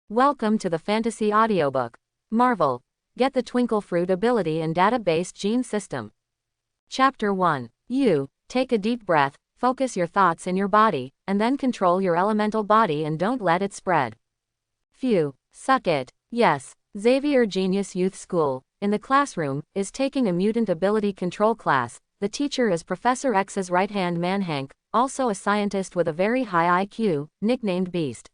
Welcome to the Fantasy Audiobook. Marvel. Get the Twinkle Fruit ability in database gene system. Chapter 1. You. Take a deep breath, focus your thoughts in your body, and then control your elemental body and don't let it spread. Phew. Suck it. Yes. Xavier Genius Youth School, in the classroom, is taking a mutant ability control class. The teacher is Professor X's right-hand man Hank, also a scientist with a very high IQ, nicknamed Beast.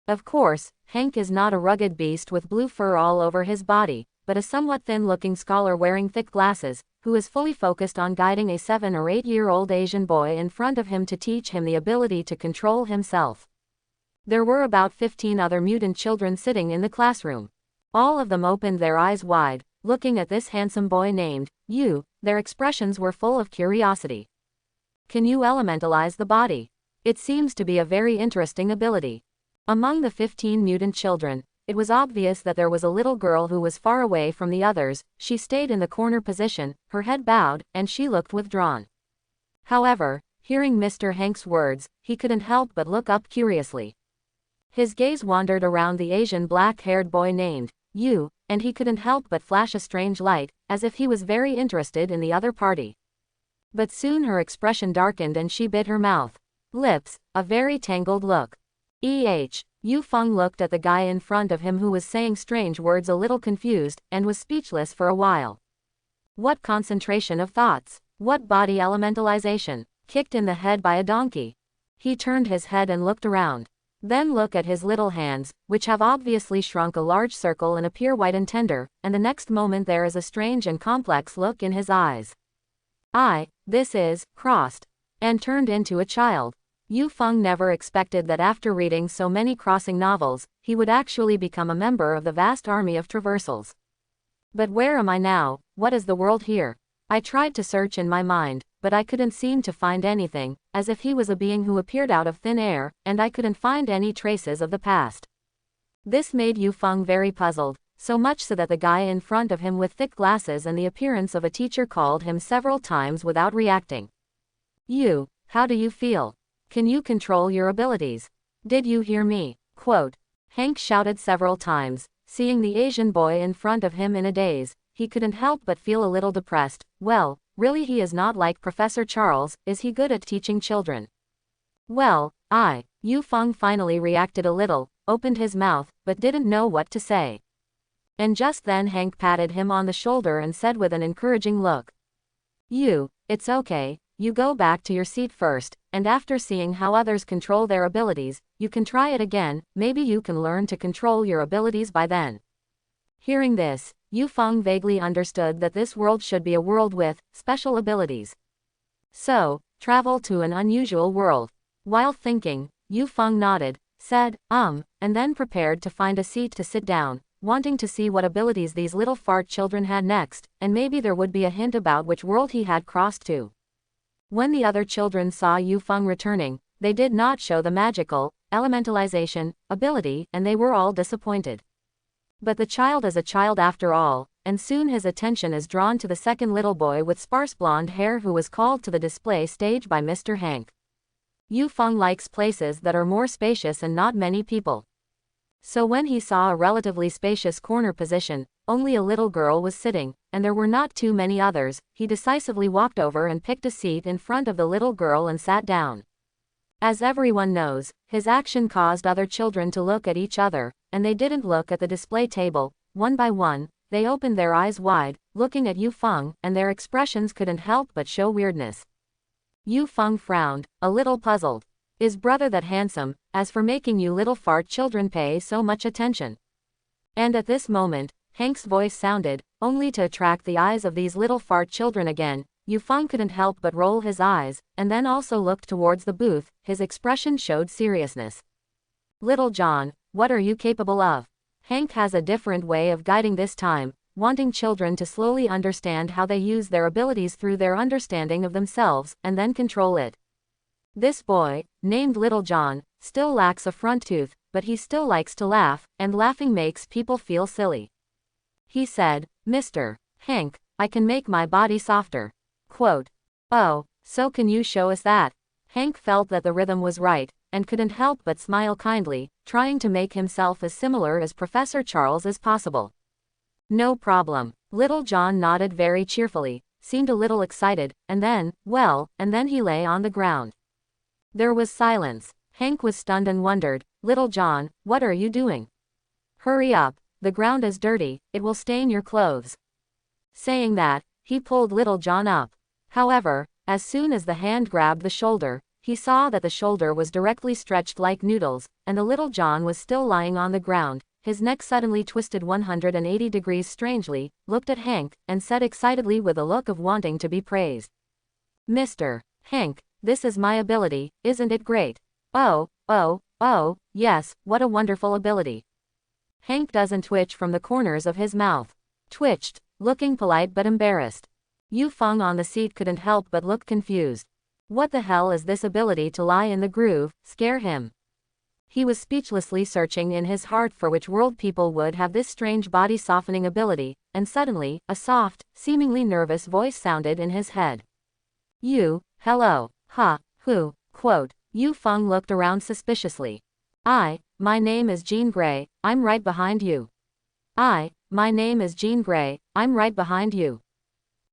Of course, Hank is not a rugged beast with blue fur all over his body, but a somewhat thin-looking scholar wearing thick glasses, who is fully focused on guiding a 7 or 8-year-old Asian boy in front of him to teach him the ability to control himself. There were about 15 other mutant children sitting in the classroom. All of them opened their eyes wide, looking at this handsome boy named You. Their expressions were full of curiosity. Can you elementalize the body? It seems to be a very interesting ability. Among the 15 mutant children, it was obvious that there was a little girl who was far away from the others. She stayed in the corner position, her head bowed, and she looked withdrawn. However, hearing Mr. Hank's words, he couldn't help but look up curiously. His gaze wandered around the Asian black-haired boy named You, and he couldn't help but flash a strange light, as if he was very interested in the other party. But soon her expression darkened and she bit her mouth. Lips, a very tangled look. Yu Feng looked at the guy in front of him who was saying strange words a little confused, and was speechless for a while. What concentration of thoughts? What body elementalization? Kicked in the head by a donkey. He turned his head and looked around. Then look at his little hands, which have obviously shrunk a large circle and appear white and tender, and the next moment there is a strange and complex look in his eyes. This is, crossed. And turned into a child. Yu Feng never expected that after reading so many crossing novels, he would actually become a member of the vast army of traversals. But where am I now? What is the world here? I tried to search in my mind, but I couldn't seem to find anything, as if he was a being who appeared out of thin air, and I couldn't find any traces of the past. This made Yu Feng very puzzled, so much so that the guy in front of him with thick glasses and the appearance of a teacher called him several times without reacting. You, how do you feel? Can you control your abilities? Did you hear me? Quote. Hank shouted several times, seeing the Asian boy in front of him in a daze. He couldn't help but feel a little depressed. Well, really he is not like Professor Charles, is he good at teaching children? Well, Yu Feng finally reacted a little, opened his mouth, but didn't know what to say. And just then Hank patted him on the shoulder and said with an encouraging look. You, it's okay. You go back to your seat first, and after seeing how others control their abilities, you can try it again. Maybe you can learn to control your abilities by then. Hearing this, Yu Feng vaguely understood that this world should be a world with special abilities. So, travel to an unusual world. While thinking, Yu Feng nodded, said, and then prepared to find a seat to sit down, wanting to see what abilities these little fart children had next, and maybe there would be a hint about which world he had crossed to. When the other children saw Yu Feng returning, they did not show the magical, elementalization, ability, and they were all disappointed. But the child is a child after all, and soon his attention is drawn to the second little boy with sparse blonde hair who was called to the display stage by Mr. Hank. Yu Feng likes places that are more spacious and not many people. So when he saw a relatively spacious corner position, only a little girl was sitting, and there were not too many others, he decisively walked over and picked a seat in front of the little girl and sat down. As everyone knows, his action caused other children to look at each other, and they didn't look at the display table. One by one, they opened their eyes wide, looking at Yu Feng, and their expressions couldn't help but show weirdness. Yu Feng frowned, a little puzzled. Is brother that handsome, as for making you little fart children pay so much attention? And at this moment, Hank's voice sounded, only to attract the eyes of these little fart children again. Yu Feng couldn't help but roll his eyes, and then also looked towards the booth. His expression showed seriousness. Little John, what are you capable of? Hank has a different way of guiding this time, wanting children to slowly understand how they use their abilities through their understanding of themselves, and then control it. This boy, named Little John, still lacks a front tooth, but he still likes to laugh, and laughing makes people feel silly. He said, Mr. Hank, I can make my body softer. Quote. Oh, so can you show us that? Hank felt that the rhythm was right, and couldn't help but smile kindly, trying to make himself as similar as Professor Charles as possible. No problem. Little John nodded very cheerfully, seemed a little excited, and then he lay on the ground. There was silence. Hank was stunned and wondered, "Little John, what are you doing? Hurry up, the ground is dirty, it will stain your clothes." Saying that, he pulled Little John up. However, as soon as the hand grabbed the shoulder, he saw that the shoulder was directly stretched like noodles, and the Little John was still lying on the ground. His neck suddenly twisted 180 degrees strangely, looked at Hank, and said excitedly with a look of wanting to be praised, "Mr. Hank, this is my ability, isn't it great? Oh, yes, what a wonderful ability." Hank doesn't twitch from the corners of his mouth. Twitched, looking polite but embarrassed. Yu Feng on the seat couldn't help but look confused. What the hell is this ability to lie in the groove, scare him? He was speechlessly searching in his heart for which world people would have this strange body-softening ability, and suddenly, a soft, seemingly nervous voice sounded in his head. Hello, who, quote. Yu Feng looked around suspiciously. My name is Jean Grey, I'm right behind you. My name is Jean Grey, I'm right behind you.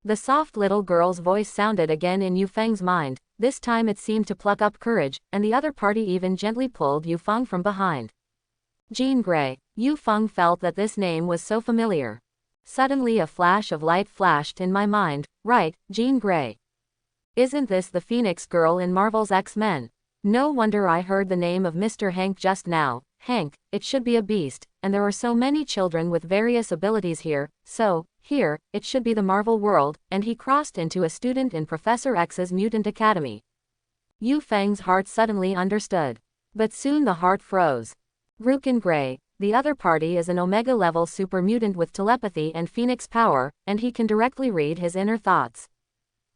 The soft little girl's voice sounded again in Yu Feng's mind. This time it seemed to pluck up courage, and the other party even gently pulled Yu Feng from behind. Jean Grey. Yu Feng felt that this name was so familiar. Suddenly a flash of light flashed in my mind. Right, Jean Grey. Isn't this the Phoenix girl in Marvel's X-Men? No wonder I heard the name of Mr. Hank just now. Hank, it should be a beast, and there are so many children with various abilities here, so, here, it should be the Marvel world, and he crossed into a student in Professor X's Mutant Academy. Yu Feng's heart suddenly understood. But soon the heart froze. Rukin Grey, the other party is an Omega-level super mutant with telepathy and Phoenix power, and he can directly read his inner thoughts.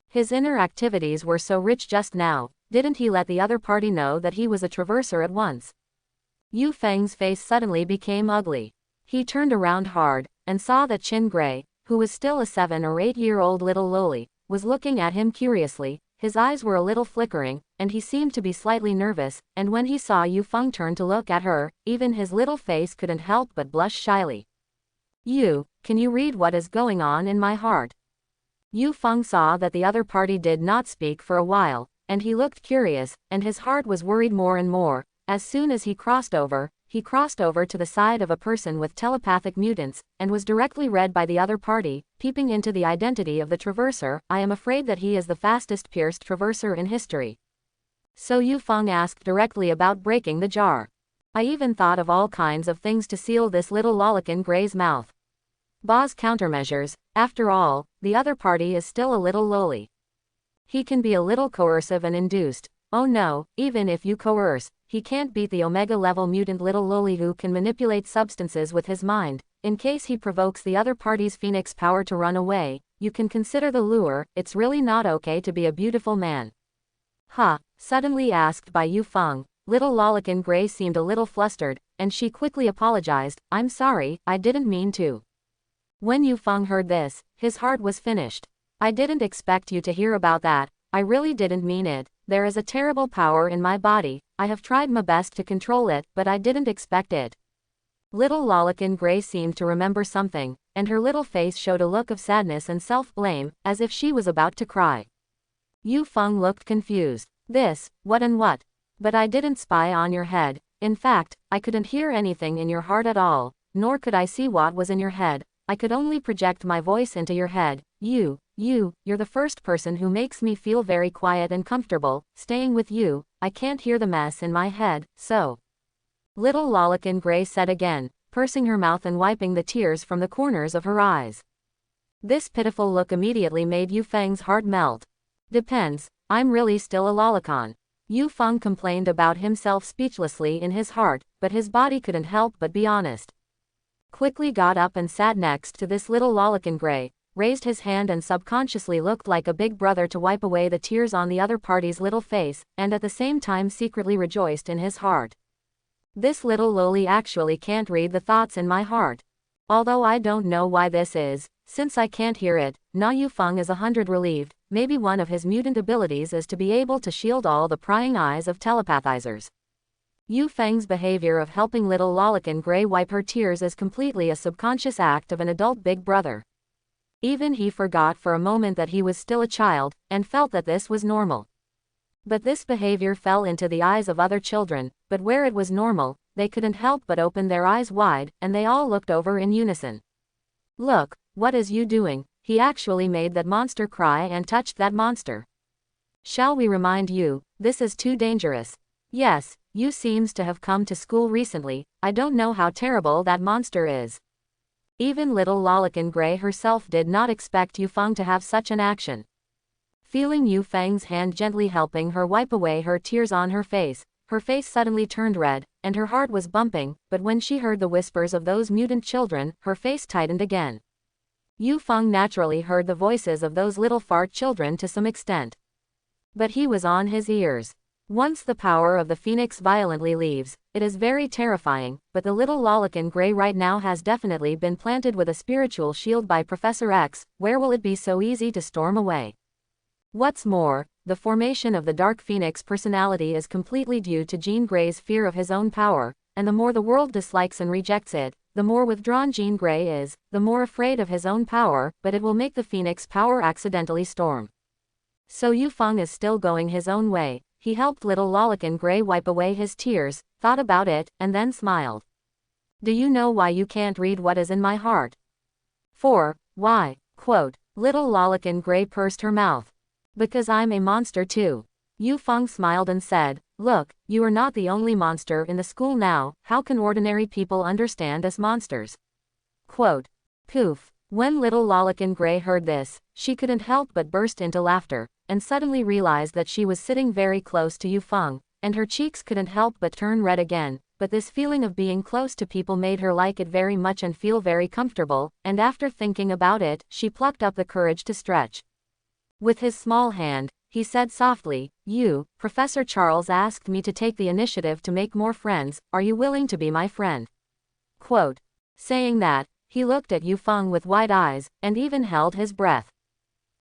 His inner activities were so rich just now, didn't he let the other party know that he was a traverser at once? Yu Feng's face suddenly became ugly. He turned around hard, and saw that Qin Grey, who was still a 7 or 8-year-old little loli, was looking at him curiously. His eyes were a little flickering, and he seemed to be slightly nervous, and when he saw Yu Feng turn to look at her, even his little face couldn't help but blush shyly. Can you read what is going on in my heart? Yu Feng saw that the other party did not speak for a while, and he looked curious, and his heart was worried more and more. As soon as he crossed over to the side of a person with telepathic mutants, and was directly read by the other party, peeping into the identity of the traverser. I am afraid that he is the fastest pierced traverser in history. So Yu Feng asked directly about breaking the jar. I even thought of all kinds of things to seal this little Lolican Grey's mouth. Boz countermeasures, after all, the other party is still a little loli. He can be a little coercive and induced. Oh no, even if you coerce, he can't beat the Omega-level mutant little loli who can manipulate substances with his mind. In case he provokes the other party's Phoenix power to run away, you can consider the lure. It's really not okay to be a beautiful man. Suddenly asked by Yu Feng. Little Lolican Grey seemed a little flustered, and she quickly apologized. I'm sorry, I didn't mean to. When Yu Feng heard this, his heart was finished. I didn't expect you to hear about that. I really didn't mean it. There is a terrible power in my body. I have tried my best to control it, but I didn't expect it. Little Lolican Grey seemed to remember something, and her little face showed a look of sadness and self-blame, as if she was about to cry. Yu Feng looked confused. What? But I didn't spy on your head. In fact, I couldn't hear anything in your heart at all, nor could I see what was in your head. I could only project my voice into your head. You're the first person who makes me feel very quiet and comfortable. Staying with you, I can't hear the mess in my head, so. Little Lolican Grey said again, pursing her mouth and wiping the tears from the corners of her eyes. This pitiful look immediately made Yu Feng's heart melt. Depends, I'm really still a lolicon. Yu Feng complained about himself speechlessly in his heart, but his body couldn't help but be honest. Quickly got up and sat next to this little Lolican Grey, raised his hand and subconsciously looked like a big brother to wipe away the tears on the other party's little face, and at the same time secretly rejoiced in his heart. This little loli actually can't read the thoughts in my heart. Although I don't know why this is, since I can't hear it. Na Yu Feng is 100 relieved. Maybe one of his mutant abilities is to be able to shield all the prying eyes of telepathizers. Yu Feng's behavior of helping little Lolican Gray wipe her tears is completely a subconscious act of an adult big brother. Even he forgot for a moment that he was still a child, and felt that this was normal. But this behavior fell into the eyes of other children, but where it was normal, they couldn't help but open their eyes wide, and they all looked over in unison. Look, what is you doing? He actually made that monster cry and touched that monster. Shall we remind you, this is too dangerous. Yes, you seems to have come to school recently, I don't know how terrible that monster is. Even little Lolican Gray herself did not expect Yu Feng to have such an action. Feeling Yu Feng's hand gently helping her wipe away her tears on her face suddenly turned red, and her heart was bumping, but when she heard the whispers of those mutant children, her face tightened again. Yu Feng naturally heard the voices of those little fart children to some extent. But he was on his ears. Once the power of the phoenix violently leaves, it is very terrifying, but the little Lolican Gray right now has definitely been planted with a spiritual shield by Professor X, where will it be so easy to storm away? What's more, the formation of the Dark Phoenix personality is completely due to Jean Grey's fear of his own power, and the more the world dislikes and rejects it, the more withdrawn Jean Grey is, the more afraid of his own power, but it will make the Phoenix power accidentally storm. So Yu Feng is still going his own way. He helped little Lolican Gray wipe away his tears, thought about it, and then smiled. Do you know why you can't read what is in my heart? Why? Quote. Little Lolican Gray pursed her mouth. Because I'm a monster too. Yu Feng smiled and said, look, you are not the only monster in the school now, how can ordinary people understand us monsters? Quote. Poof. When little Lolican Gray heard this, she couldn't help but burst into laughter, and suddenly realized that she was sitting very close to Yu Feng, and her cheeks couldn't help but turn red again, but this feeling of being close to people made her like it very much and feel very comfortable, and after thinking about it, she plucked up the courage to stretch. With his small hand, he said softly, Professor Charles asked me to take the initiative to make more friends, are you willing to be my friend? Quote. Saying that, he looked at Yu Feng with wide eyes, and even held his breath.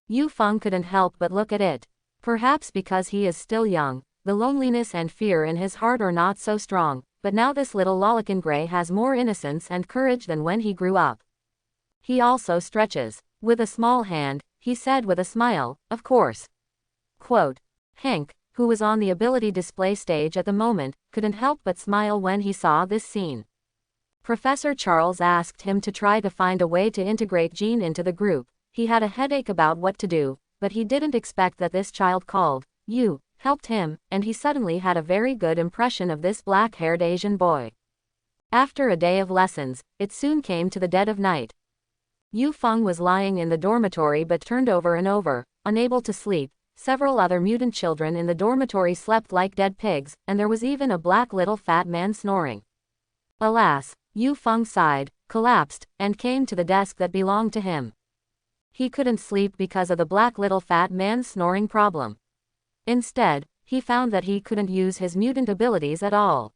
Yu Feng couldn't help but look at it. Perhaps because he is still young, the loneliness and fear in his heart are not so strong, but now this little Lolican Gray has more innocence and courage than when he grew up. He also stretches. With a small hand, he said with a smile, of course. Quote. Hank, who was on the ability display stage at the moment, couldn't help but smile when he saw this scene. Professor Charles asked him to try to find a way to integrate Jean into the group. He had a headache about what to do, but he didn't expect that this child called Yu helped him, and he suddenly had a very good impression of this black-haired Asian boy. After a day of lessons, it soon came to the dead of night. Yu Feng was lying in the dormitory but turned over and over, unable to sleep. Several other mutant children in the dormitory slept like dead pigs, and there was even a black little fat man snoring. Alas, Yu Feng sighed, collapsed, and came to the desk that belonged to him. He couldn't sleep because of the black little fat man's snoring problem. Instead, he found that he couldn't use his mutant abilities at all.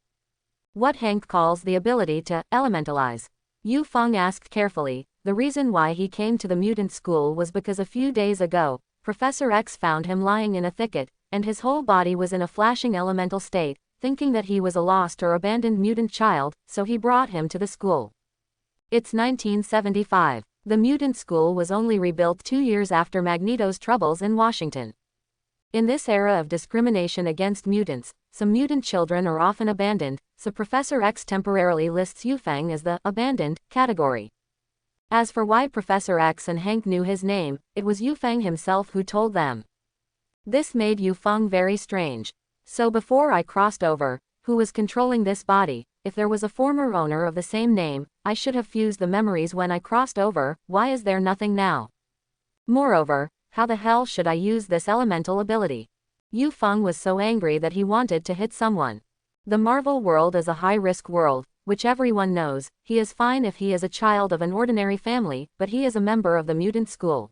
What Hank calls the ability to elementalize. Yu Feng asked carefully. The reason why he came to the mutant school was because a few days ago, Professor X found him lying in a thicket, and his whole body was in a flashing elemental state, thinking that he was a lost or abandoned mutant child, so he brought him to the school. It's 1975. The mutant school was only rebuilt 2 years after Magneto's troubles in Washington. In this era of discrimination against mutants, some mutant children are often abandoned, so Professor X temporarily lists Yu Feng as the abandoned category. As for why Professor X and Hank knew his name, it was Yu Feng himself who told them. This made Yu Feng very strange. So before I crossed over, who was controlling this body? If there was a former owner of the same name, I should have fused the memories when I crossed over, why is there nothing now? Moreover, how the hell should I use this elemental ability? Yu Feng was so angry that he wanted to hit someone. The Marvel world is a high-risk world, which everyone knows. He is fine if he is a child of an ordinary family, but he is a member of the mutant school.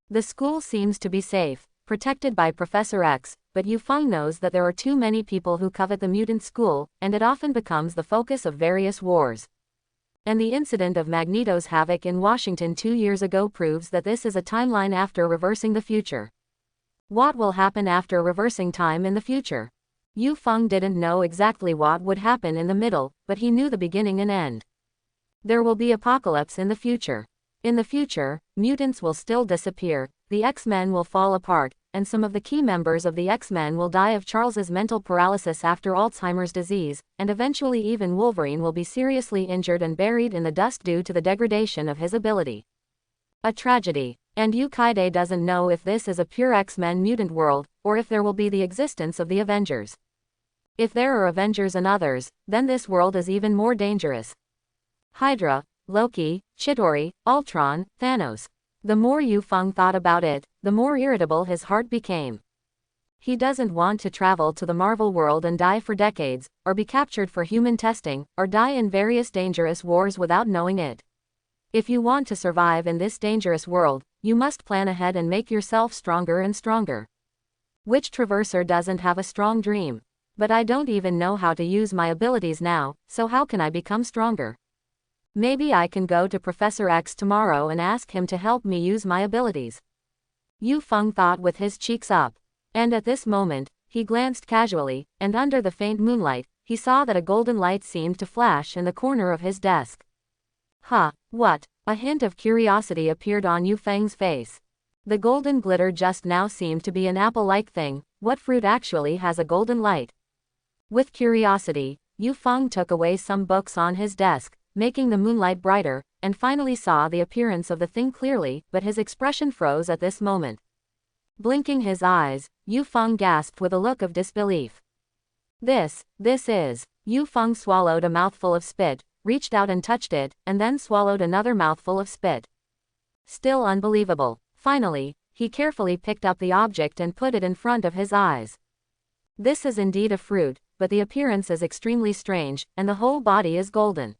The school seems to be safe, protected by Professor X, but Yu Feng knows that there are too many people who covet the mutant school, and it often becomes the focus of various wars. And the incident of Magneto's havoc in Washington 2 years ago proves that this is a timeline after reversing the future. What will happen after reversing time in the future? Yu Feng didn't know exactly what would happen in the middle, but he knew the beginning and end. There will be apocalypse in the future. In the future, mutants will still disappear, the X-Men will fall apart, and some of the key members of the X-Men will die of Charles's mental paralysis after Alzheimer's disease, and eventually even Wolverine will be seriously injured and buried in the dust due to the degradation of his ability. A tragedy. And Yu Kaide doesn't know if this is a pure X-Men mutant world, or if there will be the existence of the Avengers. If there are Avengers and others, then this world is even more dangerous. Hydra, Loki, Chitauri, Ultron, Thanos. The more Yu Feng thought about it, the more irritable his heart became. He doesn't want to travel to the Marvel world and die for decades, or be captured for human testing, or die in various dangerous wars without knowing it. If you want to survive in this dangerous world, you must plan ahead and make yourself stronger and stronger. Which Traverser doesn't have a strong dream? But I don't even know how to use my abilities now, so how can I become stronger? Maybe I can go to Professor X tomorrow and ask him to help me use my abilities. Yu Feng thought with his cheeks up. And at this moment, he glanced casually, and under the faint moonlight, he saw that a golden light seemed to flash in the corner of his desk. Huh, what? A hint of curiosity appeared on Yu Feng's face. The golden glitter just now seemed to be an apple-like thing. What fruit actually has a golden light? With curiosity, Yu Feng took away some books on his desk, making the moonlight brighter, and finally saw the appearance of the thing clearly, but his expression froze at this moment. Blinking his eyes, Yu Feng gasped with a look of disbelief. This is. Yu Feng swallowed a mouthful of spit, reached out and touched it, and then swallowed another mouthful of spit. Still unbelievable. Finally, he carefully picked up the object and put it in front of his eyes. This is indeed a fruit, but the appearance is extremely strange, and the whole body is golden.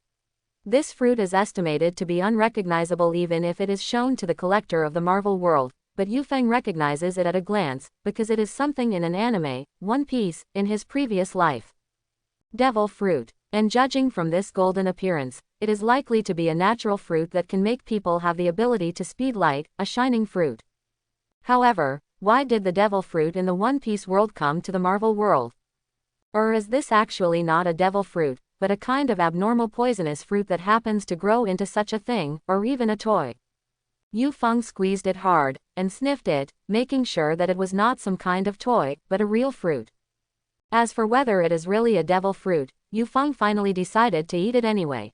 This fruit is estimated to be unrecognizable even if it is shown to the collector of the Marvel world, but Yu Feng recognizes it at a glance, because it is something in an anime, One Piece, in his previous life. Devil fruit. And judging from this golden appearance, it is likely to be a natural fruit that can make people have the ability to speed light, a shining fruit. However, why did the devil fruit in the One Piece world come to the Marvel world? Or is this actually not a devil fruit, but a kind of abnormal poisonous fruit that happens to grow into such a thing, or even a toy? Yu Feng squeezed it hard, and sniffed it, making sure that it was not some kind of toy, but a real fruit. As for whether it is really a devil fruit, Yu Feng finally decided to eat it anyway.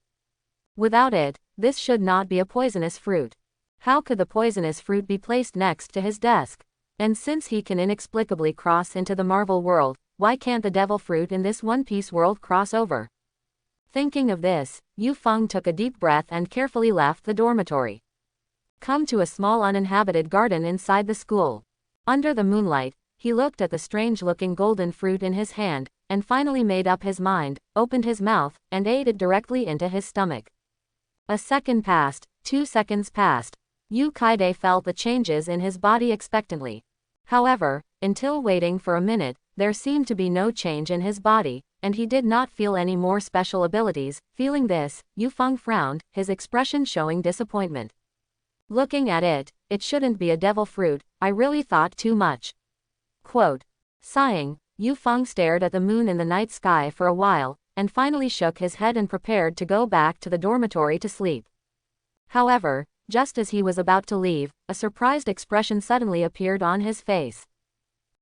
Without it, this should not be a poisonous fruit. How could the poisonous fruit be placed next to his desk? And since he can inexplicably cross into the Marvel world, why can't the devil fruit in this One Piece world cross over? Thinking of this, Yu Feng took a deep breath and carefully left the dormitory. Come to a small uninhabited garden inside the school. Under the moonlight, he looked at the strange-looking golden fruit in his hand, and finally made up his mind, opened his mouth, and ate it directly into his stomach. A second passed, 2 seconds passed. Yu Kaide felt the changes in his body expectantly. However, until waiting for a minute, there seemed to be no change in his body, and he did not feel any more special abilities. Feeling this, Yu Feng frowned, his expression showing disappointment. Looking at it, it shouldn't be a devil fruit, I really thought too much. Quote. Sighing, Yu Feng stared at the moon in the night sky for a while, and finally shook his head and prepared to go back to the dormitory to sleep. However, just as he was about to leave, a surprised expression suddenly appeared on his face.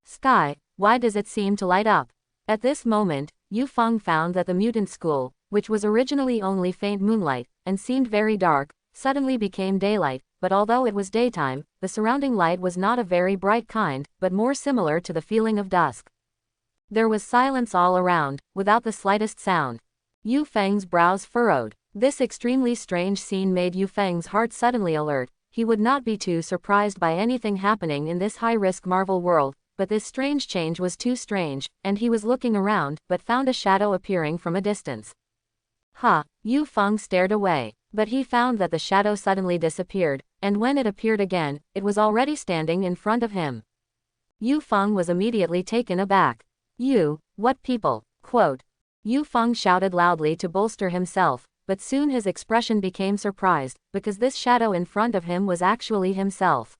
Sky, why does it seem to light up? At this moment, Yu Feng found that the mutant school, which was originally only faint moonlight, and seemed very dark, suddenly became daylight, but although it was daytime, the surrounding light was not a very bright kind, but more similar to the feeling of dusk. There was silence all around, without the slightest sound. Yu Feng's brows furrowed. This extremely strange scene made Yu Feng's heart suddenly alert. He would not be too surprised by anything happening in this high-risk Marvel world, but this strange change was too strange, and he was looking around, but found a shadow appearing from a distance. Yu Feng stared away, but he found that the shadow suddenly disappeared, and when it appeared again, it was already standing in front of him. Yu Feng was immediately taken aback. What people? Quote. Yu Feng shouted loudly to bolster himself, but soon his expression became surprised, because this shadow in front of him was actually himself.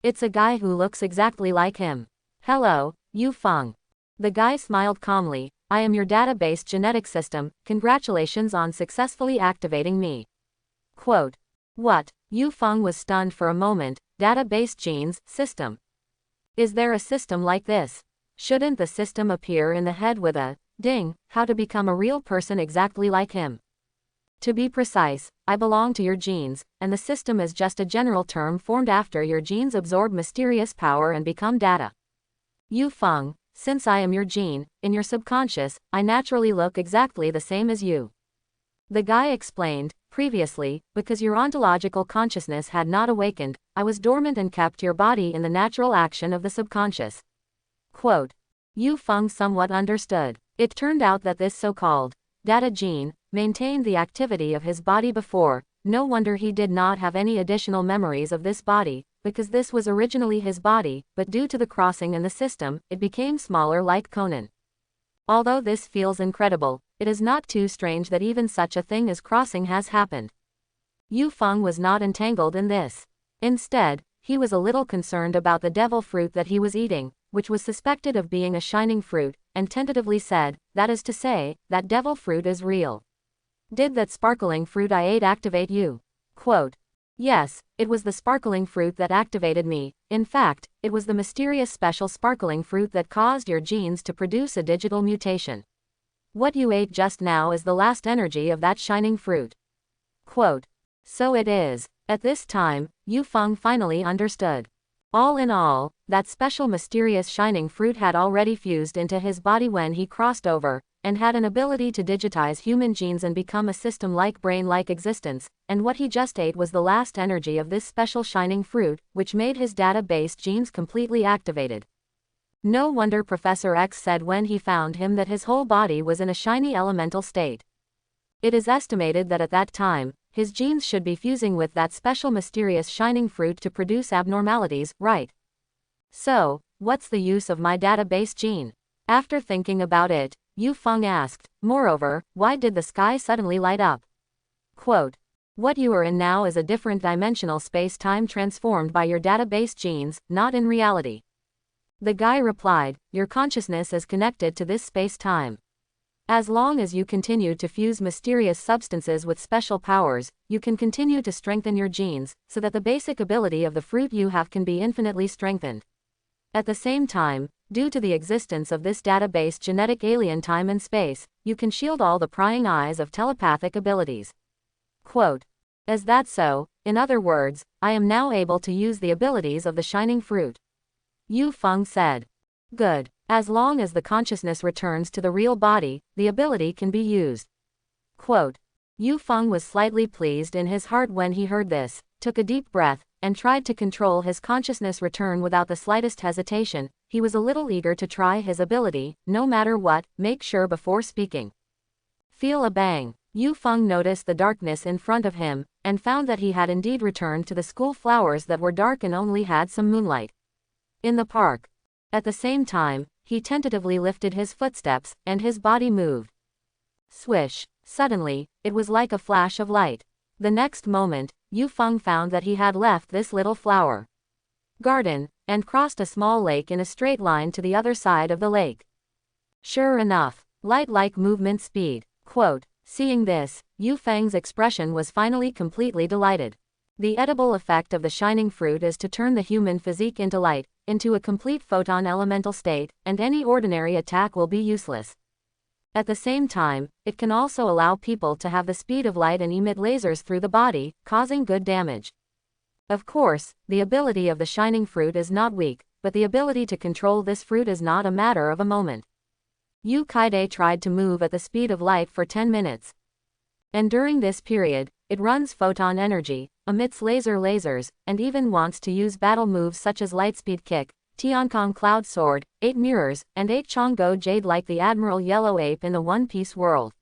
It's a guy who looks exactly like him. Hello, Yu Feng. The guy smiled calmly. I am your database genetic system, congratulations on successfully activating me. Quote. What? Yu Feng was stunned for a moment. Database genes, system. Is there a system like this? Shouldn't the system appear in the head with a ding, how to become a real person exactly like him? To be precise, I belong to your genes, and the system is just a general term formed after your genes absorb mysterious power and become data. Yu Feng, since I am your gene, in your subconscious, I naturally look exactly the same as you. The guy explained, previously, because your ontological consciousness had not awakened, I was dormant and kept your body in the natural action of the subconscious. Quote. Yu Feng somewhat understood. It turned out that this so-called data gene maintained the activity of his body before. No wonder he did not have any additional memories of this body, because this was originally his body, but due to the crossing in the system, it became smaller like Conan. Although this feels incredible, it is not too strange that even such a thing as crossing has happened. Yu Feng was not entangled in this. Instead, he was a little concerned about the devil fruit that he was eating, which was suspected of being a shining fruit, and tentatively said, that is to say, that devil fruit is real. Did that sparkling fruit I ate activate you? Quote. Yes, it was the sparkling fruit that activated me. In fact, it was the mysterious special sparkling fruit that caused your genes to produce a digital mutation. What you ate just now is the last energy of that shining fruit. Quote. So it is. At this time, Yu Feng finally understood. All in all, that special mysterious shining fruit had already fused into his body when he crossed over, and had an ability to digitize human genes and become a system-like brain-like existence, and what he just ate was the last energy of this special shining fruit, which made his database genes completely activated. No wonder Professor X said when he found him that his whole body was in a shiny elemental state. It is estimated that at that time, his genes should be fusing with that special mysterious shining fruit to produce abnormalities, right? So, what's the use of my database gene? After thinking about it, Yu Feng asked, moreover, why did the sky suddenly light up? Quote. What you are in now is a different dimensional space-time transformed by your database genes, not in reality. The guy replied, your consciousness is connected to this space-time. As long as you continue to fuse mysterious substances with special powers, you can continue to strengthen your genes, so that the basic ability of the fruit you have can be infinitely strengthened. At the same time, due to the existence of this database genetic alien time and space, you can shield all the prying eyes of telepathic abilities. Quote. Is that so? In other words, I am now able to use the abilities of the shining fruit. Yu Feng said. Good. As long as the consciousness returns to the real body, the ability can be used. Quote. Yu Feng was slightly pleased in his heart when he heard this, took a deep breath, and tried to control his consciousness return without the slightest hesitation. He was a little eager to try his ability, no matter what, make sure before speaking. Feel a bang. Yu Feng noticed the darkness in front of him, and found that he had indeed returned to the school flowers that were dark and only had some moonlight. In the park. At the same time, he tentatively lifted his footsteps, and his body moved. Swish. Suddenly, it was like a flash of light. The next moment, Yu Feng found that he had left this little flower garden, and crossed a small lake in a straight line to the other side of the lake. Sure enough, light-like movement speed. Quote. Seeing this, Yu Feng's expression was finally completely delighted. The edible effect of the shining fruit is to turn the human physique into light, into a complete photon elemental state, and any ordinary attack will be useless. At the same time, it can also allow people to have the speed of light and emit lasers through the body, causing good damage. Of course, the ability of the shining fruit is not weak, but the ability to control this fruit is not a matter of a moment. Yu Kaide tried to move at the speed of light for 10 minutes. And during this period, it runs photon energy, emits lasers, and even wants to use battle moves such as Lightspeed Kick, Tiankong Cloud Sword, 8 Mirrors, and 8 Chongo Jade like the Admiral Yellow Ape in the One Piece world.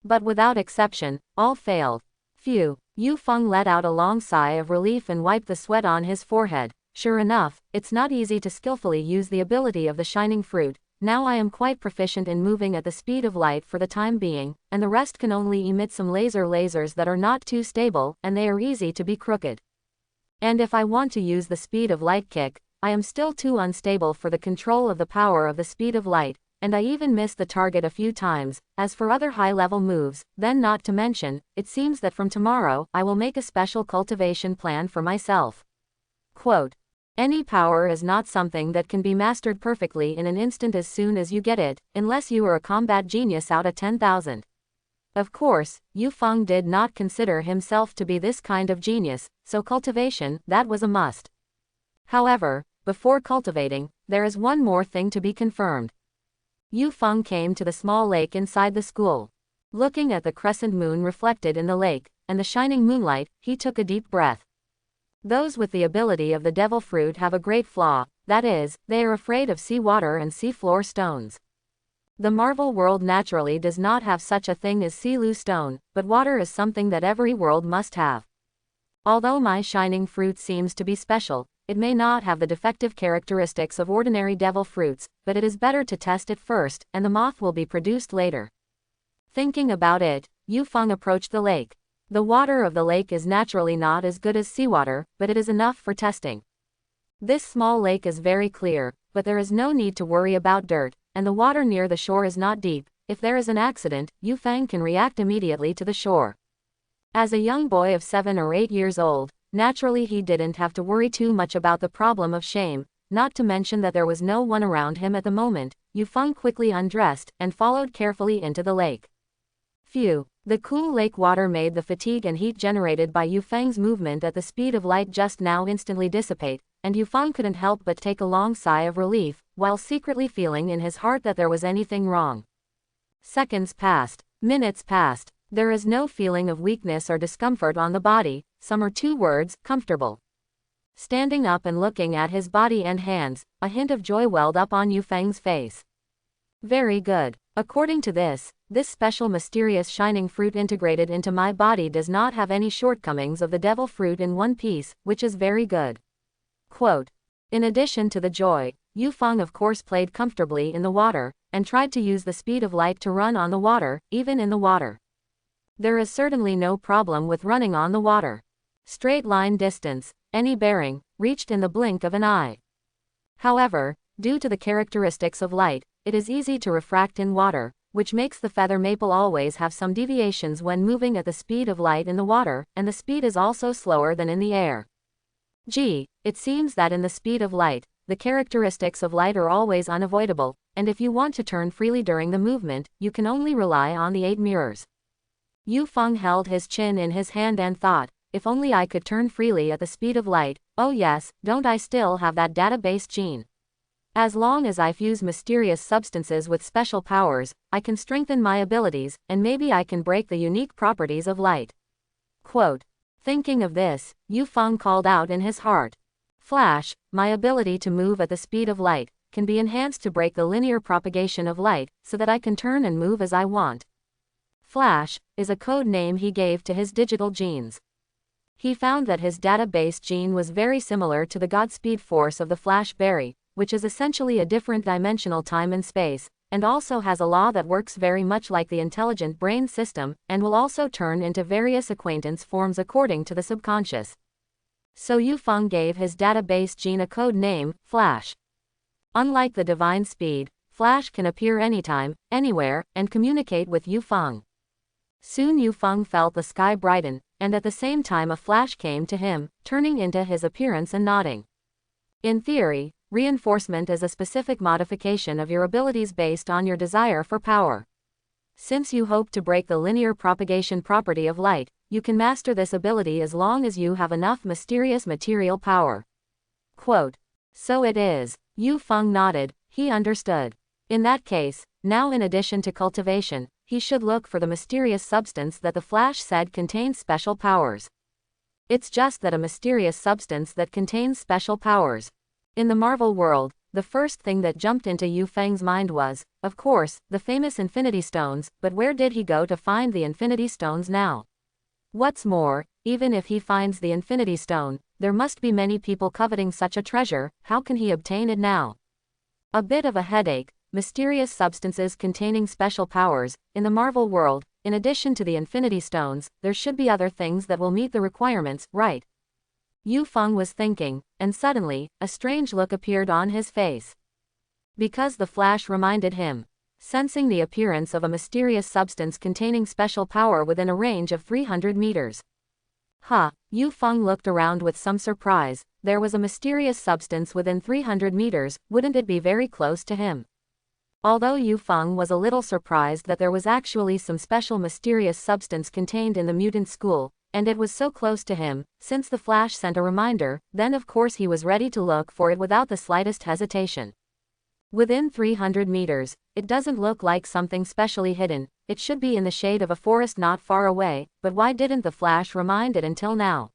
But without exception, all failed. Phew. Yu Feng let out a long sigh of relief and wiped the sweat on his forehead. Sure enough, it's not easy to skillfully use the ability of the shining fruit. Now I am quite proficient in moving at the speed of light for the time being, and the rest can only emit some lasers that are not too stable, and they are easy to be crooked. And if I want to use the speed of light kick, I am still too unstable for the control of the power of the speed of light, and I even missed the target a few times. As for other high-level moves, then not to mention, it seems that from tomorrow, I will make a special cultivation plan for myself. Quote, any power is not something that can be mastered perfectly in an instant as soon as you get it, unless you are a combat genius out of 10,000. Of course, Yu Feng did not consider himself to be this kind of genius, so cultivation, that was a must. However, before cultivating, there is one more thing to be confirmed. Yu Feng came to the small lake inside the school. Looking at the crescent moon reflected in the lake, and the shining moonlight, he took a deep breath. Those with the ability of the devil fruit have a great flaw, that is, they are afraid of sea water and sea floor stones. The Marvel world naturally does not have such a thing as sea loo stone, but water is something that every world must have. Although my shining fruit seems to be special, it may not have the defective characteristics of ordinary devil fruits, but it is better to test it first, and the moth will be produced later. Thinking about it, Yu Feng approached the lake. The water of the lake is naturally not as good as seawater, but it is enough for testing. This small lake is very clear, but there is no need to worry about dirt, and the water near the shore is not deep. If there is an accident, Yu Feng can react immediately to the shore. As a young boy of 7 or 8 years old, naturally he didn't have to worry too much about the problem of shame, not to mention that there was no one around him at the moment. Yu Feng quickly undressed, and followed carefully into the lake. Phew! The cool lake water made the fatigue and heat generated by Yu Feng's movement at the speed of light just now instantly dissipate, and Yu Feng couldn't help but take a long sigh of relief, while secretly feeling in his heart that there was anything wrong. Seconds passed. Minutes passed. There is no feeling of weakness or discomfort on the body, some are 2 words, comfortable. Standing up and looking at his body and hands, a hint of joy welled up on Yu Feng's face. Very good. According to this special mysterious shining fruit integrated into my body does not have any shortcomings of the devil fruit in one piece, which is very good. Quote, in addition to the joy, Yu Feng of course played comfortably in the water, and tried to use the speed of light to run on the water, even in the water. There is certainly no problem with running on the water. Straight line distance, any bearing, reached in the blink of an eye. However, due to the characteristics of light, it is easy to refract in water, which makes the feather maple always have some deviations when moving at the speed of light in the water, and the speed is also slower than in the air. Gee, it seems that in the speed of light, the characteristics of light are always unavoidable, and if you want to turn freely during the movement, you can only rely on the 8 mirrors. Yu Feng held his chin in his hand and thought, if only I could turn freely at the speed of light. Oh yes, don't I still have that database gene? As long as I fuse mysterious substances with special powers, I can strengthen my abilities, and maybe I can break the unique properties of light. Quote, thinking of this, Yu Feng called out in his heart. Flash, my ability to move at the speed of light, can be enhanced to break the linear propagation of light, so that I can turn and move as I want. Flash is a code name he gave to his digital genes. He found that his database gene was very similar to the Godspeed force of the Flash berry, which is essentially a different dimensional time and space, and also has a law that works very much like the intelligent brain system, and will also turn into various acquaintance forms according to the subconscious. So Yu Feng gave his database gene a code name, Flash. Unlike the divine speed, Flash can appear anytime, anywhere, and communicate with Yu Feng. Soon Yu Feng felt the sky brighten, and at the same time a flash came to him, turning into his appearance and nodding. In theory, reinforcement is a specific modification of your abilities based on your desire for power. Since you hope to break the linear propagation property of light, you can master this ability as long as you have enough mysterious material power. Quote, so it is. Yu Feng nodded, he understood. In that case, now in addition to cultivation, he should look for the mysterious substance that the Flash said contains special powers. It's just that a mysterious substance that contains special powers. In the Marvel world, the first thing that jumped into Yu Feng's mind was, of course, the famous Infinity Stones, but where did he go to find the Infinity Stones now? What's more, even if he finds the Infinity Stone, there must be many people coveting such a treasure. How can he obtain it now? A bit of a headache. Mysterious substances containing special powers. In the Marvel world, in addition to the Infinity Stones, there should be other things that will meet the requirements, right? Yu Feng was thinking, and suddenly, a strange look appeared on his face. Because the flash reminded him. Sensing the appearance of a mysterious substance containing special power within a range of 300 meters. Yu Feng looked around with some surprise. There was a mysterious substance within 300 meters, wouldn't it be very close to him? Although Yu Feng was a little surprised that there was actually some special mysterious substance contained in the mutant school, and it was so close to him, since the flash sent a reminder, then of course he was ready to look for it without the slightest hesitation. Within 300 meters, it doesn't look like something specially hidden, it should be in the shade of a forest not far away, but why didn't the flash remind it until now?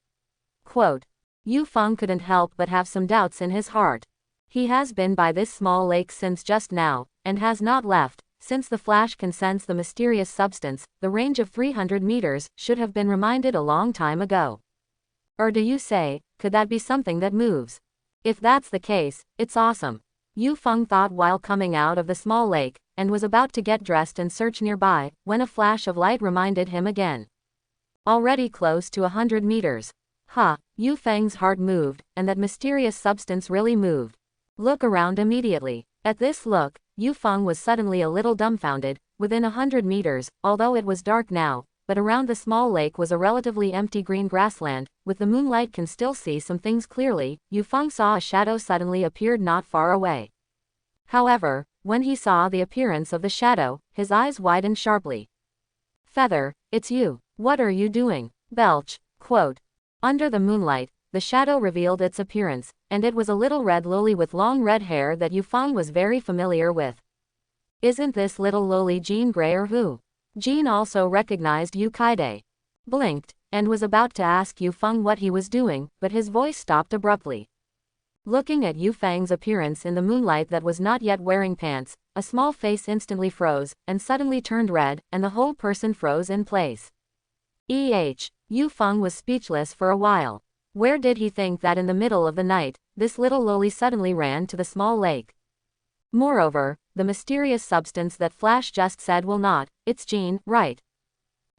Quote. Yu Feng couldn't help but have some doubts in his heart. He has been by this small lake since just now, and has not left. Since the flash can sense the mysterious substance, the range of 300 meters should have been reminded a long time ago. Or do you say, could that be something that moves? If that's the case, it's awesome. Yu Feng thought while coming out of the small lake, and was about to get dressed and search nearby, when a flash of light reminded him again. Already close to 100 meters. Yu Feng's heart moved, and that mysterious substance really moved. Look around immediately. At this look, Yu Feng was suddenly a little dumbfounded. Within 100 meters, although it was dark now, but around the small lake was a relatively empty green grassland. With the moonlight can still see some things clearly. Yu Feng saw a shadow suddenly appeared not far away. However, when he saw the appearance of the shadow, his eyes widened sharply. Feather, it's you. What are you doing? Belch. Quote. Under the moonlight, the shadow revealed its appearance, and it was a little red loli with long red hair that Yu Feng was very familiar with. Isn't this little loli Jean Grey or who? Jean also recognized Yu Kaide. Blinked, and was about to ask Yu Feng what he was doing, but his voice stopped abruptly. Looking at Yu Feng's appearance in the moonlight that was not yet wearing pants, a small face instantly froze, and suddenly turned red, and the whole person froze in place. Yu Feng was speechless for a while. Where did he think that in the middle of the night, this little loli suddenly ran to the small lake? Moreover, the mysterious substance that Flash just said will not, it's Jean, right?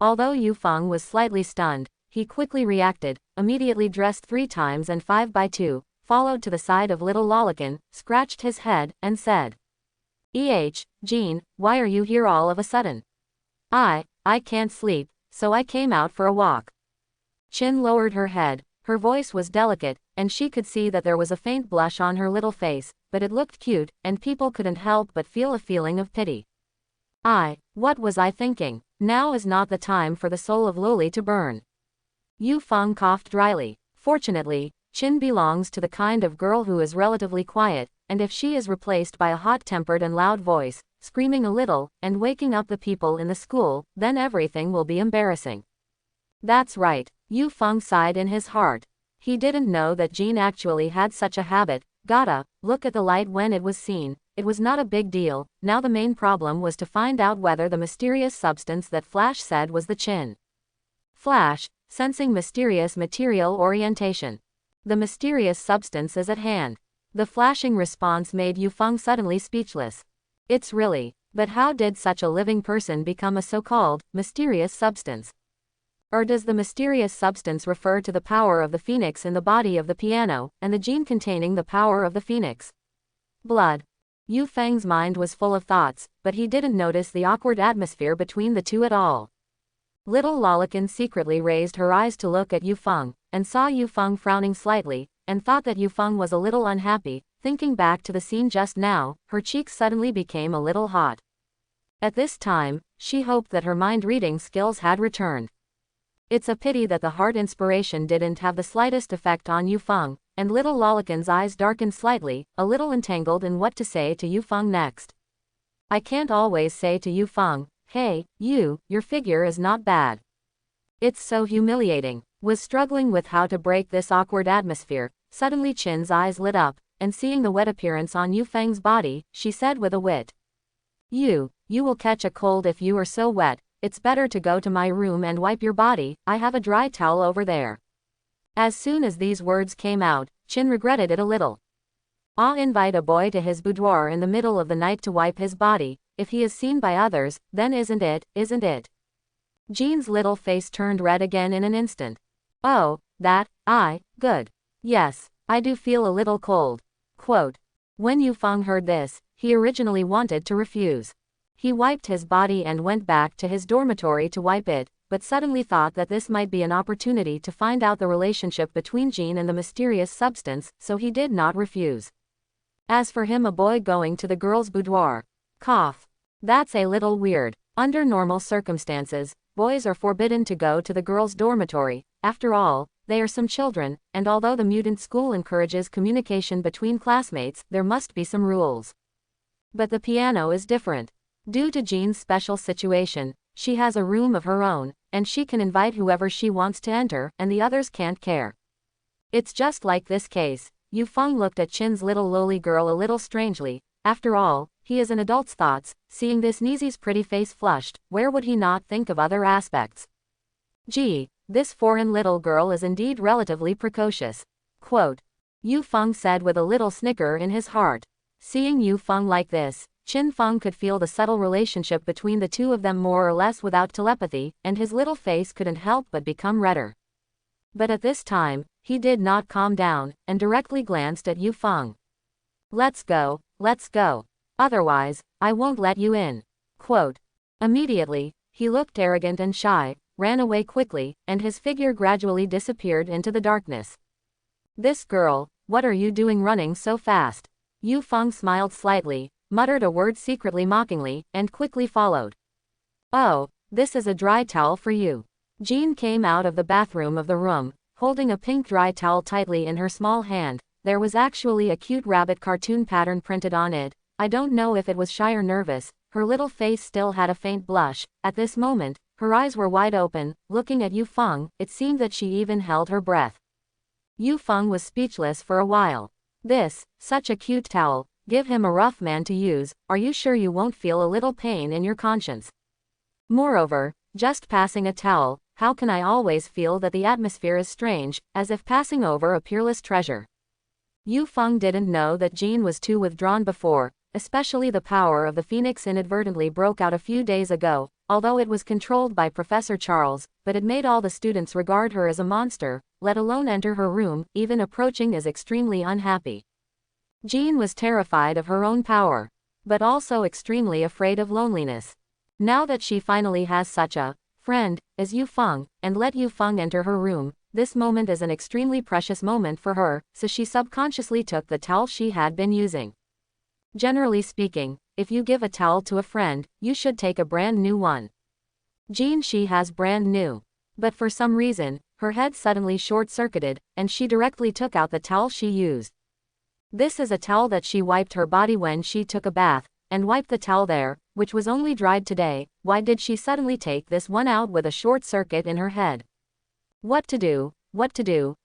Although Yu Feng was slightly stunned, he quickly reacted, immediately dressed 3 times and 5 by 2, followed to the side of little Lolican, scratched his head, and said, Jean, why are you here all of a sudden? I can't sleep, so I came out for a walk. Chin lowered her head, her voice was delicate, and she could see that there was a faint blush on her little face, but it looked cute, and people couldn't help but feel a feeling of pity. What was I thinking? Now is not the time for the soul of Loli to burn. Yu Feng coughed dryly. Fortunately, Chin belongs to the kind of girl who is relatively quiet, and if she is replaced by a hot-tempered and loud voice, screaming a little, and waking up the people in the school, then everything will be embarrassing. That's right, Yu Feng sighed in his heart. He didn't know that Jean actually had such a habit. Gotta look at the light when it was seen. It was not a big deal. Now the main problem was to find out whether the mysterious substance that Flash said was the Chin. Flash, sensing mysterious material orientation. The mysterious substance is at hand. The flashing response made Yu Feng suddenly speechless. It's really, but how did such a living person become a so-called mysterious substance? Or does the mysterious substance refer to the power of the phoenix in the body of the piano, and the gene containing the power of the phoenix? Blood. Yu Feng's mind was full of thoughts, but he didn't notice the awkward atmosphere between the two at all. Little Lolican secretly raised her eyes to look at Yu Feng, and saw Yu Feng frowning slightly, and thought that Yu Feng was a little unhappy. Thinking back to the scene just now, her cheeks suddenly became a little hot. At this time, she hoped that her mind-reading skills had returned. It's a pity that the heart inspiration didn't have the slightest effect on Yu Feng, and little Lolican's eyes darkened slightly, a little entangled in what to say to Yu Feng next. I can't always say to Yu Feng, hey, your figure is not bad. It's so humiliating. Was struggling with how to break this awkward atmosphere. Suddenly Chin's eyes lit up, and seeing the wet appearance on Yu Feng's body, she said with a wit. You will catch a cold if you are so wet. It's better to go to my room and wipe your body. I have a dry towel over there. As soon as these words came out, Chin regretted it a little. Invite a boy to his boudoir in the middle of the night to wipe his body. If he is seen by others, then isn't it? Jean's little face turned red again in an instant. Oh, good. Yes, I do feel a little cold. Quote. When Yufeng heard this, he originally wanted to refuse. He wiped his body and went back to his dormitory to wipe it, but suddenly thought that this might be an opportunity to find out the relationship between Jean and the mysterious substance, so he did not refuse. As for him, a boy going to the girl's boudoir. Cough. That's a little weird. Under normal circumstances, boys are forbidden to go to the girls' dormitory. After all, they are some children, and although the mutant school encourages communication between classmates, there must be some rules. But the piano is different. Due to Jean's special situation, she has a room of her own, and she can invite whoever she wants to enter, and the others can't care. It's just like this case. Yufeng looked at Qin's little lowly girl a little strangely. After all, he is an adult's thoughts. Seeing this, Nizi's pretty face flushed. Where would he not think of other aspects? Gee, this foreign little girl is indeed relatively precocious. Quote. Yufeng said with a little snicker in his heart. Seeing Yufeng like this, Qin Feng could feel the subtle relationship between the two of them more or less without telepathy, and his little face couldn't help but become redder. But at this time, he did not calm down, and directly glanced at Yufeng. Let's go, otherwise, I won't let you in. Quote. Immediately, he looked arrogant and shy, ran away quickly, and his figure gradually disappeared into the darkness. This girl, what are you doing running so fast? Yufeng smiled slightly, muttered a word secretly mockingly, and quickly followed. Oh, this is a dry towel for you. Jean came out of the bathroom of the room, holding a pink dry towel tightly in her small hand. There was actually a cute rabbit cartoon pattern printed on it. I don't know if it was shy or nervous. Her little face still had a faint blush. At this moment, her eyes were wide open, looking at Yufeng. It seemed that she even held her breath. Yufeng was speechless for a while. Such a cute towel. Give him a rough man to use. Are you sure you won't feel a little pain in your conscience? Moreover, just passing a towel, how can I always feel that the atmosphere is strange, as if passing over a peerless treasure? Yufeng didn't know that Jean was too withdrawn before, especially the power of the Phoenix inadvertently broke out a few days ago, although it was controlled by Professor Charles, but it made all the students regard her as a monster, let alone enter her room. Even approaching is extremely unhappy. Jean was terrified of her own power, but also extremely afraid of loneliness. Now that she finally has such a friend as Yufeng, and let Yufeng enter her room, this moment is an extremely precious moment for her, so she subconsciously took the towel she had been using. Generally speaking, if you give a towel to a friend, you should take a brand new one. Jean, she has brand new. But for some reason, her head suddenly short-circuited, and she directly took out the towel she used. This is a towel that she wiped her body when she took a bath, and wiped the towel there, which was only dried today. Why did she suddenly take this one out with a short circuit in her head? What to do?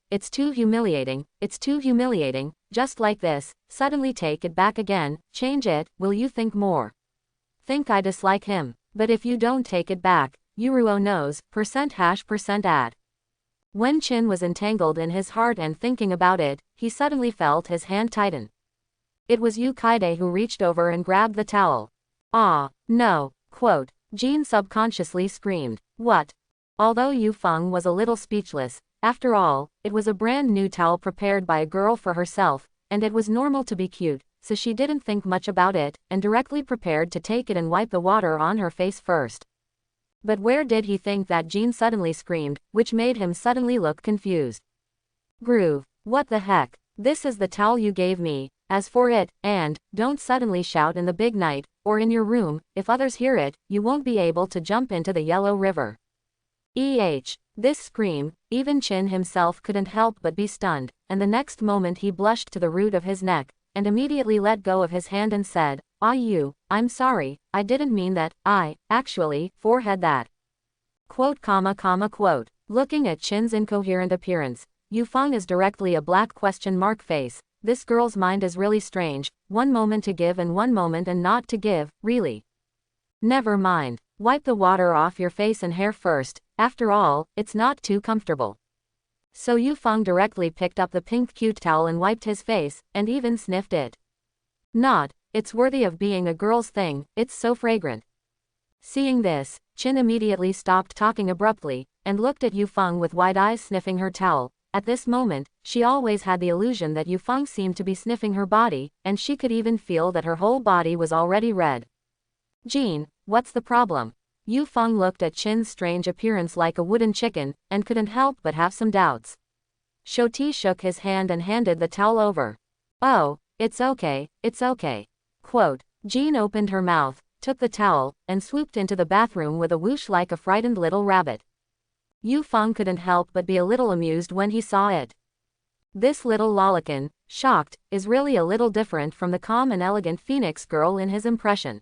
It's too humiliating, just like this. Suddenly take it back again, change it. Will you think more? Think I dislike him? But if you don't take it back, Yuruo knows, %@. When Qin was entangled in his heart and thinking about it, he suddenly felt his hand tighten. It was Yu Kaide who reached over and grabbed the towel. Ah, no. Quote. Jean subconsciously screamed. What? Although Yufeng was a little speechless, after all, it was a brand new towel prepared by a girl for herself, and it was normal to be cute, so she didn't think much about it, and directly prepared to take it and wipe the water on her face first. But where did he think that Jean suddenly screamed, which made him suddenly look confused. Groove. What the heck? This is the towel you gave me. As for it, and, don't suddenly shout in the big night, or in your room. If others hear it, you won't be able to jump into the Yellow River. This scream, even Qin himself couldn't help but be stunned, and the next moment he blushed to the root of his neck, and immediately let go of his hand and said, I'm sorry, I didn't mean that. Actually, forehead that. Quote. Looking at Qin's incoherent appearance, Yufeng is directly a black question mark face. This girl's mind is really strange, one moment to give and one moment and not to give, really. Never mind, wipe the water off your face and hair first, after all, it's not too comfortable. So Yufeng directly picked up the pink cute towel and wiped his face, and even sniffed it. It's worthy of being a girl's thing, it's so fragrant. Seeing this, Qin immediately stopped talking abruptly, and looked at Yufeng with wide eyes sniffing her towel. At this moment, she always had the illusion that Yufeng seemed to be sniffing her body, and she could even feel that her whole body was already red. Jean, what's the problem? Yufeng looked at Qin's strange appearance like a wooden chicken, and couldn't help but have some doubts. Shoti shook his hand and handed the towel over. Oh, it's okay, it's okay. Quote. Jean opened her mouth, took the towel, and swooped into the bathroom with a whoosh like a frightened little rabbit. Yufeng couldn't help but be a little amused when he saw it. This little lolicon, shocked, is really a little different from the calm and elegant Phoenix girl in his impression.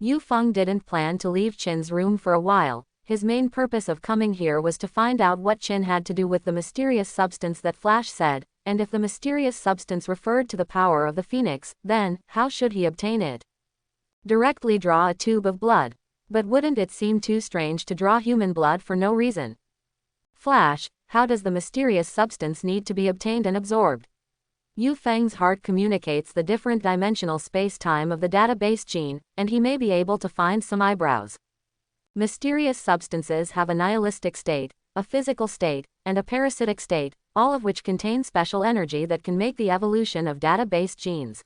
Yufeng didn't plan to leave Qin's room for a while. His main purpose of coming here was to find out what Qin had to do with the mysterious substance that Flash said, and if the mysterious substance referred to the power of the Phoenix, then, how should he obtain it? Directly draw a tube of blood. But wouldn't it seem too strange to draw human blood for no reason? Flash, how does the mysterious substance need to be obtained and absorbed? Yufeng's heart communicates the different dimensional space-time of the database gene, and he may be able to find some eyebrows. Mysterious substances have a nihilistic state, a physical state, and a parasitic state, all of which contain special energy that can make the evolution of database genes.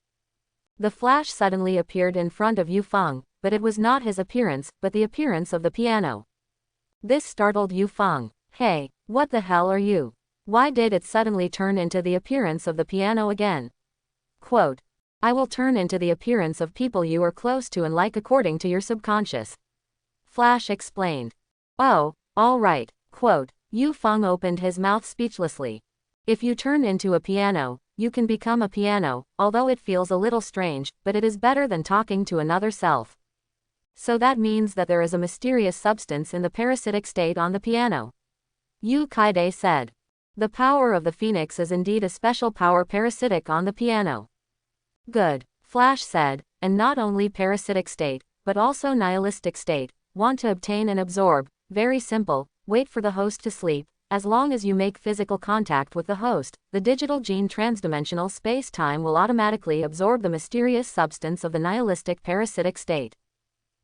The Flash suddenly appeared in front of Yufeng, but it was not his appearance, but the appearance of the piano. This startled Yufeng. Hey, what the hell are you? Why did it suddenly turn into the appearance of the piano again? Quote. I will turn into the appearance of people you are close to and like according to your subconscious. Flash explained. Oh, all right. Quote. Yufeng opened his mouth speechlessly. If you turn into a piano, you can become a piano, although it feels a little strange, but it is better than talking to another self. So that means that there is a mysterious substance in the parasitic state on the piano. Yu Kaide said. The power of the Phoenix is indeed a special power parasitic on the piano. Good. Flash said, and not only parasitic state, but also nihilistic state. Want to obtain and absorb, very simple, wait for the host to sleep. As long as you make physical contact with the host, the digital gene transdimensional space-time will automatically absorb the mysterious substance of the nihilistic parasitic state.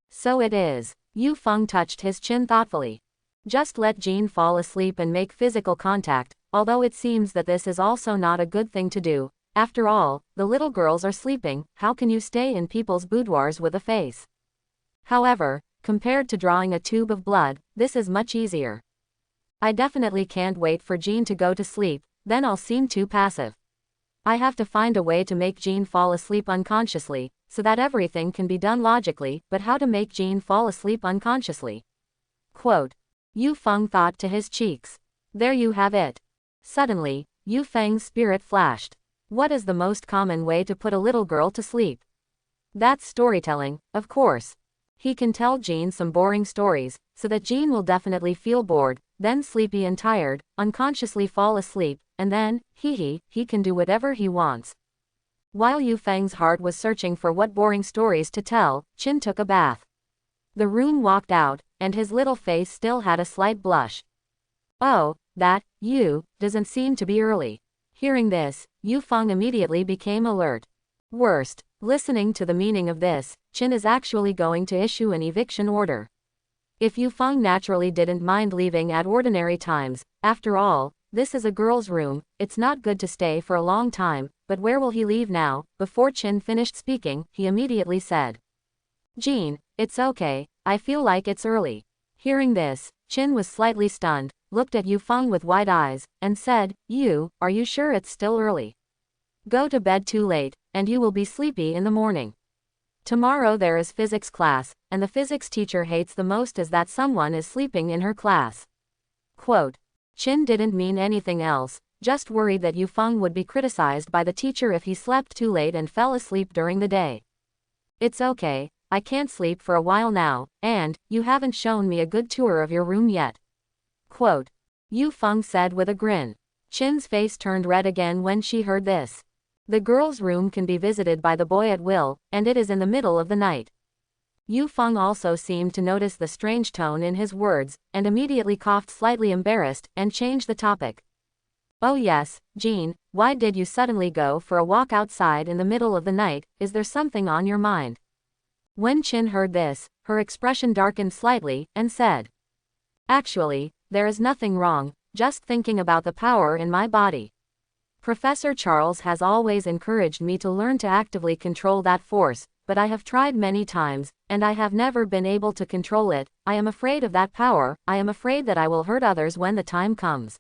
So it is. Yufeng touched his chin thoughtfully. Just let Jean fall asleep and make physical contact, although it seems that this is also not a good thing to do. After all, the little girls are sleeping, how can you stay in people's boudoirs with a face? However, compared to drawing a tube of blood, this is much easier. I definitely can't wait for Jean to go to sleep, then I'll seem too passive. I have to find a way to make Jean fall asleep unconsciously, so that everything can be done logically, but how to make Jean fall asleep unconsciously? Quote. Yufeng thought to his cheeks. There you have it. Suddenly, Yufeng's spirit flashed. What is the most common way to put a little girl to sleep? That's storytelling, of course. He can tell Jean some boring stories, so that Jean will definitely feel bored, then sleepy and tired, unconsciously fall asleep, and then, he can do whatever he wants. While Yufeng's heart was searching for what boring stories to tell, Qin took a bath. The room walked out, and his little face still had a slight blush. Oh, that, doesn't seem to be early. Hearing this, Yufeng immediately became alert. Worst, listening to the meaning of this, Qin is actually going to issue an eviction order. If Yufeng naturally didn't mind leaving at ordinary times, after all, this is a girl's room, it's not good to stay for a long time, but where will he leave now? Before Qin finished speaking, he immediately said. Jean, it's okay, I feel like it's early. Hearing this, Qin was slightly stunned, looked at Yufeng with wide eyes, and said, are you sure it's still early? Go to bed too late, and you will be sleepy in the morning. Tomorrow there is physics class, and the physics teacher hates the most is that someone is sleeping in her class. Quote. Qin didn't mean anything else, just worried that Yufeng would be criticized by the teacher if he slept too late and fell asleep during the day. It's okay, I can't sleep for a while now, and, you haven't shown me a good tour of your room yet. Quote. Yufeng said with a grin. Qin's face turned red again when she heard this. The girl's room can be visited by the boy at will, and it is in the middle of the night. Yufeng also seemed to notice the strange tone in his words, and immediately coughed slightly embarrassed, and changed the topic. Oh yes, Jean, why did you suddenly go for a walk outside in the middle of the night? Is there something on your mind? When Qin heard this, her expression darkened slightly, and said. Actually, there is nothing wrong, just thinking about the power in my body. Professor Charles has always encouraged me to learn to actively control that force, but I have tried many times, and I have never been able to control it. I am afraid of that power, I am afraid that I will hurt others when the time comes.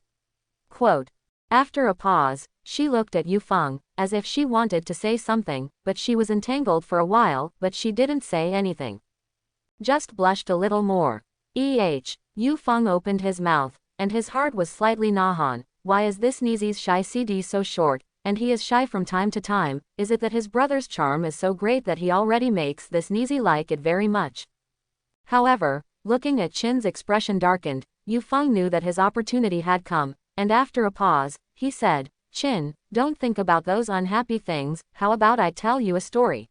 Quote. After a pause, she looked at Yu Feng, as if she wanted to say something, but she was entangled for a while, but she didn't say anything. Just blushed a little more. Yu Feng opened his mouth, and his heart was slightly nahan. Why is this Nizi's shy CD so short, and he is shy from time to time? Is it that his brother's charm is so great that he already makes this Nizi like it very much? However, looking at Qin's expression darkened, Yu Feng knew that his opportunity had come, and after a pause, he said, Qin, don't think about those unhappy things, how about I tell you a story?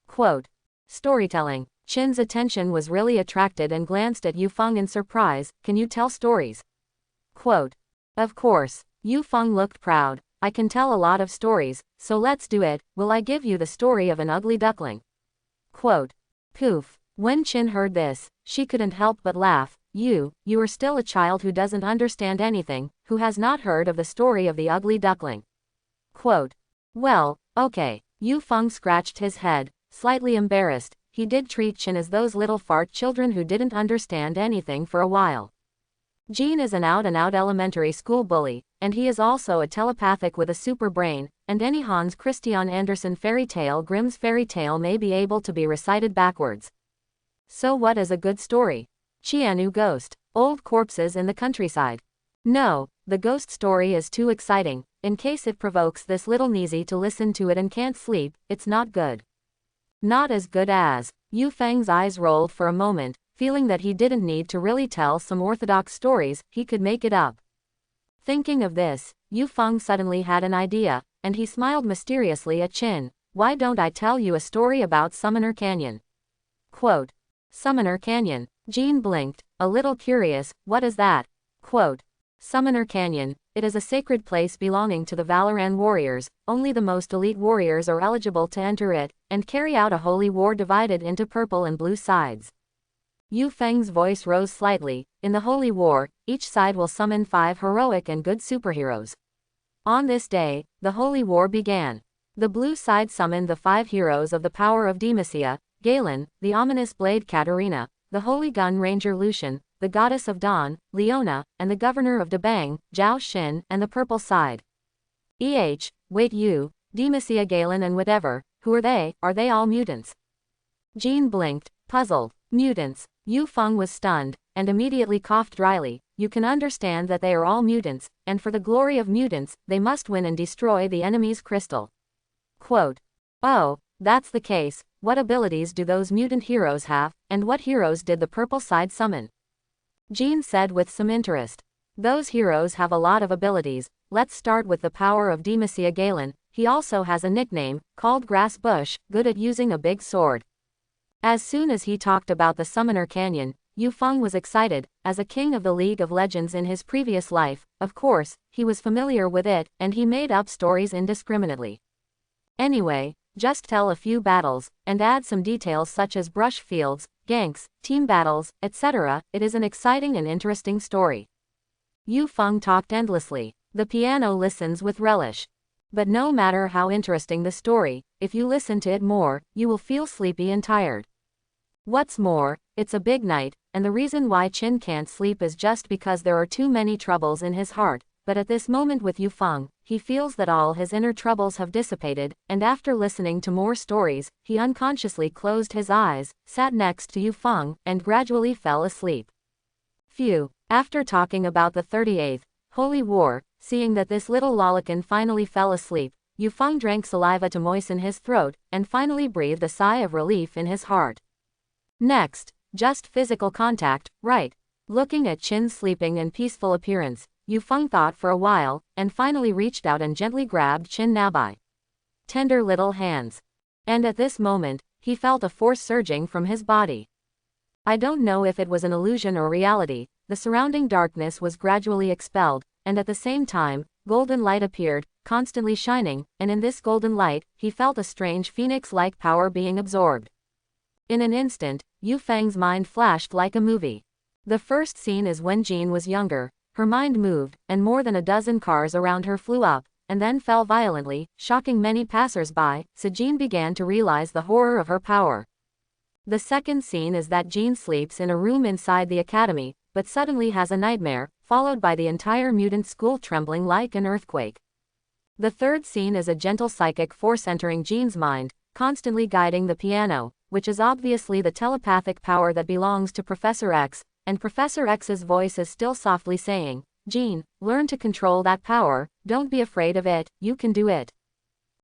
Quote. Storytelling. Qin's attention was really attracted and glanced at Yu Feng in surprise. Can you tell stories? Quote. Of course. Yu Feng looked proud. I can tell a lot of stories, so let's do it. Will I give you the story of an ugly duckling? Quote. Poof. When Qin heard this, she couldn't help but laugh. You are still a child who doesn't understand anything, who has not heard of the story of the ugly duckling. Quote. Well, okay. Yu Feng scratched his head, slightly embarrassed. He did treat Qin as those little fart children who didn't understand anything for a while. Jean is an out-and-out elementary school bully, and he is also a telepathic with a super brain, and any Hans Christian Andersen fairy tale Grimm's fairy tale may be able to be recited backwards. So what is a good story? Qianu Ghost. Old corpses in the countryside. No, the ghost story is too exciting. In case it provokes this little Nizi to listen to it and can't sleep, it's not good. Not as good as. Yu Feng's eyes rolled for a moment, feeling that he didn't need to really tell some orthodox stories, he could make it up. Thinking of this, Yu Feng suddenly had an idea, and he smiled mysteriously at Qin. Why don't I tell you a story about Summoner Canyon? Quote. Summoner Canyon. Jean blinked, a little curious. What is that? Quote. Summoner Canyon. It is a sacred place belonging to the Valoran warriors. Only the most elite warriors are eligible to enter it, and carry out a holy war divided into purple and blue sides. Yu Feng's voice rose slightly. In the holy war, each side will summon 5 heroic and good superheroes. On this day, the holy war began. The blue side summoned the 5 heroes of the power of Demacia, Galen, the ominous blade Katarina, the holy gun ranger Lucian, the goddess of dawn, Leona, and the governor of Debang, Zhao Xin, and the purple side. Wait you, Demacia Galen and whatever, who are they? Are they all mutants? Jean blinked, puzzled. Mutants. Yu Feng was stunned, and immediately coughed dryly. You can understand that they are all mutants, and for the glory of mutants, they must win and destroy the enemy's crystal. Quote. Oh, that's the case. What abilities do those mutant heroes have, and what heroes did the purple side summon? Jean said with some interest. Those heroes have a lot of abilities. Let's start with the power of Demacia Galen. He also has a nickname, called Grass Bush, good at using a big sword. As soon as he talked about the Summoner Canyon, Yu Feng was excited. As a king of the League of Legends in his previous life, of course, he was familiar with it, and he made up stories indiscriminately. Anyway, just tell a few battles, and add some details such as brush fields, ganks, team battles, etc. It is an exciting and interesting story. Yu Feng talked endlessly. The piano listens with relish. But no matter how interesting the story, if you listen to it more, you will feel sleepy and tired. What's more, it's a big night, and the reason why Qin can't sleep is just because there are too many troubles in his heart, but at this moment with Yu Feng, he feels that all his inner troubles have dissipated, and after listening to more stories, he unconsciously closed his eyes, sat next to Yu Feng, and gradually fell asleep. Phew. After talking about the 38th Holy War, seeing that this little lolicon finally fell asleep, Yu Feng drank saliva to moisten his throat, and finally breathed a sigh of relief in his heart. Next, just physical contact, right? Looking at Qin's sleeping and peaceful appearance, Yu Feng thought for a while, and finally reached out and gently grabbed Qin Nabai. Tender little hands. And at this moment, he felt a force surging from his body. I don't know if it was an illusion or reality, the surrounding darkness was gradually expelled, and at the same time, golden light appeared, constantly shining, and in this golden light, he felt a strange phoenix-like power being absorbed. In an instant, Yu Feng's mind flashed like a movie. The first scene is when Jean was younger, Her mind moved, and more than a dozen cars around her flew up, and then fell violently, shocking many passers-by, so Jean began to realize the horror of her power. The second scene is that Jean sleeps in a room inside the academy, but suddenly has a nightmare, followed by the entire mutant school trembling like an earthquake. The third scene is a gentle psychic force entering Jean's mind, constantly guiding the piano, which is obviously the telepathic power that belongs to Professor X, and Professor X's voice is still softly saying, "Jean, learn to control that power, don't be afraid of it, you can do it."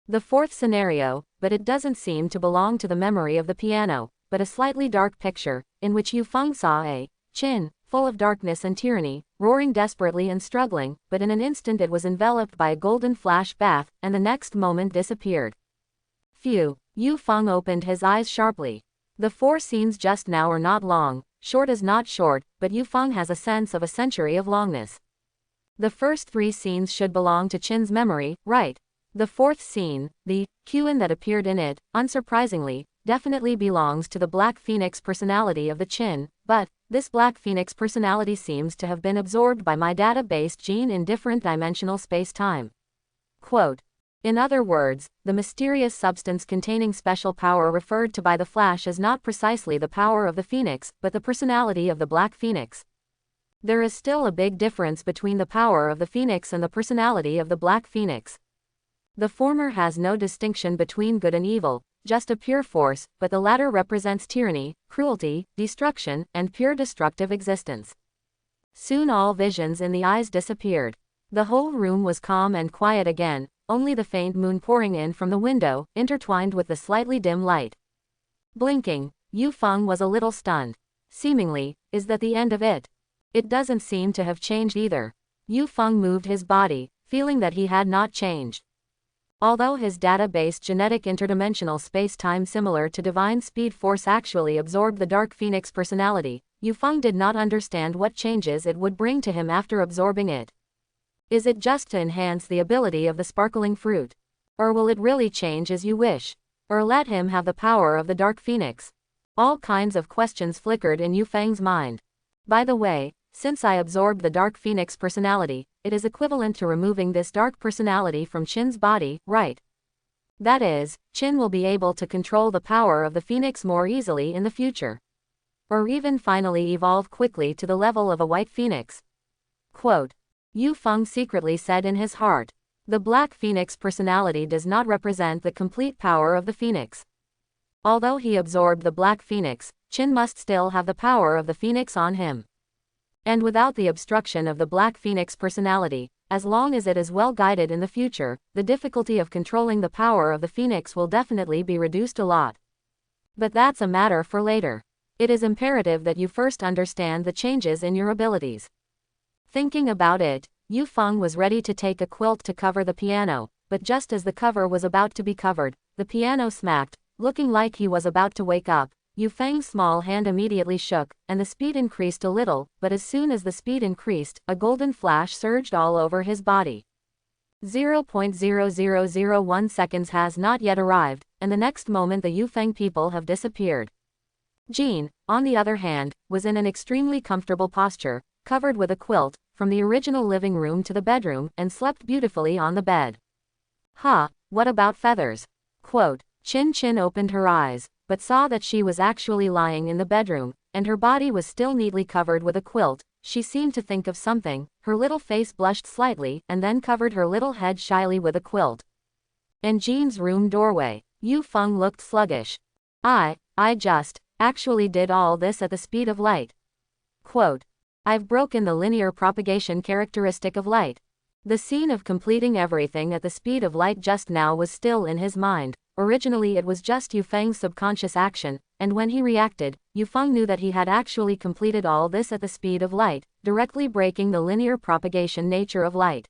The fourth scenario, but it doesn't seem to belong to the memory of the piano, but a slightly dark picture, in which Yufeng saw a Qin, full of darkness and tyranny, roaring desperately and struggling, but in an instant it was enveloped by a golden flash bath, and the next moment disappeared. Phew, Yufeng opened his eyes sharply. The 4 scenes just now are not long, short is not short, but Yufeng has a sense of a century of longness. The first 3 scenes should belong to Qin's memory, right? The 4th scene, the Qin that appeared in it, unsurprisingly, definitely belongs to the Black Phoenix personality of the Qin, but this Black Phoenix personality seems to have been absorbed by my data-based Jean in different dimensional space-time. Quote. In other words, the mysterious substance containing special power referred to by the Flash is not precisely the power of the Phoenix, but the personality of the Black Phoenix. There is still a big difference between the power of the Phoenix and the personality of the Black Phoenix. The former has no distinction between good and evil, just a pure force, but the latter represents tyranny, cruelty, destruction, and pure destructive existence. Soon all visions in the eyes disappeared. The whole room was calm and quiet again, only the faint moon pouring in from the window, intertwined with the slightly dim light. Blinking, Yufeng was a little stunned. Seemingly, is that the end of it? It doesn't seem to have changed either. Yufeng moved his body, feeling that he had not changed. Although his data-based genetic interdimensional space-time similar to divine speed force actually absorbed the Dark Phoenix personality, Yufeng did not understand what changes it would bring to him after absorbing it. Is it just to enhance the ability of the sparkling fruit? Or will it really change as you wish? Or let him have the power of the Dark Phoenix? All kinds of questions flickered in Yufeng's mind. By the way, since I absorbed the Dark Phoenix personality, it is equivalent to removing this dark personality from Qin's body, right? That is, Qin will be able to control the power of the Phoenix more easily in the future. Or even finally evolve quickly to the level of a white Phoenix. Quote. Yufeng secretly said in his heart. The Black Phoenix personality does not represent the complete power of the Phoenix. Although he absorbed the Black Phoenix, Qin must still have the power of the Phoenix on him. And without the obstruction of the Black Phoenix personality, as long as it is well guided in the future, the difficulty of controlling the power of the Phoenix will definitely be reduced a lot. But that's a matter for later. It is imperative that you first understand the changes in your abilities. Thinking about it, Yufeng was ready to take a quilt to cover the piano, but just as the cover was about to be covered, the piano smacked, looking like he was about to wake up. Yufeng's small hand immediately shook, and the speed increased a little, but as soon as the speed increased, a golden flash surged all over his body. 0.0001 seconds has not yet arrived, and the next moment the Yufeng people have disappeared. Jean, on the other hand, was in an extremely comfortable posture, covered with a quilt, from the original living room to the bedroom, and slept beautifully on the bed. What about feathers? Quote. Qin opened her eyes, but saw that she was actually lying in the bedroom, and her body was still neatly covered with a quilt. She seemed to think of something, her little face blushed slightly, and then covered her little head shyly with a quilt. In Jean's room doorway, Yufeng looked sluggish. I just, actually did all this at the speed of light. Quote. I've broken the linear propagation characteristic of light. The scene of completing everything at the speed of light just now was still in his mind. Originally it was just Yufeng's subconscious action, and when he reacted, Yufeng knew that he had actually completed all this at the speed of light, directly breaking the linear propagation nature of light.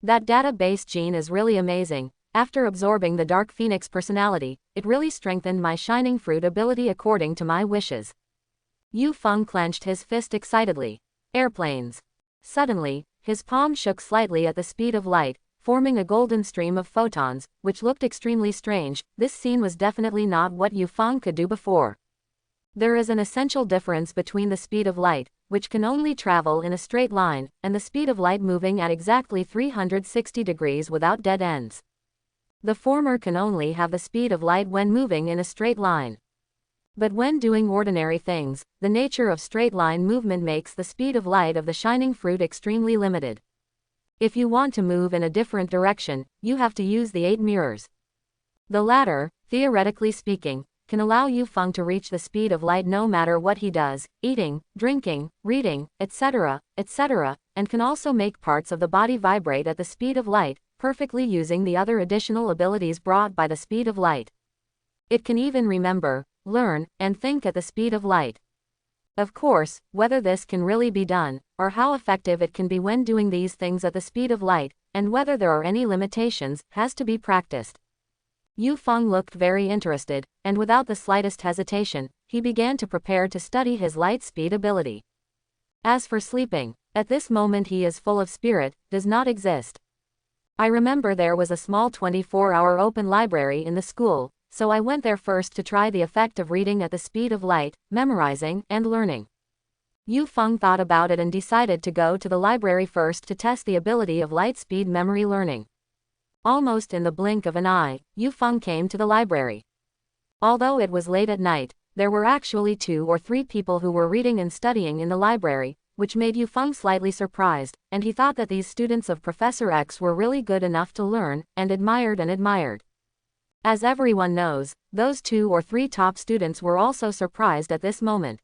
That data-based gene is really amazing. After absorbing the Dark Phoenix personality, it really strengthened my shining fruit ability according to my wishes. Yufeng clenched his fist excitedly. Airplanes. Suddenly, his palm shook slightly at the speed of light, forming a golden stream of photons, which looked extremely strange. This scene was definitely not what Yufeng could do before. There is an essential difference between the speed of light, which can only travel in a straight line, and the speed of light moving at exactly 360 degrees without dead ends. The former can only have the speed of light when moving in a straight line. But when doing ordinary things, the nature of straight line movement makes the speed of light of the shining fruit extremely limited. If you want to move in a different direction, you have to use the 8 mirrors. The latter, theoretically speaking, can allow Yufeng to reach the speed of light no matter what he does, eating, drinking, reading, etc., and can also make parts of the body vibrate at the speed of light, perfectly using the other additional abilities brought by the speed of light. It can even remember, learn, and think at the speed of light. Of course, whether this can really be done, or how effective it can be when doing these things at the speed of light, and whether there are any limitations, has to be practiced. Yufeng looked very interested, and without the slightest hesitation, he began to prepare to study his light speed ability. As for sleeping, at this moment he is full of spirit, does not exist. I remember there was a small 24-hour open library in the school, so I went there first to try the effect of reading at the speed of light, memorizing, and learning. Yufeng thought about it and decided to go to the library first to test the ability of light speed memory learning. Almost in the blink of an eye, Yufeng came to the library. Although it was late at night, there were actually 2 or 3 people who were reading and studying in the library, which made Yufeng slightly surprised, and he thought that these students of Professor X were really good enough to learn, and admired. As everyone knows, those 2 or 3 top students were also surprised at this moment.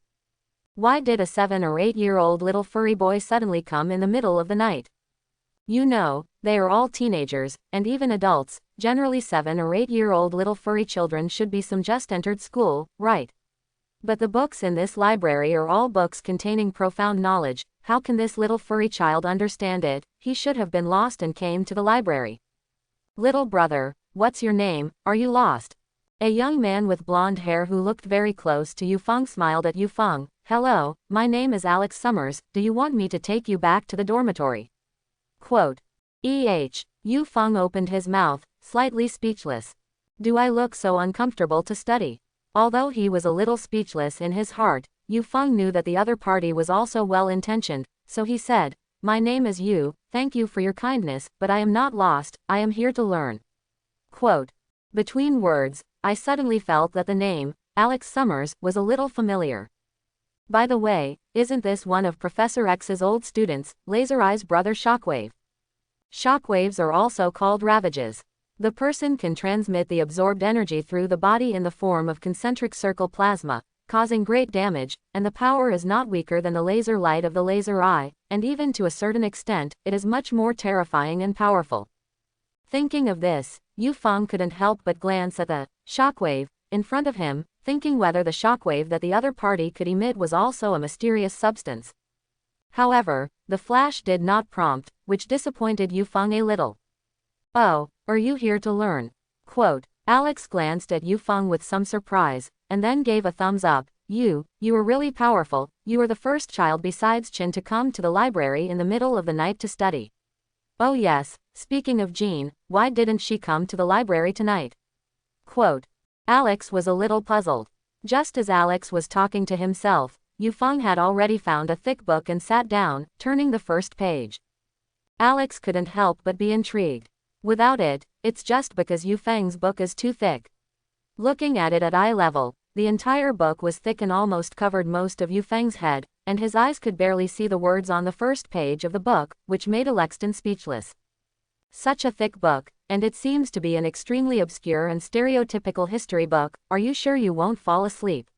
Why did a 7 or 8-year-old little furry boy suddenly come in the middle of the night? You know, they are all teenagers, and even adults. Generally 7 or 8-year-old little furry children should be some just entered school, right? But the books in this library are all books containing profound knowledge. How can this little furry child understand it? He should have been lost and came to the library. Little brother, what's your name? Are you lost? A young man with blonde hair who looked very close to Yufeng smiled at Yufeng. Hello, my name is Alex Summers. Do you want me to take you back to the dormitory? Quote. Yufeng opened his mouth, slightly speechless. Do I look so uncomfortable to study? Although he was a little speechless in his heart, Yufeng knew that the other party was also well-intentioned, so he said, My name is Yu, thank you for your kindness, but I am not lost, I am here to learn. Quote. Between words, I suddenly felt that the name, Alex Summers, was a little familiar. By the way, isn't this one of Professor X's old students, Laser Eye's brother Shockwave? Shockwaves are also called ravages. The person can transmit the absorbed energy through the body in the form of concentric circle plasma, causing great damage, and the power is not weaker than the laser light of the laser eye, and even to a certain extent, it is much more terrifying and powerful. Thinking of this, Yufeng couldn't help but glance at the shockwave in front of him, thinking whether the shockwave that the other party could emit was also a mysterious substance. However, the flash did not prompt, which disappointed Yufeng a little. Oh, are you here to learn? Quote. Alex glanced at Yufeng with some surprise, and then gave a thumbs up. You are really powerful. You are the first child besides Chin to come to the library in the middle of the night to study. Oh yes, speaking of Jean, why didn't she come to the library tonight? Quote. Alex was a little puzzled. Just as Alex was talking to himself, Yufeng had already found a thick book and sat down, turning the first page. Alex couldn't help but be intrigued. Without it, it's just because Yufeng's book is too thick. Looking at it at eye level, the entire book was thick and almost covered most of Yufeng's head, and his eyes could barely see the words on the first page of the book, which made Alexton speechless. Such a thick book, and it seems to be an extremely obscure and stereotypical history book. Are you sure you won't fall asleep?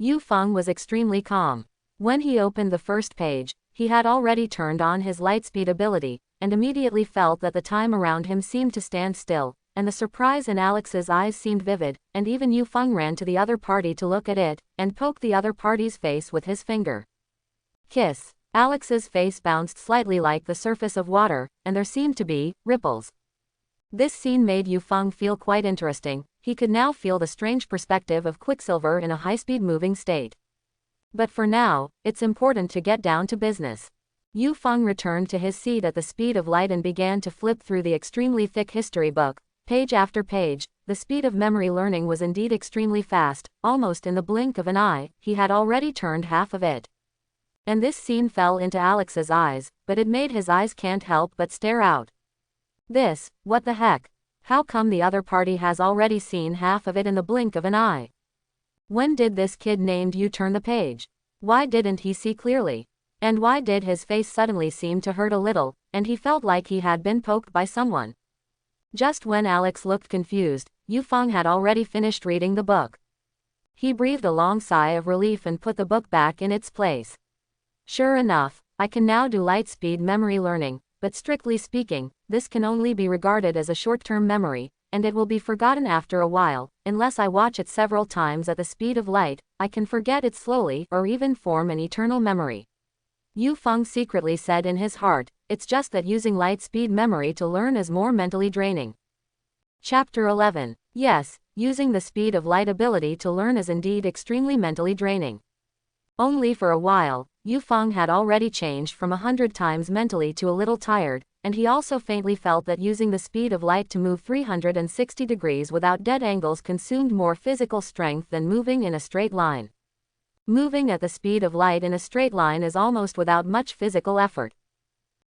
Yufeng was extremely calm. When he opened the first page, he had already turned on his lightspeed ability, and immediately felt that the time around him seemed to stand still, and the surprise in Alex's eyes seemed vivid, and even Yufeng ran to the other party to look at it, and poke the other party's face with his finger. Kiss. Alex's face bounced slightly like the surface of water, and there seemed to be ripples. This scene made Yufeng feel quite interesting. He could now feel the strange perspective of Quicksilver in a high-speed moving state. But for now, it's important to get down to business. Yufeng returned to his seat at the speed of light and began to flip through the extremely thick history book, page after page. The speed of memory learning was indeed extremely fast. Almost in the blink of an eye, he had already turned half of it. And this scene fell into Alex's eyes, but it made his eyes can't help but stare out. What the heck? How come the other party has already seen half of it in the blink of an eye? When did this kid named You turn the page? Why didn't he see clearly? And why did his face suddenly seem to hurt a little, and he felt like he had been poked by someone? Just when Alex looked confused, Yufeng had already finished reading the book. He breathed a long sigh of relief and put the book back in its place. Sure enough, I can now do light-speed memory learning, but strictly speaking, this can only be regarded as a short-term memory, and it will be forgotten after a while. Unless I watch it several times at the speed of light, I can forget it slowly or even form an eternal memory. Yufeng secretly said in his heart, it's just that using light-speed memory to learn is more mentally draining. Chapter 11. Yes, using the speed of light ability to learn is indeed extremely mentally draining. Only for a while, Yufeng had already changed from 100 times mentally to a little tired, and he also faintly felt that using the speed of light to move 360 degrees without dead angles consumed more physical strength than moving in a straight line. Moving at the speed of light in a straight line is almost without much physical effort.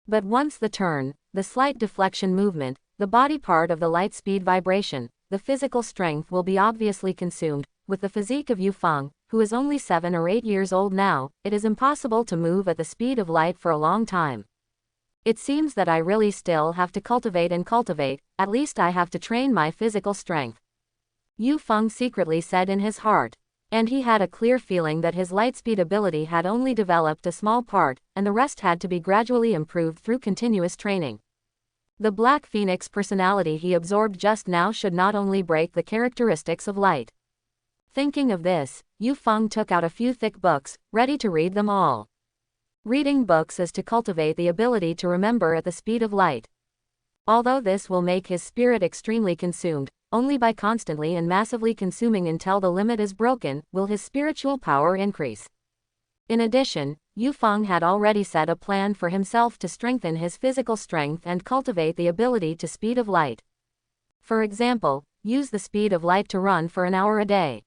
But once the turn, the slight deflection movement, the body part of the light speed vibration, the physical strength will be obviously consumed. With the physique of Yufeng, who is only 7 or 8 years old now, it is impossible to move at the speed of light for a long time. It seems that I really still have to cultivate, at least I have to train my physical strength. Yufeng secretly said in his heart. And he had a clear feeling that his lightspeed ability had only developed a small part, and the rest had to be gradually improved through continuous training. The Black Phoenix personality he absorbed just now should not only break the characteristics of light. Thinking of this, Yufeng took out a few thick books, ready to read them all. Reading books is to cultivate the ability to remember at the speed of light. Although this will make his spirit extremely consumed, only by constantly and massively consuming until the limit is broken, will his spiritual power increase. In addition, Yufeng had already set a plan for himself to strengthen his physical strength and cultivate the ability to speed of light. For example, use the speed of light to run for an hour a day.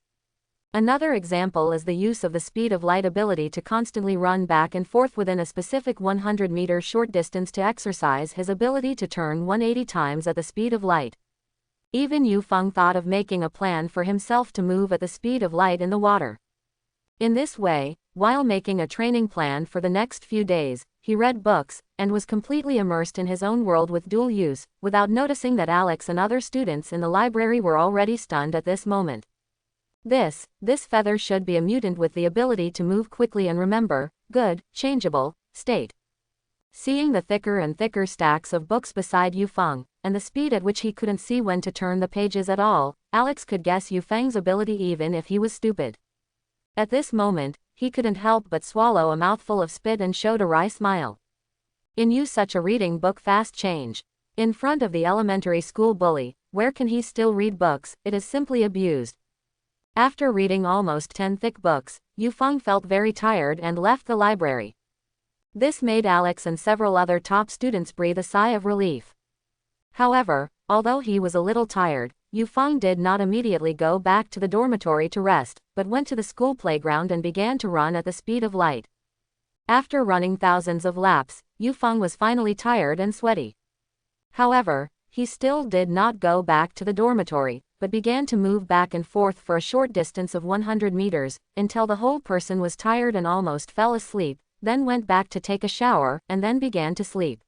Another example is the use of the speed of light ability to constantly run back and forth within a specific 100-meter short distance to exercise his ability to turn 180 times at the speed of light. Even Yufeng thought of making a plan for himself to move at the speed of light in the water. In this way, while making a training plan for the next few days, he read books, and was completely immersed in his own world with dual use, without noticing that Alex and other students in the library were already stunned at this moment. This feather should be a mutant with the ability to move quickly and remember, good, changeable, state. Seeing the thicker and thicker stacks of books beside Yufeng, and the speed at which he couldn't see when to turn the pages at all, Alex could guess Yufeng's ability even if he was stupid. At this moment, he couldn't help but swallow a mouthful of spit and showed a wry smile. In you such a reading book fast change. In front of the elementary school bully, where can he still read books? It is simply abused. After reading almost 10 thick books, Yufeng felt very tired and left the library. This made Alex and several other top students breathe a sigh of relief. However, although he was a little tired, Yufeng did not immediately go back to the dormitory to rest, but went to the school playground and began to run at the speed of light. After running thousands of laps, Yufeng was finally tired and sweaty. However, he still did not go back to the dormitory, but began to move back and forth for a short distance of 100 meters, until the whole person was tired and almost fell asleep, then went back to take a shower, and then began to sleep.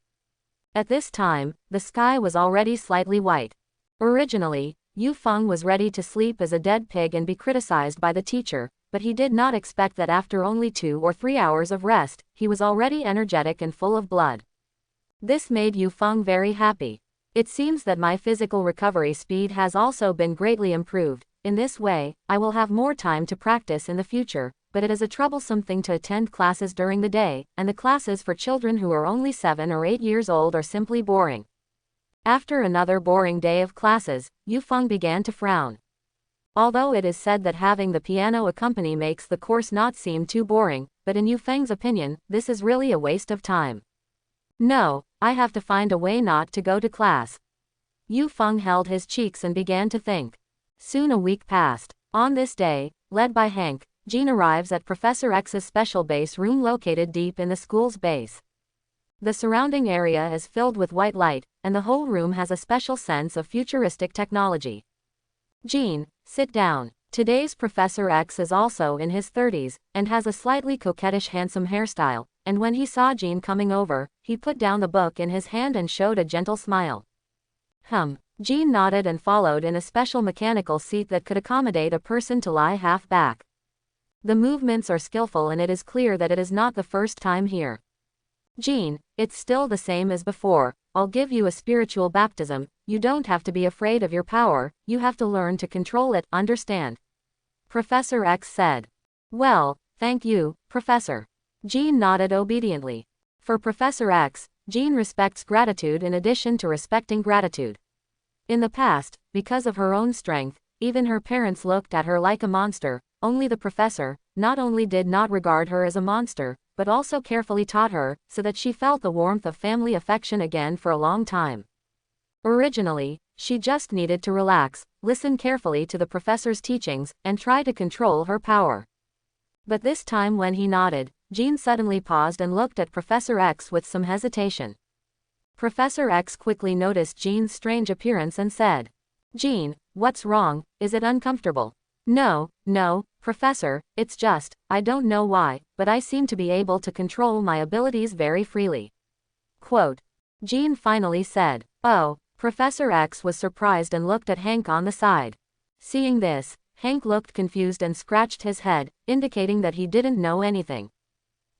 At this time, the sky was already slightly white. Originally, Yufeng was ready to sleep as a dead pig and be criticized by the teacher, but he did not expect that after only 2 or 3 hours of rest, he was already energetic and full of blood. This made Yufeng very happy. It seems that my physical recovery speed has also been greatly improved. In this way, I will have more time to practice in the future, but it is a troublesome thing to attend classes during the day, and the classes for children who are only 7 or 8 years old are simply boring. After another boring day of classes, Yufeng began to frown. Although it is said that having the piano accompany makes the course not seem too boring, but in Yufeng's opinion, this is really a waste of time. No, I have to find a way not to go to class. Yufeng held his cheeks and began to think. Soon a week passed. On this day, led by Hank, Jean arrives at Professor X's special base room located deep in the school's base. The surrounding area is filled with white light, and the whole room has a special sense of futuristic technology. Jean, sit down. Today's Professor X is also in his 30s, and has a slightly coquettish handsome hairstyle, and when he saw Jean coming over, he put down the book in his hand and showed a gentle smile. Jean nodded and followed in a special mechanical seat that could accommodate a person to lie half back. The movements are skillful and it is clear that it is not the first time here. Jean, it's still the same as before. I'll give you a spiritual baptism. You don't have to be afraid of your power, you have to learn to control it, understand? Professor X said. Well, thank you, Professor. Jean nodded obediently. For Professor X, Jean respects gratitude in addition to respecting gratitude. In the past, because of her own strength, even her parents looked at her like a monster. Only the professor, not only did not regard her as a monster, but also carefully taught her, so that she felt the warmth of family affection again for a long time. Originally, she just needed to relax, listen carefully to the professor's teachings, and try to control her power. But this time when he nodded, Jean suddenly paused and looked at Professor X with some hesitation. Professor X quickly noticed Jean's strange appearance and said, Jean, what's wrong, is it uncomfortable? No, Professor, it's just, I don't know why, but I seem to be able to control my abilities very freely. Quote. Jean finally said. Oh, Professor X was surprised and looked at Hank on the side. Seeing this, Hank looked confused and scratched his head, indicating that he didn't know anything.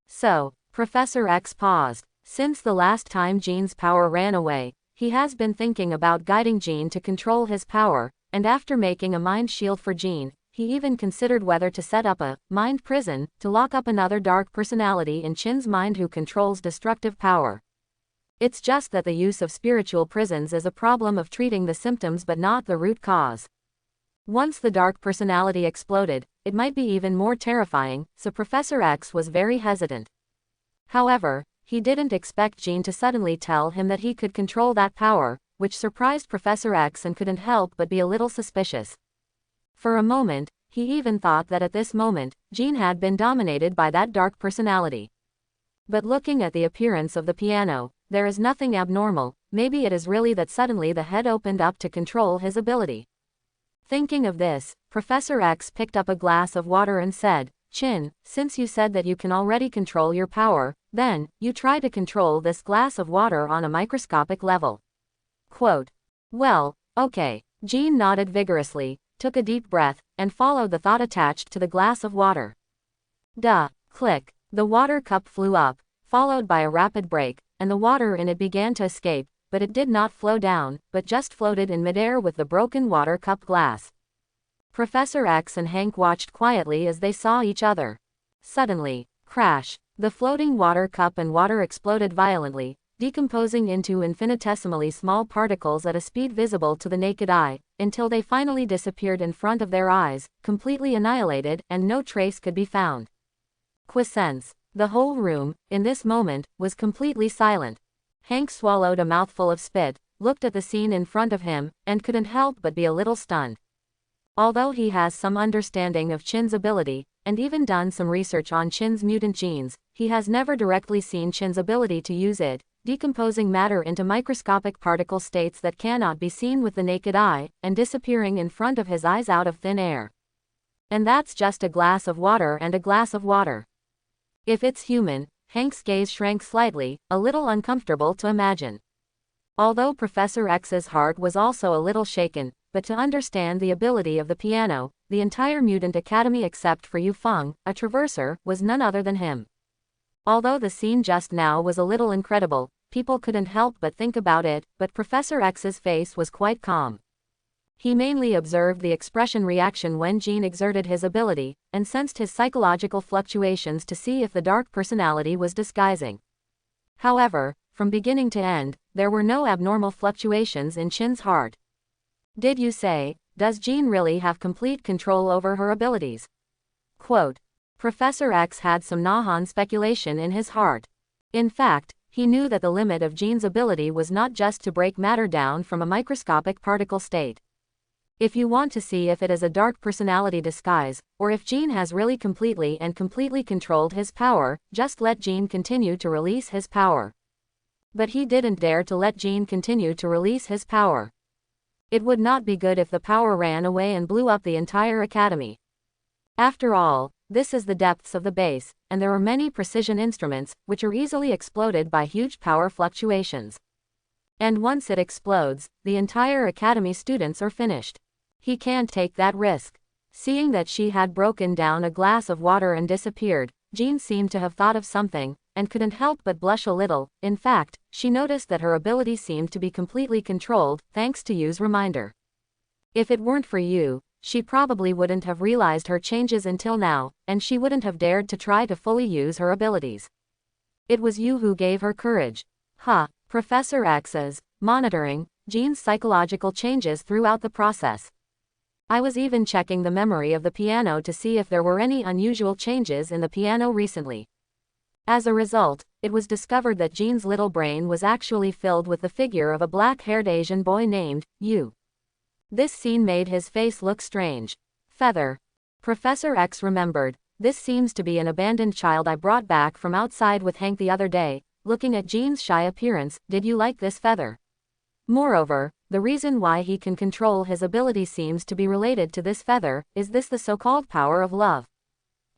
So, Professor X paused. Since the last time Jean's power ran away, he has been thinking about guiding Jean to control his power, and after making a mind shield for Jean, he even considered whether to set up a mind prison to lock up another dark personality in Chin's mind who controls destructive power. It's just that the use of spiritual prisons is a problem of treating the symptoms but not the root cause. Once the dark personality exploded, it might be even more terrifying, so Professor X was very hesitant. However, he didn't expect Jean to suddenly tell him that he could control that power, which surprised Professor X and couldn't help but be a little suspicious. For a moment, he even thought that at this moment, Jean had been dominated by that dark personality. But looking at the appearance of the piano, there is nothing abnormal. Maybe it is really that suddenly the head opened up to control his ability. Thinking of this, Professor X picked up a glass of water and said, Chin, since you said that you can already control your power, then, you try to control this glass of water on a microscopic level. Quote. Well, okay. Jean nodded vigorously, took a deep breath, and followed the thought attached to the glass of water. Duh. Click. The water cup flew up, followed by a rapid break, and the water in it began to escape, but it did not flow down, but just floated in midair with the broken water cup glass. Professor X and Hank watched quietly as they saw each other. Suddenly, crash, the floating water cup and water exploded violently, decomposing into infinitesimally small particles at a speed visible to the naked eye, until they finally disappeared in front of their eyes, completely annihilated, and no trace could be found. Quiescence. The whole room, in this moment, was completely silent. Hank swallowed a mouthful of spit, looked at the scene in front of him, and couldn't help but be a little stunned. Although he has some understanding of Chin's ability, and even done some research on Chin's mutant genes, he has never directly seen Chin's ability to use it, decomposing matter into microscopic particle states that cannot be seen with the naked eye, and disappearing in front of his eyes out of thin air. And that's just a glass of water and a glass of water. If it's human, Hank's gaze shrank slightly, a little uncomfortable to imagine. Although Professor X's heart was also a little shaken, but to understand the ability of the piano, the entire Mutant Academy except for Yu Feng, a traverser, was none other than him. Although the scene just now was a little incredible, people couldn't help but think about it, but Professor X's face was quite calm. He mainly observed the expression reaction when Jean exerted his ability, and sensed his psychological fluctuations to see if the dark personality was disguising. However, from beginning to end, there were no abnormal fluctuations in Chin's heart. Did you say, does Jean really have complete control over her abilities? Quote. Professor X had some Nahan speculation in his heart. In fact, he knew that the limit of Jean's ability was not just to break matter down from a microscopic particle state. If you want to see if it is a dark personality disguise, or if Gene has really completely controlled his power, just let Gene continue to release his power. But he didn't dare to let Gene continue to release his power. It would not be good if the power ran away and blew up the entire academy. After all, this is the depths of the base, and there are many precision instruments, which are easily exploded by huge power fluctuations. And once it explodes, the entire academy students are finished. He can't take that risk. Seeing that she had broken down a glass of water and disappeared, Jean seemed to have thought of something, and couldn't help but blush a little. In fact, she noticed that her ability seemed to be completely controlled, thanks to Yu's reminder. If it weren't for Yu, she probably wouldn't have realized her changes until now, and she wouldn't have dared to try to fully use her abilities. It was Yu who gave her courage. Professor X is monitoring Jean's psychological changes throughout the process. I was even checking the memory of the piano to see if there were any unusual changes in the piano recently. As a result, it was discovered that Jean's little brain was actually filled with the figure of a black-haired Asian boy named Yu. This scene made his face look strange. Feather. Professor X remembered, this seems to be an abandoned child I brought back from outside with Hank the other day. Looking at Jean's shy appearance, did you like this feather? Moreover, the reason why he can control his ability seems to be related to this feather. Is this the so-called power of love?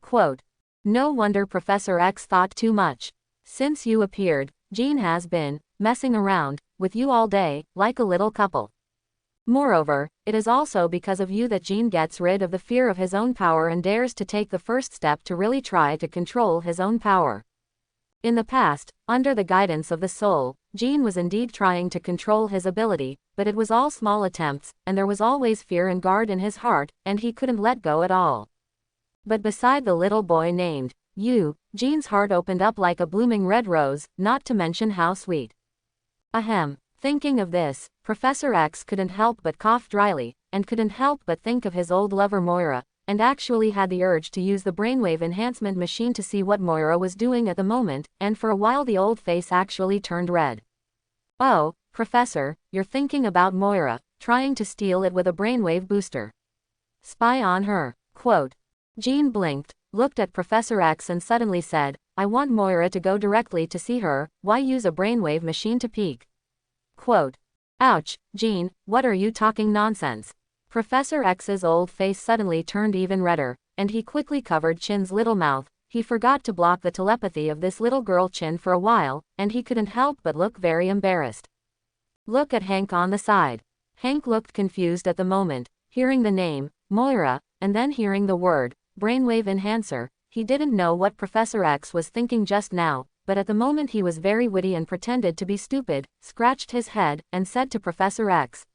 Quote. No wonder Professor X thought too much. Since you appeared, Jean has been messing around with you all day, like a little couple. Moreover, it is also because of you that Jean gets rid of the fear of his own power and dares to take the first step to really try to control his own power. In the past, under the guidance of the soul, Jean was indeed trying to control his ability, but it was all small attempts, and there was always fear and guard in his heart, and he couldn't let go at all. But beside the little boy named Yu, Jean's heart opened up like a blooming red rose, not to mention how sweet. Ahem. Thinking of this, Professor X couldn't help but cough dryly, and couldn't help but think of his old lover Moira, and actually had the urge to use the brainwave enhancement machine to see what Moira was doing at the moment, and for a while the old face actually turned red. Oh, Professor, you're thinking about Moira, trying to steal it with a brainwave booster. Spy on her. Quote. Jean blinked, looked at Professor X and suddenly said, I want Moira to go directly to see her, why use a brainwave machine to peek? Quote. Ouch, Jean, what are you talking nonsense? Professor X's old face suddenly turned even redder, and he quickly covered Chin's little mouth. He forgot to block the telepathy of this little girl Chin for a while, and he couldn't help but look very embarrassed. Look at Hank on the side. Hank looked confused at the moment, hearing the name, Moira, and then hearing the word, brainwave enhancer. He didn't know what Professor X was thinking just now, but at the moment he was very witty and pretended to be stupid, scratched his head, and said to Professor X.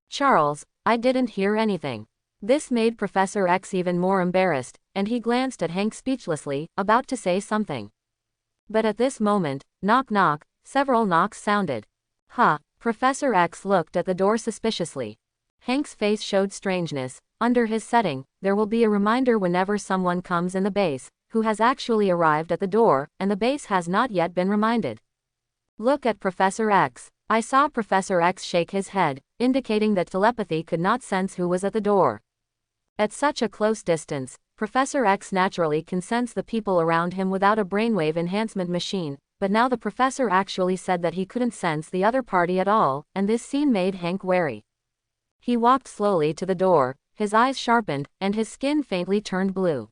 Charles, I didn't hear anything. This made Professor X even more embarrassed, and he glanced at Hank speechlessly, about to say something. But at this moment, knock knock, several knocks sounded. Professor X looked at the door suspiciously. Hank's face showed strangeness. Under his setting, there will be a reminder whenever someone comes in the base, who has actually arrived at the door, and the base has not yet been reminded. Look at Professor X. I saw Professor X shake his head, indicating that telepathy could not sense who was at the door. At such a close distance, Professor X naturally can sense the people around him without a brainwave enhancement machine, but now the professor actually said that he couldn't sense the other party at all, and this scene made Hank wary. He walked slowly to the door, his eyes sharpened, and his skin faintly turned blue.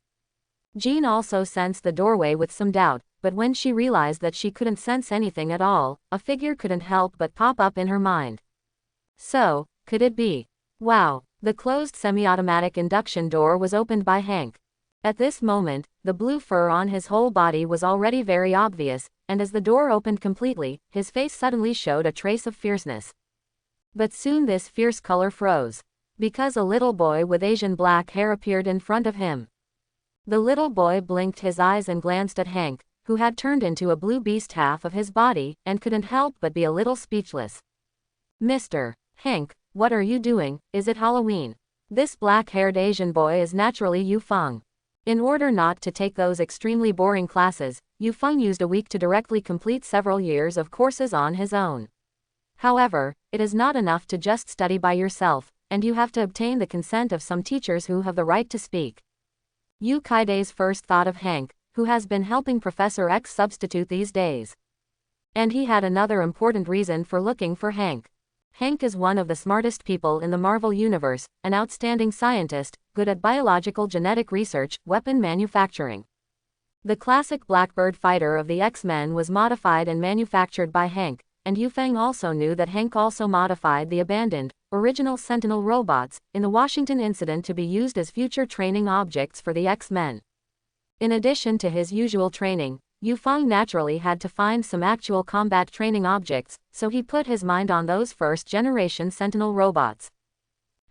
Jean also sensed the doorway with some doubt, but when she realized that she couldn't sense anything at all, a figure couldn't help but pop up in her mind. So, could it be? Wow! The closed semi-automatic induction door was opened by Hank. At this moment, the blue fur on his whole body was already very obvious, and as the door opened completely, his face suddenly showed a trace of fierceness. But soon this fierce color froze, because a little boy with Asian black hair appeared in front of him. The little boy blinked his eyes and glanced at Hank, who had turned into a blue beast half of his body, and couldn't help but be a little speechless. Mr. Hank, what are you doing? Is it Halloween? This black-haired Asian boy is naturally Yu Feng. In order not to take those extremely boring classes, Yu Feng used a week to directly complete several years of courses on his own. However, it is not enough to just study by yourself, and you have to obtain the consent of some teachers who have the right to speak. Yu Kaide's first thought of Hank, who has been helping Professor X substitute these days. And he had another important reason for looking for Hank. Hank is one of the smartest people in the Marvel Universe, an outstanding scientist, good at biological genetic research, weapon manufacturing. The classic Blackbird fighter of the X-Men was modified and manufactured by Hank, and Yu Feng also knew that Hank also modified the abandoned, original Sentinel robots, in the Washington incident to be used as future training objects for the X-Men. In addition to his usual training, Yu Feng naturally had to find some actual combat training objects, so he put his mind on those first-generation Sentinel robots.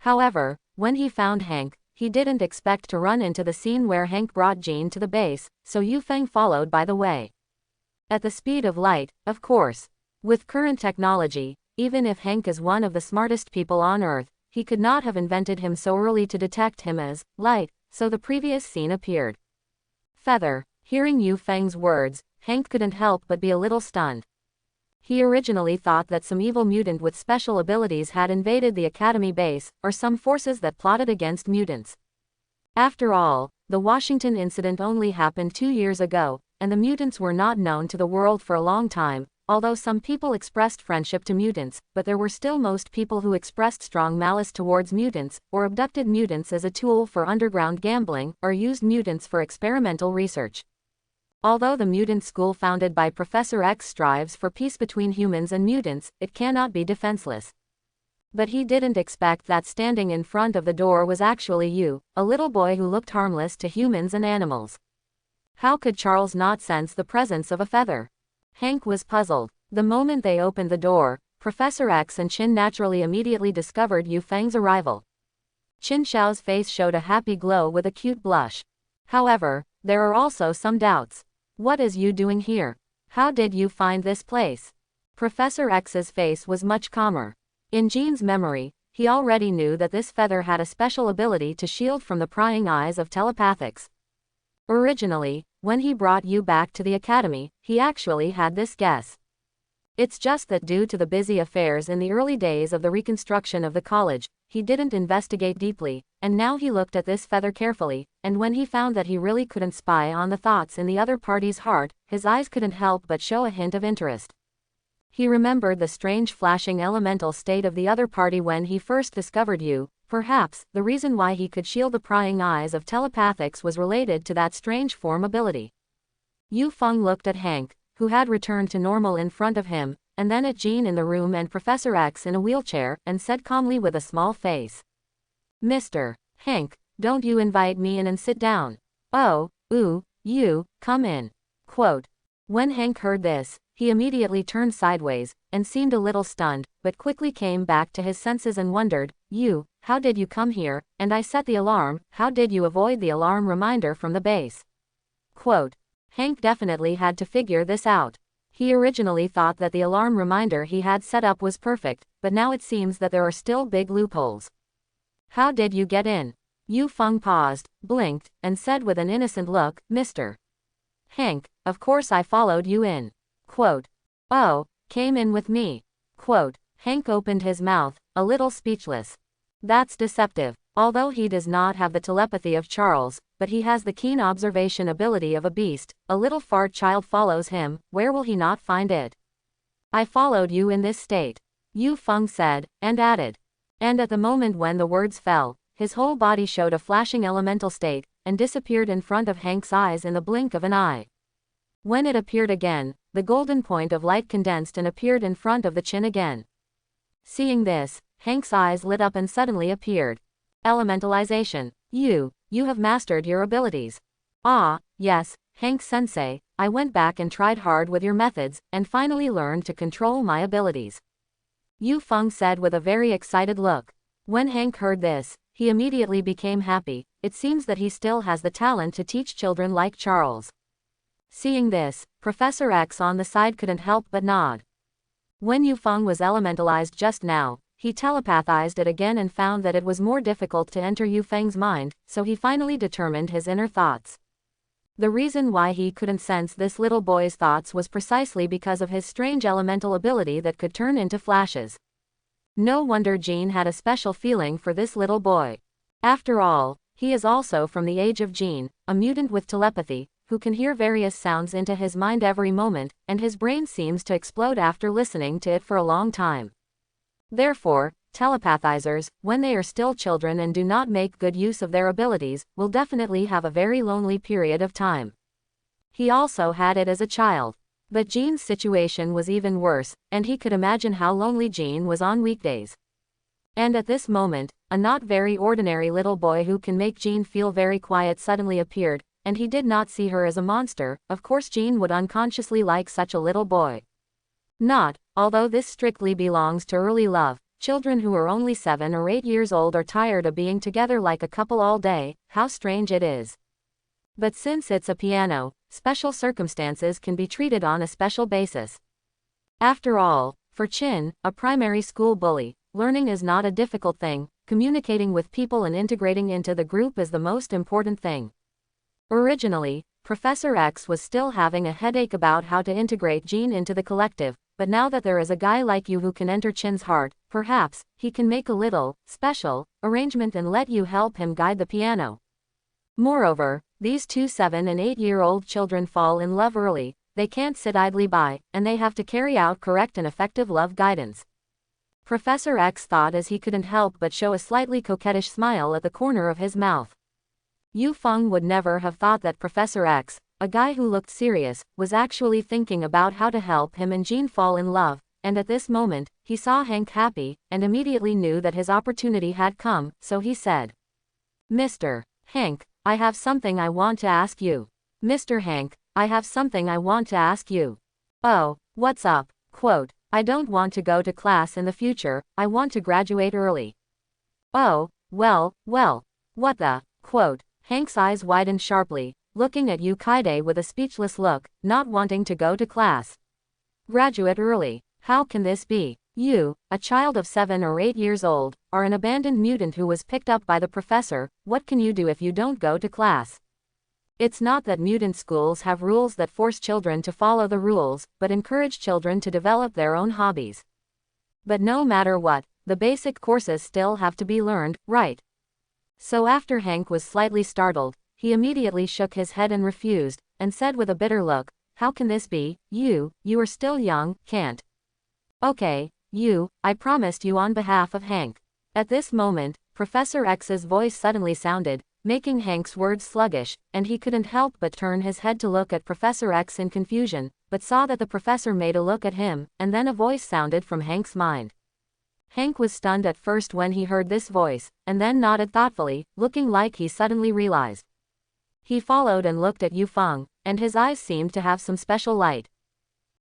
However, when he found Hank, he didn't expect to run into the scene where Hank brought Jean to the base, so Yu Feng followed by the way. At the speed of light, of course. With current technology, even if Hank is one of the smartest people on Earth, he could not have invented him so early to detect him as light, so the previous scene appeared. Feather. Hearing Yu Feng's words, Hank couldn't help but be a little stunned. He originally thought that some evil mutant with special abilities had invaded the Academy base, or some forces that plotted against mutants. After all, the Washington incident only happened 2 years ago, and the mutants were not known to the world for a long time, although some people expressed friendship to mutants, but there were still most people who expressed strong malice towards mutants, or abducted mutants as a tool for underground gambling, or used mutants for experimental research. Although the mutant school founded by Professor X strives for peace between humans and mutants, it cannot be defenseless. But he didn't expect that standing in front of the door was actually Yu, a little boy who looked harmless to humans and animals. How could Charles not sense the presence of a feather? Hank was puzzled. The moment they opened the door, Professor X and Qin naturally immediately discovered Yu Feng's arrival. Qin Xiao's face showed a happy glow with a cute blush. However, there are also some doubts. What is Yu doing here? How did you find this place? Professor X's face was much calmer. In Jean's memory, he already knew that this feather had a special ability to shield from the prying eyes of telepathics. Originally, when he brought Yu back to the academy, he actually had this guess. It's just that due to the busy affairs in the early days of the reconstruction of the college, he didn't investigate deeply, and now he looked at this feather carefully, and when he found that he really couldn't spy on the thoughts in the other party's heart, his eyes couldn't help but show a hint of interest. He remembered the strange flashing elemental state of the other party when he first discovered Yu. Perhaps, the reason why he could shield the prying eyes of telepathics was related to that strange form ability. Yu Feng looked at Hank, who had returned to normal in front of him, and then at Jean in the room and Professor X in a wheelchair, and said calmly with a small face. "Mr. Hank, don't you invite me in and sit down. Oh, you, come in." Quote. When Hank heard this, he immediately turned sideways, and seemed a little stunned, but quickly came back to his senses and wondered, "You, how did you come here, and I set the alarm, how did you avoid the alarm reminder from the base?" Quote. Hank definitely had to figure this out. He originally thought that the alarm reminder he had set up was perfect, but now it seems that there are still big loopholes. "How did you get in?" Yu Feng paused, blinked, and said with an innocent look, "Mr. Hank, of course I followed you in." Quote. "Oh, came in with me." Quote. Hank opened his mouth, a little speechless. That's deceptive. Although he does not have the telepathy of Charles, but he has the keen observation ability of a beast, a little fart child follows him, where will he not find it? "I followed you in this state," Yu Feng said, and added. And at the moment when the words fell, his whole body showed a flashing elemental state, and disappeared in front of Hank's eyes in the blink of an eye. When it appeared again, the golden point of light condensed and appeared in front of the chin again. Seeing this, Hank's eyes lit up and suddenly appeared. Elementalization. You have mastered your abilities. Ah, yes, Hank-sensei, I went back and tried hard with your methods, and finally learned to control my abilities. Yu Feng said with a very excited look. When Hank heard this, he immediately became happy. It seems that he still has the talent to teach children like Charles. Seeing this, Professor X on the side couldn't help but nod. When Yu Feng was elementalized just now, he telepathized it again and found that it was more difficult to enter Yu Feng's mind, so he finally determined his inner thoughts. The reason why he couldn't sense this little boy's thoughts was precisely because of his strange elemental ability that could turn into flashes. No wonder Jean had a special feeling for this little boy. After all, he is also from the age of Jean, a mutant with telepathy, who can hear various sounds into his mind every moment, and his brain seems to explode after listening to it for a long time. Therefore, telepathizers, when they are still children and do not make good use of their abilities, will definitely have a very lonely period of time. He also had it as a child. But Jean's situation was even worse, and he could imagine how lonely Jean was on weekdays. And at this moment, a not very ordinary little boy who can make Jean feel very quiet suddenly appeared, and he did not see her as a monster. Of course Jean would unconsciously like such a little boy. Not, although this strictly belongs to early love. Children who are only 7 or 8 years old are tired of being together like a couple all day. How strange it is. But since it's a piano, special circumstances can be treated on a special basis. After all, for Chin, a primary school bully, learning is not a difficult thing. Communicating with people and integrating into the group is the most important thing. Originally, Professor X was still having a headache about how to integrate Jean into the collective, but now that there is a guy like you who can enter Chin's heart, perhaps he can make a little special arrangement and let you help him guide the piano. Moreover, these two 7- and 8-year-old children fall in love early. They can't sit idly by, and they have to carry out correct and effective love guidance. Professor X thought as he couldn't help but show a slightly coquettish smile at the corner of his mouth. Yu Feng would never have thought that Professor X, a guy who looked serious, was actually thinking about how to help him and Jean fall in love, and at this moment, he saw Hank happy, and immediately knew that his opportunity had come, so he said, "Mr. Hank, I have something I want to ask you. Mr. Hank, I have something I want to ask you." "Oh, what's up?" Quote, "I don't want to go to class in the future, I want to graduate early." "Oh, well, what the?" Quote, Hank's eyes widened sharply, looking at Yu Kaide with a speechless look, not wanting to go to class. "Graduate early? How can this be? You, a child of 7 or 8 years old, are an abandoned mutant who was picked up by the professor. What can you do if you don't go to class?" It's not that mutant schools have rules that force children to follow the rules, but encourage children to develop their own hobbies. But no matter what, the basic courses still have to be learned, right? So after Hank was slightly startled, he immediately shook his head and refused, and said with a bitter look, "How can this be? You are still young, can't." "Okay, I promised you on behalf of Hank." At this moment, Professor X's voice suddenly sounded, making Hank's words sluggish, and he couldn't help but turn his head to look at Professor X in confusion, but saw that the professor made a look at him, and then a voice sounded from Hank's mind. Hank was stunned at first when he heard this voice, and then nodded thoughtfully, looking like he suddenly realized. He followed and looked at Yu Feng, and his eyes seemed to have some special light.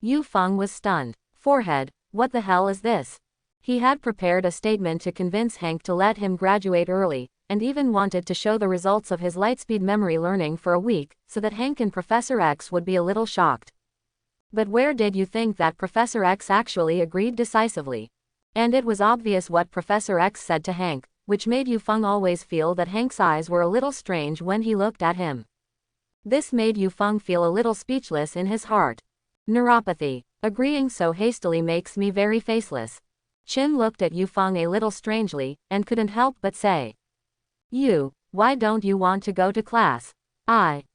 Yu Feng was stunned. Forehead, what the hell is this? He had prepared a statement to convince Hank to let him graduate early, and even wanted to show the results of his lightspeed memory learning for a week, so that Hank and Professor X would be a little shocked. But where did you think that Professor X actually agreed decisively? And it was obvious what Professor X said to Hank, which made Yu Feng always feel that Hank's eyes were a little strange when he looked at him. This made Yu Feng feel a little speechless in his heart. Neuropathy. Agreeing so hastily makes me very faceless. Chin looked at Yu Feng a little strangely, and couldn't help but say, Why don't you want to go to class?"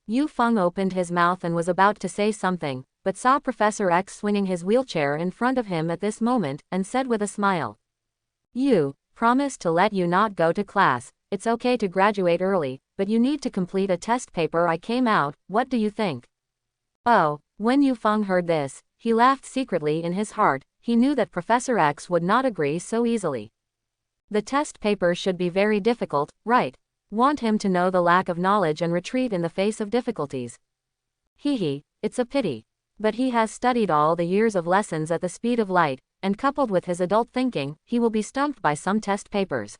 Yu Feng opened his mouth and was about to say something, but saw Professor X swinging his wheelchair in front of him at this moment, and said with a smile, "You promised to let you not go to class. It's okay to graduate early, but you need to complete a test paper I came out. What do you think?" Oh, when Yu Feng heard this, he laughed secretly in his heart. He knew that Professor X would not agree so easily. The test paper should be very difficult, right? Want him to know the lack of knowledge and retreat in the face of difficulties. It's a pity. But he has studied all the years of lessons at the speed of light, and coupled with his adult thinking, he will be stumped by some test papers.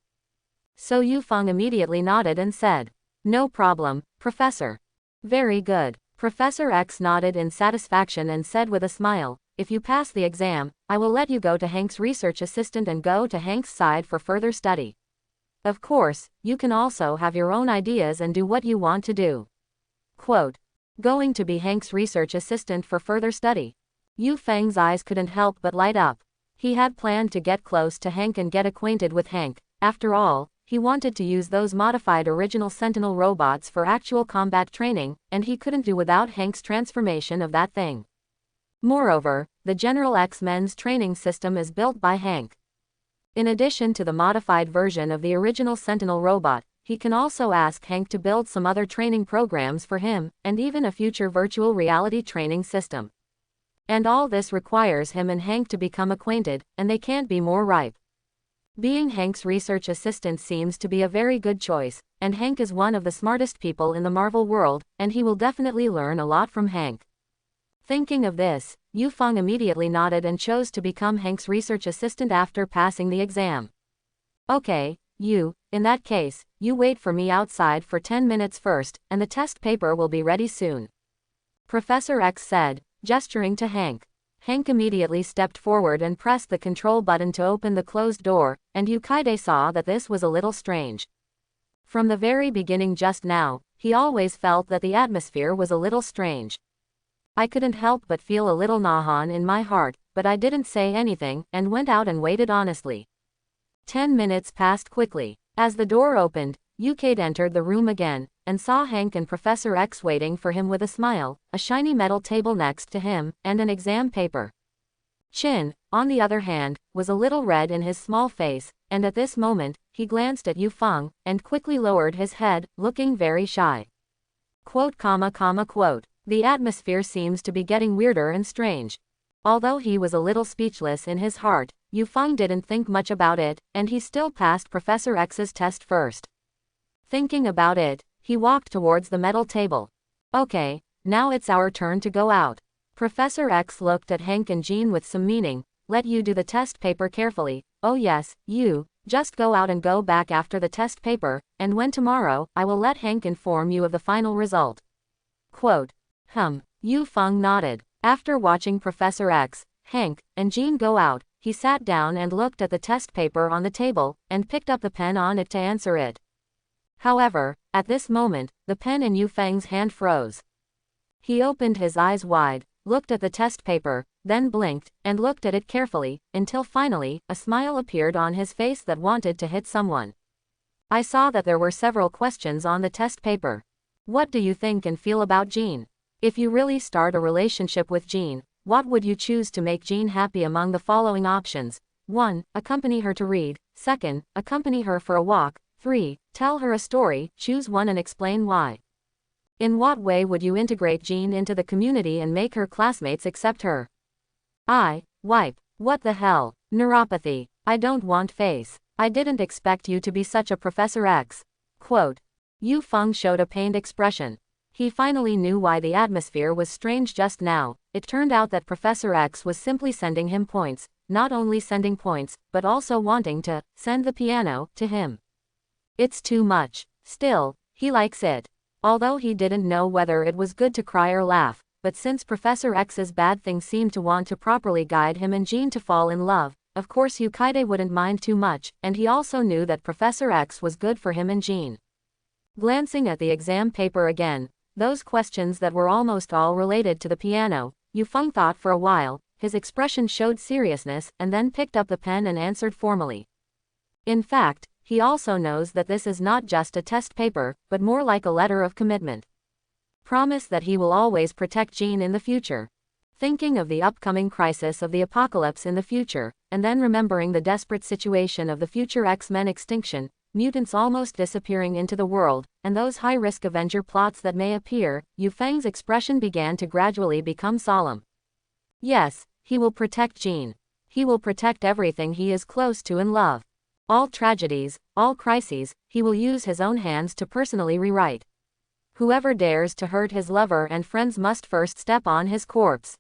So Yu Feng immediately nodded and said, "No problem, Professor." "Very good." Professor X nodded in satisfaction and said with a smile, "If you pass the exam, I will let you go to Hank's research assistant and go to Hank's side for further study. Of course, you can also have your own ideas and do what you want to do." Quote, going to be Hank's research assistant for further study. Yu Feng's eyes couldn't help but light up. He had planned to get close to Hank and get acquainted with Hank. After all, he wanted to use those modified original Sentinel robots for actual combat training, and he couldn't do without Hank's transformation of that thing. Moreover, the General X-Men's training system is built by Hank. In addition to the modified version of the original Sentinel robot, he can also ask Hank to build some other training programs for him, and even a future virtual reality training system. And all this requires him and Hank to become acquainted, and they can't be more ripe. Being Hank's research assistant seems to be a very good choice, and Hank is one of the smartest people in the Marvel world, and he will definitely learn a lot from Hank. Thinking of this, Yufeng immediately nodded and chose to become Hank's research assistant after passing the exam. Okay, in that case, you wait for me outside for 10 minutes first, and the test paper will be ready soon, Professor X said, gesturing to Hank. Hank immediately stepped forward and pressed the control button to open the closed door, and Yukaide saw that this was a little strange. From the very beginning just now, he always felt that the atmosphere was a little strange. I couldn't help but feel a little nahan in my heart, but I didn't say anything, and went out and waited honestly. 10 minutes passed quickly. As the door opened, Yukaide entered the room again, and saw Hank and Professor X waiting for him with a smile, a shiny metal table next to him, and an exam paper. Chin, on the other hand, was a little red in his small face, and at this moment, he glanced at Yufeng, and quickly lowered his head, looking very shy. Quote. The atmosphere seems to be getting weirder and strange. Although he was a little speechless in his heart, Yufeng didn't think much about it, and he still passed Professor X's test first. Thinking about it, he walked towards the metal table. Okay, now it's our turn to go out. Professor X looked at Hank and Jean with some meaning. Let you do the test paper carefully. Oh yes, you, just go out and go back after the test paper, and when tomorrow, I will let Hank inform you of the final result. Quote. Yufeng nodded. After watching Professor X, Hank, and Jean go out, he sat down and looked at the test paper on the table, and picked up the pen on it to answer it. However, at this moment, the pen in Yufeng's hand froze. He opened his eyes wide, looked at the test paper, then blinked, and looked at it carefully, until finally, a smile appeared on his face that wanted to hit someone. I saw that there were several questions on the test paper. What do you think and feel about Jean? If you really start a relationship with Jean, what would you choose to make Jean happy among the following options? 1. Accompany her to read. 2. Accompany her for a walk. 3. Tell her a story, choose one and explain why. In what way would you integrate Jean into the community and make her classmates accept her? Wipe. What the hell? Neuropathy. I don't want face. I didn't expect you to be such a Professor X. Quote. Yufeng showed a pained expression. He finally knew why the atmosphere was strange just now. It turned out that Professor X was simply sending him points, not only sending points, but also wanting to send the piano to him. It's too much. Still, he likes it. Although he didn't know whether it was good to cry or laugh, but since Professor X's bad thing seemed to want to properly guide him and Jean to fall in love, of course Yukaide wouldn't mind too much, and he also knew that Professor X was good for him and Jean. Glancing at the exam paper again, those questions that were almost all related to the piano, Yufeng thought for a while, his expression showed seriousness, and then picked up the pen and answered formally. In fact, he also knows that this is not just a test paper, but more like a letter of commitment. Promise that he will always protect Jean in the future. Thinking of the upcoming crisis of the apocalypse in the future, and then remembering the desperate situation of the future X-Men extinction, mutants almost disappearing into the world, and those high-risk Avenger plots that may appear, Yufeng's expression began to gradually become solemn. Yes, he will protect Jean. He will protect everything he is close to and love. All tragedies, all crises, he will use his own hands to personally rewrite. Whoever dares to hurt his lover and friends must first step on his corpse.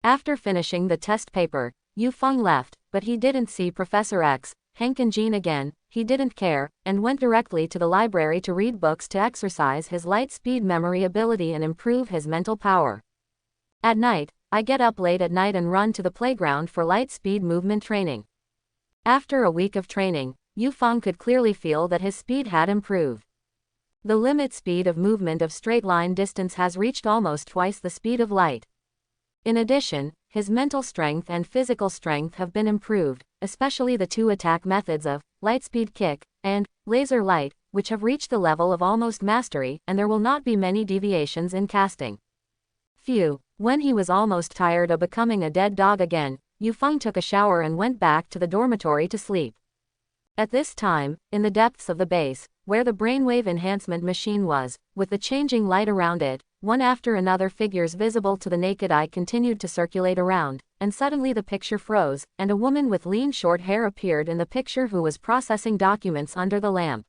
After finishing the test paper, Yufeng left, but he didn't see Professor X, Hank and Jean again. He didn't care, and went directly to the library to read books to exercise his light-speed memory ability and improve his mental power. At night, I get up late at night and run to the playground for light-speed movement training. After a week of training, Yufeng could clearly feel that his speed had improved. The limit speed of movement of straight-line distance has reached almost twice the speed of light. In addition, his mental strength and physical strength have been improved, especially the two attack methods of lightspeed kick and laser light, which have reached the level of almost mastery, and there will not be many deviations in casting. Phew. When he was almost tired of becoming a dead dog again, Yufeng took a shower and went back to the dormitory to sleep. At this time, in the depths of the base, where the brainwave enhancement machine was, with the changing light around it, one after another figures visible to the naked eye continued to circulate around, and suddenly the picture froze, and a woman with lean short hair appeared in the picture who was processing documents under the lamp.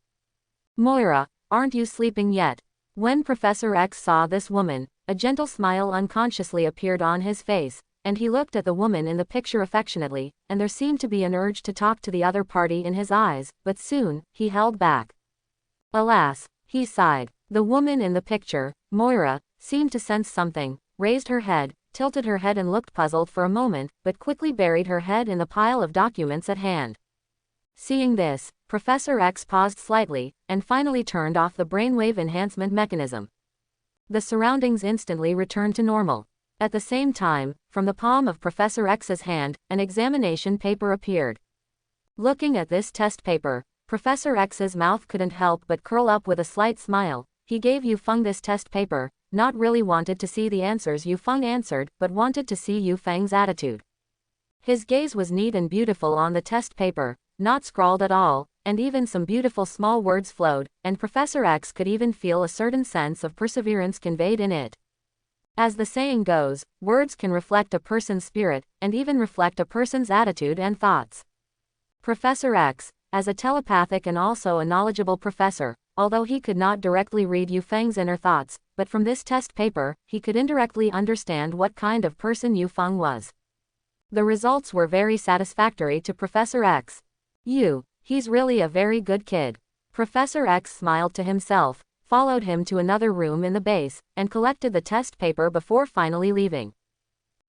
Moira, aren't you sleeping yet? When Professor X saw this woman, a gentle smile unconsciously appeared on his face, and he looked at the woman in the picture affectionately, and there seemed to be an urge to talk to the other party in his eyes, but soon, he held back. Alas, he sighed. The woman in the picture, Moira, seemed to sense something, raised her head, tilted her head and looked puzzled for a moment, but quickly buried her head in the pile of documents at hand. Seeing this, Professor X paused slightly, and finally turned off the brainwave enhancement mechanism. The surroundings instantly returned to normal. At the same time, from the palm of Professor X's hand, an examination paper appeared. Looking at this test paper, Professor X's mouth couldn't help but curl up with a slight smile. He gave Yufeng this test paper, not really wanted to see the answers Yufeng answered, but wanted to see Yufeng's attitude. His gaze was neat and beautiful on the test paper, not scrawled at all, and even some beautiful small words flowed, and Professor X could even feel a certain sense of perseverance conveyed in it. As the saying goes, words can reflect a person's spirit, and even reflect a person's attitude and thoughts. Professor X, as a telepathic and also a knowledgeable professor, although he could not directly read Yufeng's inner thoughts, but from this test paper, he could indirectly understand what kind of person Yufeng was. The results were very satisfactory to Professor X. He's really a very good kid. Professor X smiled to himself, followed him to another room in the base, and collected the test paper before finally leaving.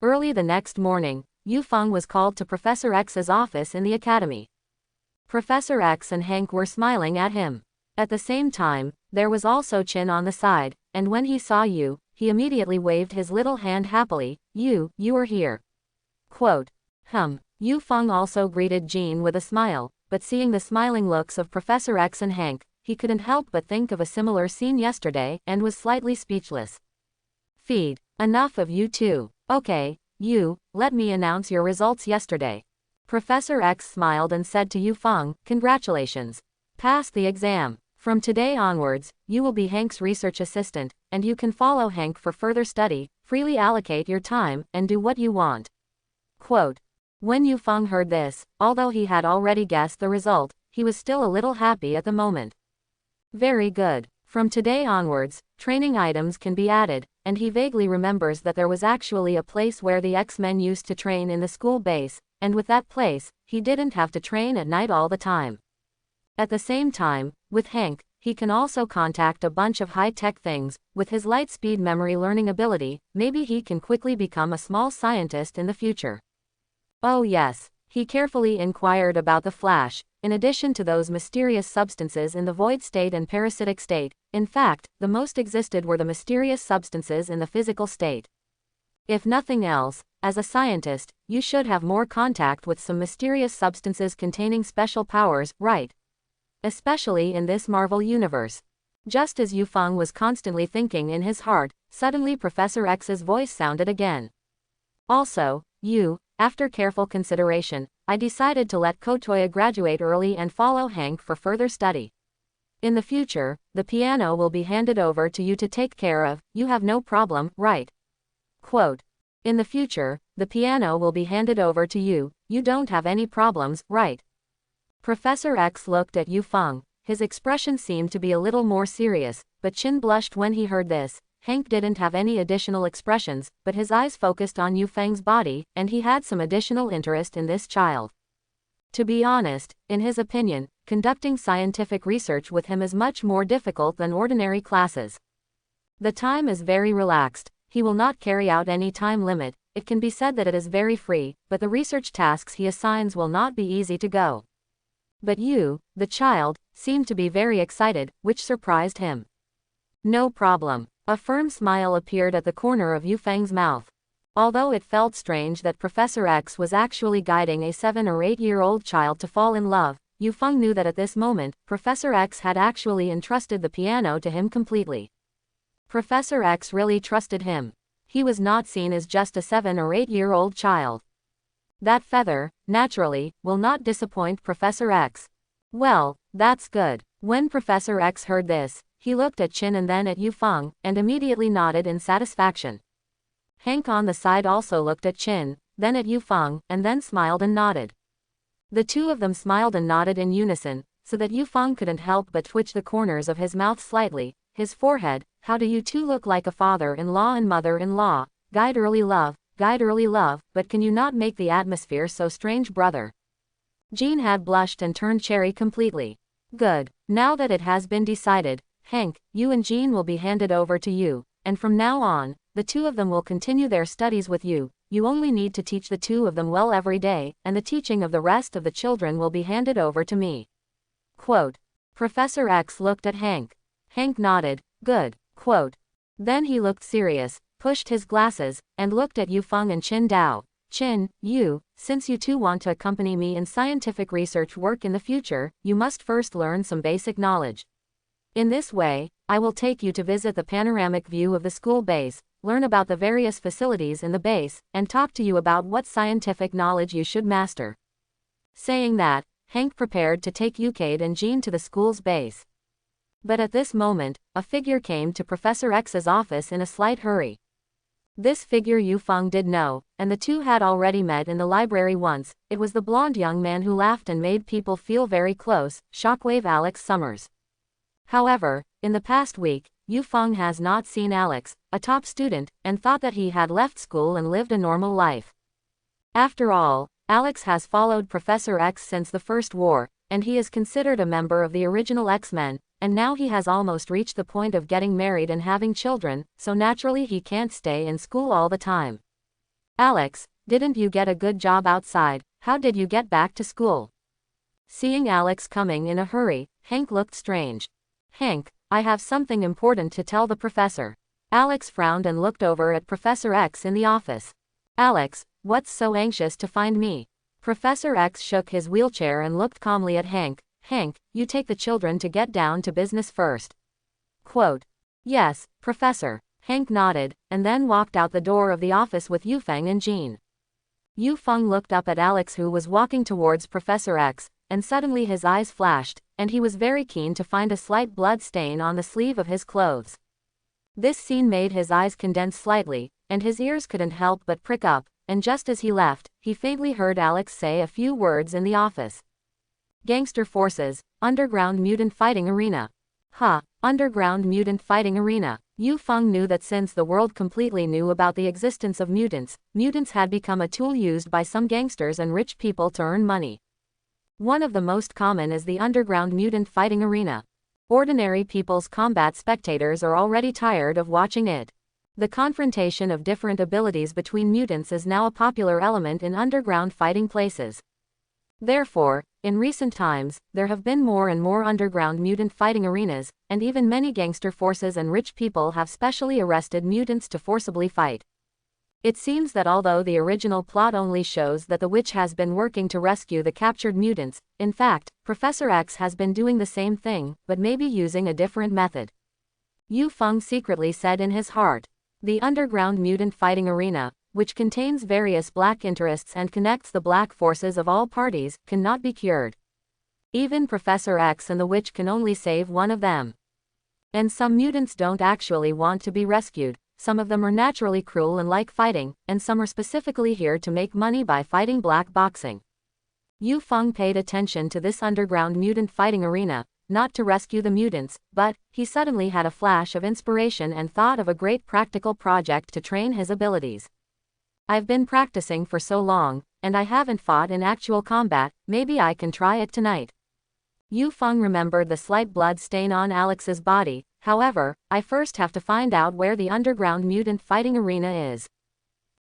Early the next morning, Yufeng was called to Professor X's office in the academy. Professor X and Hank were smiling at him. At the same time, there was also Chin on the side, and when he saw Yu, he immediately waved his little hand happily. You are here. Quote. Yufeng also greeted Jean with a smile, but seeing the smiling looks of Professor X and Hank, he couldn't help but think of a similar scene yesterday, and was slightly speechless. Feed. Enough of you two. Okay, let me announce your results yesterday. Professor X smiled and said to Yufeng, congratulations. Passed the exam. From today onwards, you will be Hank's research assistant, and you can follow Hank for further study, freely allocate your time, and do what you want. Quote. When Yufeng heard this, although he had already guessed the result, he was still a little happy at the moment. Very good. From today onwards, training items can be added, and he vaguely remembers that there was actually a place where the X-Men used to train in the school base, and with that place, he didn't have to train at night all the time. At the same time, with Hank, he can also contact a bunch of high-tech things. With his light-speed memory learning ability, maybe he can quickly become a small scientist in the future. Oh yes, he carefully inquired about the Flash. In addition to those mysterious substances in the void state and parasitic state, in fact, the most existed were the mysterious substances in the physical state. If nothing else, as a scientist, you should have more contact with some mysterious substances containing special powers, right? Especially in this Marvel universe. Just as Yufeng was constantly thinking in his heart, suddenly Professor X's voice sounded again. Also, after careful consideration, I decided to let Kotoya graduate early and follow Hank for further study. In the future, the piano will be handed over to you to take care of. You have no problem, right? Quote. In the future, the piano will be handed over to you. You don't have any problems, right? Professor X looked at Yufeng. His expression seemed to be a little more serious, but Chin blushed when he heard this. Hank didn't have any additional expressions, but his eyes focused on Yufeng's body, and he had some additional interest in this child. To be honest, in his opinion, conducting scientific research with him is much more difficult than ordinary classes. The time is very relaxed. He will not carry out any time limit. It can be said that it is very free, but the research tasks he assigns will not be easy to go. But the child, seemed to be very excited, which surprised him. No problem. A firm smile appeared at the corner of Yufeng's mouth. Although it felt strange that Professor X was actually guiding a 7 or 8-year-old child to fall in love, Yufeng knew that at this moment, Professor X had actually entrusted the piano to him completely. Professor X really trusted him. He was not seen as just a 7 or 8-year-old child. That feather, naturally, will not disappoint Professor X. Well, that's good. When Professor X heard this, he looked at Chin and then at Yufeng, and immediately nodded in satisfaction. Hank on the side also looked at Chin, then at Yufeng, and then smiled and nodded. The two of them smiled and nodded in unison, so that Yufeng couldn't help but twitch the corners of his mouth slightly, his forehead. How do you two look like a father-in-law and mother-in-law? Guide early love, but can you not make the atmosphere so strange, brother? Jean had blushed and turned cherry completely. Good. Now that it has been decided, Hank, you and Jean will be handed over to you, and from now on, the two of them will continue their studies with you. You only need to teach the two of them well every day, and the teaching of the rest of the children will be handed over to me. Quote. Professor X looked at Hank. Hank nodded. Good. Quote. Then he looked serious, pushed his glasses, and looked at Yufeng and Qin Dao. Qin, since you two want to accompany me in scientific research work in the future, you must first learn some basic knowledge. In this way, I will take you to visit the panoramic view of the school base, learn about the various facilities in the base, and talk to you about what scientific knowledge you should master. Saying that, Hank prepared to take Yukade and Jean to the school's base. But at this moment, a figure came to Professor X's office in a slight hurry. This figure Yufeng did know, and the two had already met in the library once. It was the blonde young man who laughed and made people feel very close, Shockwave Alex Summers. However, in the past week, Yufeng has not seen Alex, a top student, and thought that he had left school and lived a normal life. After all, Alex has followed Professor X since the First War, and he is considered a member of the original X-Men, and now he has almost reached the point of getting married and having children, so naturally he can't stay in school all the time. Alex, didn't you get a good job outside? How did you get back to school? Seeing Alex coming in a hurry, Hank looked strange. Hank, I have something important to tell the professor. Alex frowned and looked over at Professor X in the office. Alex, what's so anxious to find me? Professor X shook his wheelchair and looked calmly at Hank. Hank, you take the children to get down to business first. Quote. Yes, Professor. Hank nodded, and then walked out the door of the office with Yufeng and Jean. Yufeng looked up at Alex who was walking towards Professor X, and suddenly his eyes flashed, and he was very keen to find a slight blood stain on the sleeve of his clothes. This scene made his eyes condense slightly, and his ears couldn't help but prick up, and just as he left, he faintly heard Alex say a few words in the office. Gangster forces, underground mutant fighting arena. Underground mutant fighting arena. Yufeng knew that since the world completely knew about the existence of mutants, mutants had become a tool used by some gangsters and rich people to earn money. One of the most common is the underground mutant fighting arena. Ordinary people's combat spectators are already tired of watching it. The confrontation of different abilities between mutants is now a popular element in underground fighting places. Therefore, in recent times, there have been more and more underground mutant fighting arenas, and even many gangster forces and rich people have specially arrested mutants to forcibly fight. It seems that although the original plot only shows that the witch has been working to rescue the captured mutants, in fact, Professor X has been doing the same thing, but maybe using a different method. Yufeng secretly said in his heart. The underground mutant fighting arena, which contains various black interests and connects the black forces of all parties, cannot be cured. Even Professor X and the witch can only save one of them. And some mutants don't actually want to be rescued, some of them are naturally cruel and like fighting, and some are specifically here to make money by fighting black boxing. Yufeng paid attention to this underground mutant fighting arena, not to rescue the mutants, but he suddenly had a flash of inspiration and thought of a great practical project to train his abilities. I've been practicing for so long, and I haven't fought in actual combat, maybe I can try it tonight. Yufeng remembered the slight blood stain on Alex's body. However, I first have to find out where the underground mutant fighting arena is.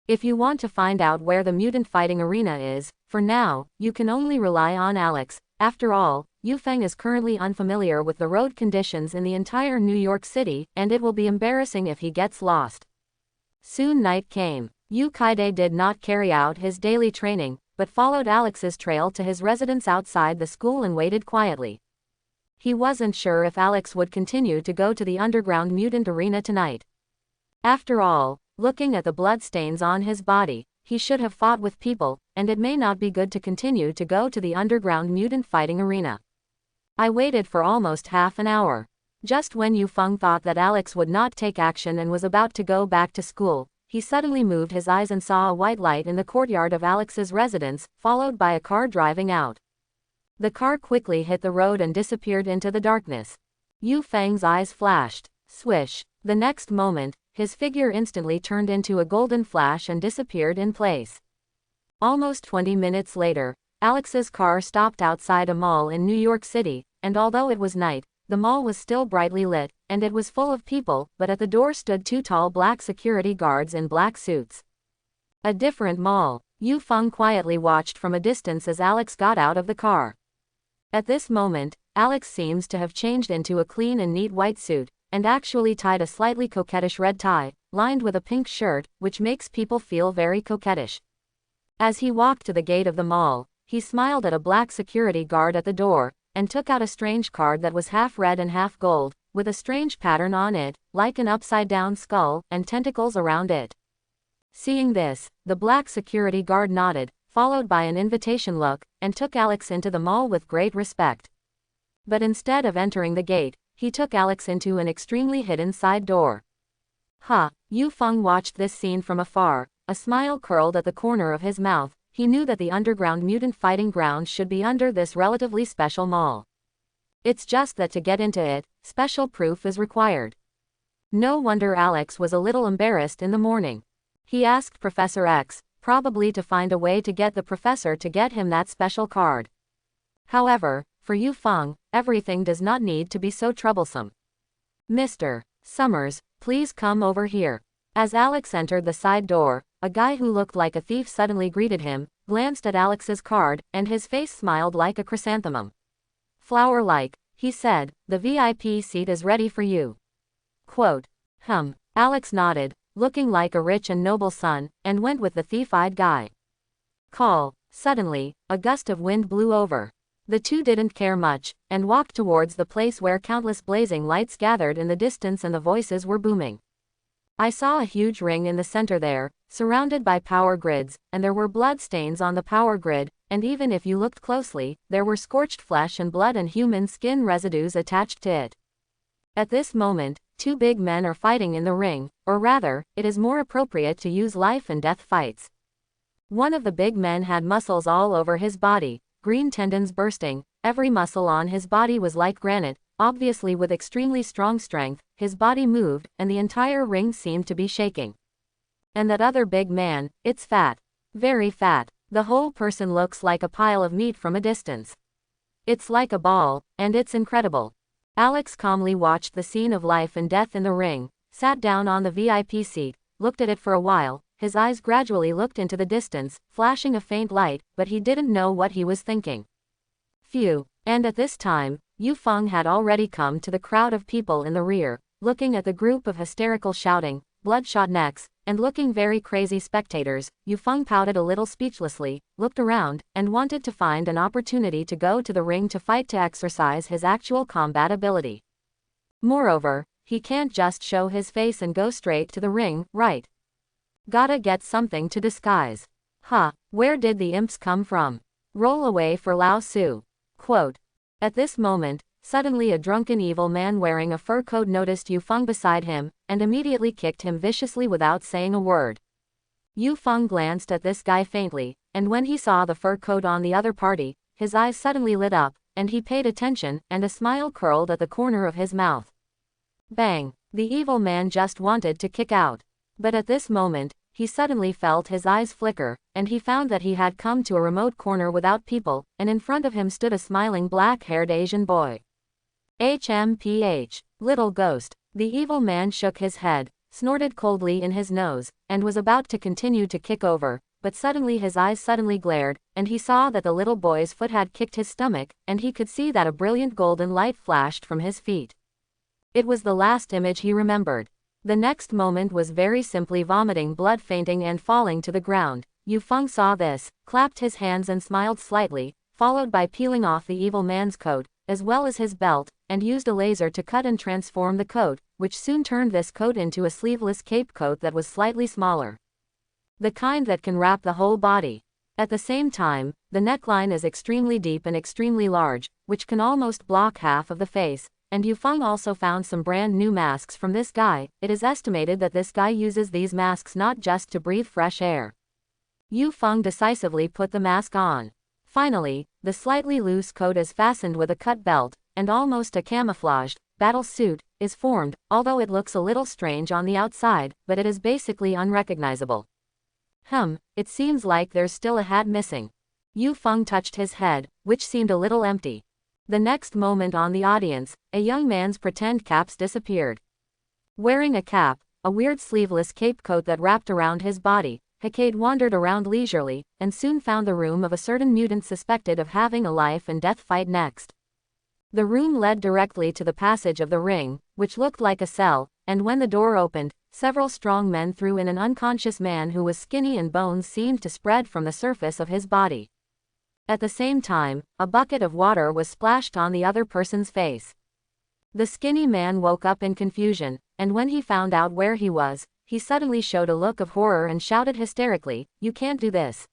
If you want to find out where the mutant fighting arena is, for now, you can only rely on Alex. After all, Yufeng is currently unfamiliar with the road conditions in the entire New York City, and it will be embarrassing if he gets lost. Soon night came. Yu Kaide did not carry out his daily training, but followed Alex's trail to his residence outside the school and waited quietly. He wasn't sure if Alex would continue to go to the underground mutant arena tonight. After all, looking at the bloodstains on his body, he should have fought with people, and it may not be good to continue to go to the underground mutant fighting arena. I waited for almost half an hour. Just when Yu Feng thought that Alex would not take action and was about to go back to school, he suddenly moved his eyes and saw a white light in the courtyard of Alex's residence, followed by a car driving out. The car quickly hit the road and disappeared into the darkness. Yu Feng's eyes flashed. Swish. The next moment, his figure instantly turned into a golden flash and disappeared in place. Almost 20 minutes later, Alex's car stopped outside a mall in New York City, and although it was night, the mall was still brightly lit, and it was full of people, but at the door stood two tall black security guards in black suits. A different mall. Yu Feng quietly watched from a distance as Alex got out of the car. At this moment, Alex seems to have changed into a clean and neat white suit, and actually tied a slightly coquettish red tie, lined with a pink shirt, which makes people feel very coquettish. As he walked to the gate of the mall, he smiled at a black security guard at the door, and took out a strange card that was half red and half gold, with a strange pattern on it, like an upside-down skull, and tentacles around it. Seeing this, the black security guard nodded, followed by an invitation look, and took Alex into the mall with great respect. But instead of entering the gate, he took Alex into an extremely hidden side door. Yu Feng watched this scene from afar, a smile curled at the corner of his mouth. He knew that the underground mutant fighting grounds should be under this relatively special mall. It's just that to get into it, special proof is required. No wonder Alex was a little embarrassed in the morning. He asked Professor X, probably to find a way to get the professor to get him that special card. However, for Yu Feng, everything does not need to be so troublesome. Mr. Summers, please come over here. As Alex entered the side door, a guy who looked like a thief suddenly greeted him, glanced at Alex's card, and his face smiled like a chrysanthemum. Flower-like, he said, the VIP seat is ready for you. Quote. Alex nodded, looking like a rich and noble son, and went with the thief-eyed guy. Call. Suddenly, a gust of wind blew over. The two didn't care much, and walked towards the place where countless blazing lights gathered in the distance and the voices were booming. I saw a huge ring in the center there, surrounded by power grids, and there were blood stains on the power grid, and even if you looked closely, there were scorched flesh and blood and human skin residues attached to it. At this moment, two big men are fighting in the ring, or rather, it is more appropriate to use life and death fights. One of the big men had muscles all over his body, green tendons bursting, every muscle on his body was like granite, obviously with extremely strong strength, his body moved, and the entire ring seemed to be shaking. And that other big man, it's fat. Very fat. The whole person looks like a pile of meat from a distance. It's like a ball, and it's incredible. Alex calmly watched the scene of life and death in the ring, sat down on the VIP seat, looked at it for a while, his eyes gradually looked into the distance, flashing a faint light, but he didn't know what he was thinking. Phew. And at this time, Yu Feng had already come to the crowd of people in the rear, looking at the group of hysterical shouting, bloodshot necks, and looking very crazy spectators. Yu Feng pouted a little speechlessly, looked around, and wanted to find an opportunity to go to the ring to fight to exercise his actual combat ability. Moreover, he can't just show his face and go straight to the ring, right? Gotta get something to disguise. Where did the imps come from? Roll away for Lao Su. Quote. At this moment, suddenly a drunken evil man wearing a fur coat noticed Yu Feng beside him, and immediately kicked him viciously without saying a word. Yu Feng glanced at this guy faintly, and when he saw the fur coat on the other party, his eyes suddenly lit up, and he paid attention, and a smile curled at the corner of his mouth. Bang! The evil man just wanted to kick out. But at this moment, he suddenly felt his eyes flicker, and he found that he had come to a remote corner without people, and in front of him stood a smiling black-haired Asian boy. HMPH. Little ghost. The evil man shook his head, snorted coldly in his nose, and was about to continue to kick over, but suddenly his eyes suddenly glared, and he saw that the little boy's foot had kicked his stomach, and he could see that a brilliant golden light flashed from his feet. It was the last image he remembered. The next moment was very simply vomiting blood, fainting and falling to the ground. Yu Feng saw this, clapped his hands and smiled slightly, followed by peeling off the evil man's coat, as well as his belt, and used a laser to cut and transform the coat, which soon turned this coat into a sleeveless cape coat that was slightly smaller. The kind that can wrap the whole body. At the same time, the neckline is extremely deep and extremely large, which can almost block half of the face, and Yu Feng also found some brand new masks from this guy. It is estimated that this guy uses these masks not just to breathe fresh air. Yu Feng decisively put the mask on. Finally, the slightly loose coat is fastened with a cut belt, and almost a camouflaged battle suit is formed, although it looks a little strange on the outside, but it is basically unrecognizable. It seems like there's still a hat missing. Yu Feng touched his head, which seemed a little empty. The next moment on the audience, a young man's pretend caps disappeared. Wearing a cap, a weird sleeveless cape coat that wrapped around his body, Hecate wandered around leisurely, and soon found the room of a certain mutant suspected of having a life and death fight next. The room led directly to the passage of the ring, which looked like a cell, and when the door opened, several strong men threw in an unconscious man who was skinny and bones seemed to spread from the surface of his body. At the same time, a bucket of water was splashed on the other person's face. The skinny man woke up in confusion, and when he found out where he was, he suddenly showed a look of horror and shouted hysterically, "You can't do this.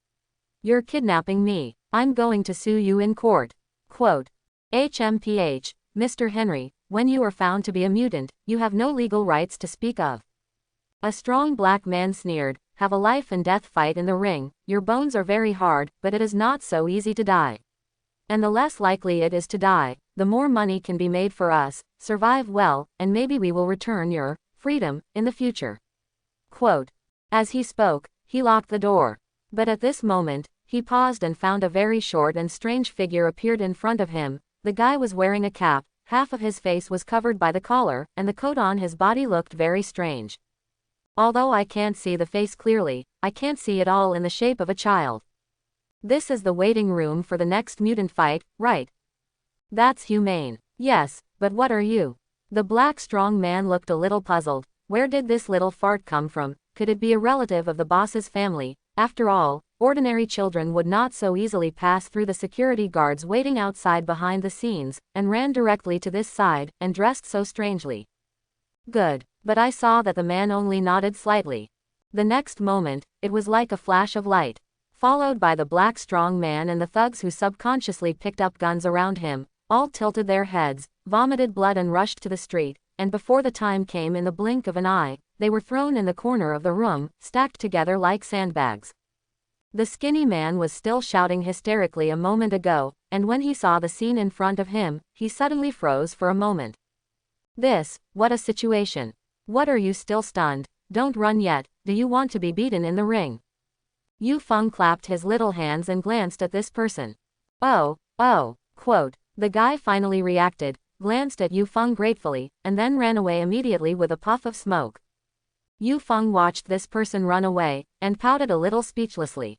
You're kidnapping me. I'm going to sue you in court." Quote, HMPH, Mr. Henry, when you are found to be a mutant, you have no legal rights to speak of. A strong black man sneered, "Have a life and death fight in the ring. Your bones are very hard, but it is not so easy to die. And the less likely it is to die, the more money can be made for us. Survive well, and maybe we will return your freedom in the future." Quote. As he spoke, he locked the door. But at this moment, he paused and found a very short and strange figure appeared in front of him. The guy was wearing a cap, half of his face was covered by the collar, and the coat on his body looked very strange. Although I can't see the face clearly, I can't see it all in the shape of a child. This is the waiting room for the next mutant fight, right? That's humane. Yes, but what are you? The black strong man looked a little puzzled. Where did this little fart come from? Could it be a relative of the boss's family? After all, ordinary children would not so easily pass through the security guards waiting outside behind the scenes, and ran directly to this side, and dressed so strangely. Good, but I saw that the man only nodded slightly. The next moment, it was like a flash of light. Followed by the black strong man and the thugs who subconsciously picked up guns around him, all tilted their heads, vomited blood and rushed to the street, and before the time came in the blink of an eye, they were thrown in the corner of the room, stacked together like sandbags. The skinny man was still shouting hysterically a moment ago, and when he saw the scene in front of him, he suddenly froze for a moment. What a situation. What are you still stunned? Don't run yet, do you want to be beaten in the ring? Yu Feng clapped his little hands and glanced at this person. Oh, quote. The guy finally reacted, glanced at Yu Feng gratefully, and then ran away immediately with a puff of smoke. Yu Feng watched this person run away, and pouted a little speechlessly.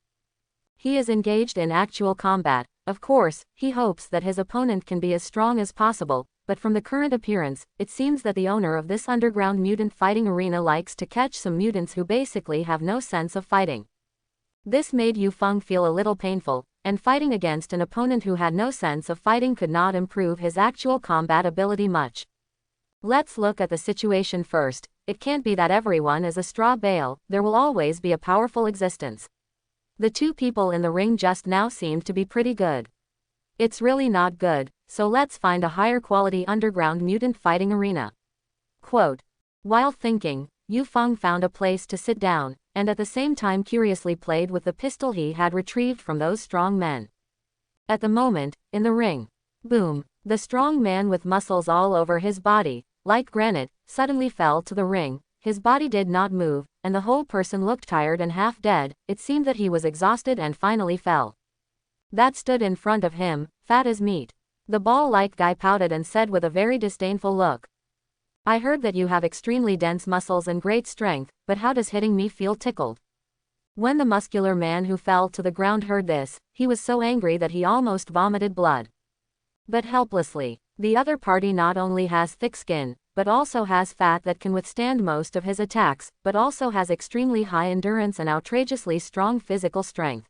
He is engaged in actual combat. Of course, he hopes that his opponent can be as strong as possible, but from the current appearance, it seems that the owner of this underground mutant fighting arena likes to catch some mutants who basically have no sense of fighting. This made Yu Feng feel a little painful, and fighting against an opponent who had no sense of fighting could not improve his actual combat ability much. Let's look at the situation first. It can't be that everyone is a straw bale, there will always be a powerful existence. The two people in the ring just now seemed to be pretty good. It's really not good, so let's find a higher quality underground mutant fighting arena. Quote. While thinking, Yu Feng found a place to sit down, and at the same time curiously played with the pistol he had retrieved from those strong men. At the moment, in the ring, boom, the strong man with muscles all over his body, like granite, suddenly fell to the ring. His body did not move, and the whole person looked tired and half dead. It seemed that he was exhausted and finally fell. That stood in front of him, fat as meat. The ball-like guy pouted and said with a very disdainful look, I heard that you have extremely dense muscles and great strength, but how does hitting me feel tickled? When the muscular man who fell to the ground heard this, he was so angry that he almost vomited blood. But helplessly, the other party not only has thick skin, but also has fat that can withstand most of his attacks, but also has extremely high endurance and outrageously strong physical strength.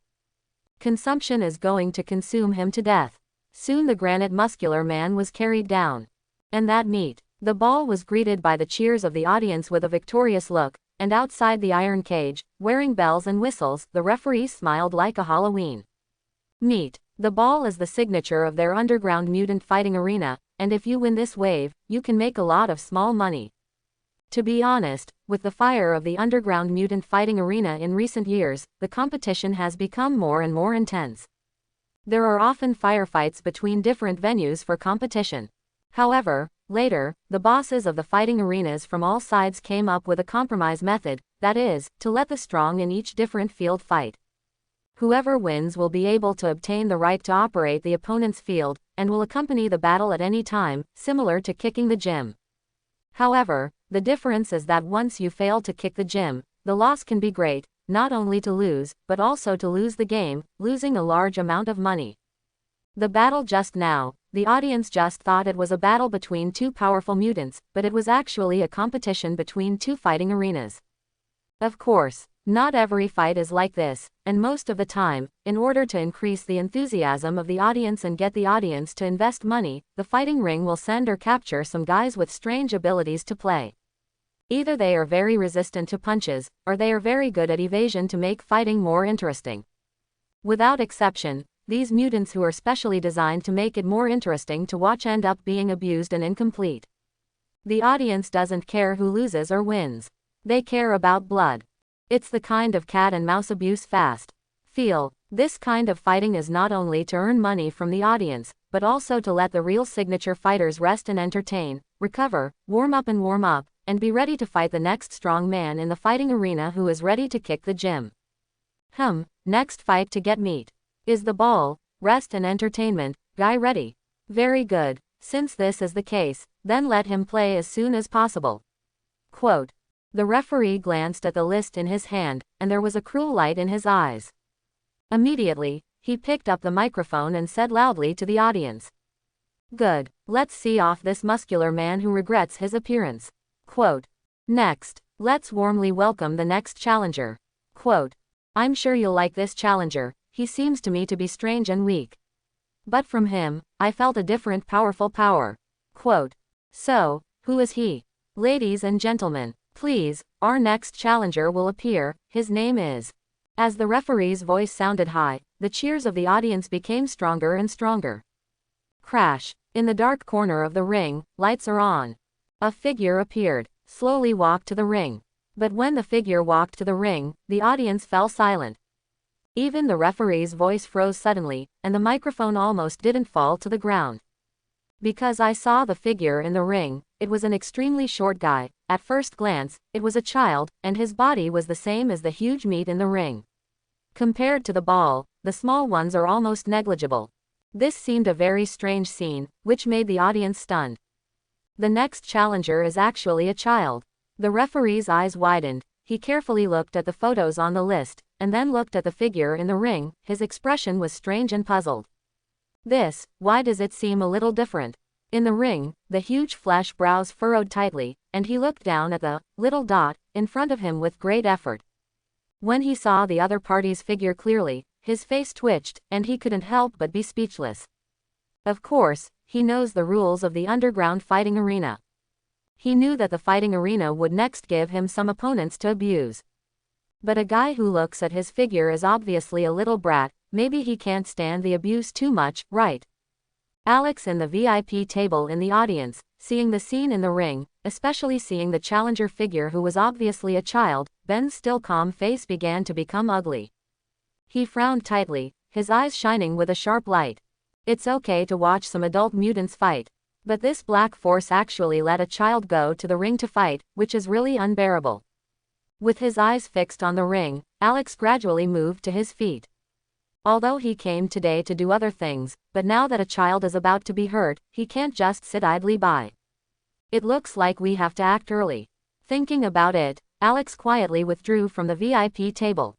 Consumption is going to consume him to death. Soon the granite muscular man was carried down. And that meat. The ball was greeted by the cheers of the audience with a victorious look, and outside the iron cage, wearing bells and whistles, the referee smiled like a Halloween. Meat. The ball is the signature of their underground mutant fighting arena, and if you win this wave, you can make a lot of small money. To be honest, with the fire of the underground mutant fighting arena in recent years, the competition has become more and more intense. There are often firefights between different venues for competition. However, later, the bosses of the fighting arenas from all sides came up with a compromise method, that is, to let the strong in each different field fight. Whoever wins will be able to obtain the right to operate the opponent's field, and will accompany the battle at any time, similar to kicking the gym. However, the difference is that once you fail to kick the gym, the loss can be great, not only to lose, but also to lose the game, losing a large amount of money. The battle just now, the audience just thought it was a battle between two powerful mutants, but it was actually a competition between two fighting arenas. Of course, not every fight is like this, and most of the time, in order to increase the enthusiasm of the audience and get the audience to invest money, the fighting ring will send or capture some guys with strange abilities to play. Either they are very resistant to punches, or they are very good at evasion to make fighting more interesting. Without exception, these mutants who are specially designed to make it more interesting to watch end up being abused and incomplete. The audience doesn't care who loses or wins. They care about blood. It's the kind of cat and mouse abuse fast. Feel. This kind of fighting is not only to earn money from the audience, but also to let the real signature fighters rest and entertain, recover, warm up, and be ready to fight the next strong man in the fighting arena who is ready to kick the gym. Next fight to get meat. Is the ball, rest and entertainment, guy ready? Very good. Since this is the case, then let him play as soon as possible. Quote. The referee glanced at the list in his hand, and there was a cruel light in his eyes. Immediately, he picked up the microphone and said loudly to the audience. Good. Let's see off this muscular man who regrets his appearance. Quote. Next, let's warmly welcome the next challenger. Quote. I'm sure you'll like this challenger, he seems to me to be strange and weak. But from him, I felt a different powerful power. Quote. So, who is he? Ladies and gentlemen, please, our next challenger will appear, his name is. As the referee's voice sounded high, the cheers of the audience became stronger and stronger. Crash. In the dark corner of the ring, lights are on. A figure appeared, slowly walked to the ring. But when the figure walked to the ring, the audience fell silent. Even the referee's voice froze suddenly, and the microphone almost didn't fall to the ground. Because I saw the figure in the ring, it was an extremely short guy. At first glance, it was a child, and his body was the same as the huge meat in the ring. Compared to the ball, the small ones are almost negligible. This seemed a very strange scene, which made the audience stunned. The next challenger is actually a child. The referee's eyes widened. He carefully looked at the photos on the list, and then looked at the figure in the ring. His expression was strange and puzzled. Why does it seem a little different? In the ring, the huge flesh brows furrowed tightly, and he looked down at the little dot in front of him with great effort. When he saw the other party's figure clearly, his face twitched, and he couldn't help but be speechless. Of course, he knows the rules of the underground fighting arena. He knew that the fighting arena would next give him some opponents to abuse. But a guy who looks at his figure is obviously a little brat. Maybe he can't stand the abuse too much, right? Alex in the VIP table in the audience, seeing the scene in the ring, especially seeing the challenger figure who was obviously a child, Ben's still calm face began to become ugly. He frowned tightly, his eyes shining with a sharp light. It's okay to watch some adult mutants fight. But this black force actually let a child go to the ring to fight, which is really unbearable. With his eyes fixed on the ring, Alex gradually moved to his feet. Although he came today to do other things, but now that a child is about to be hurt, he can't just sit idly by. It looks like we have to act early. Thinking about it, Alex quietly withdrew from the VIP table.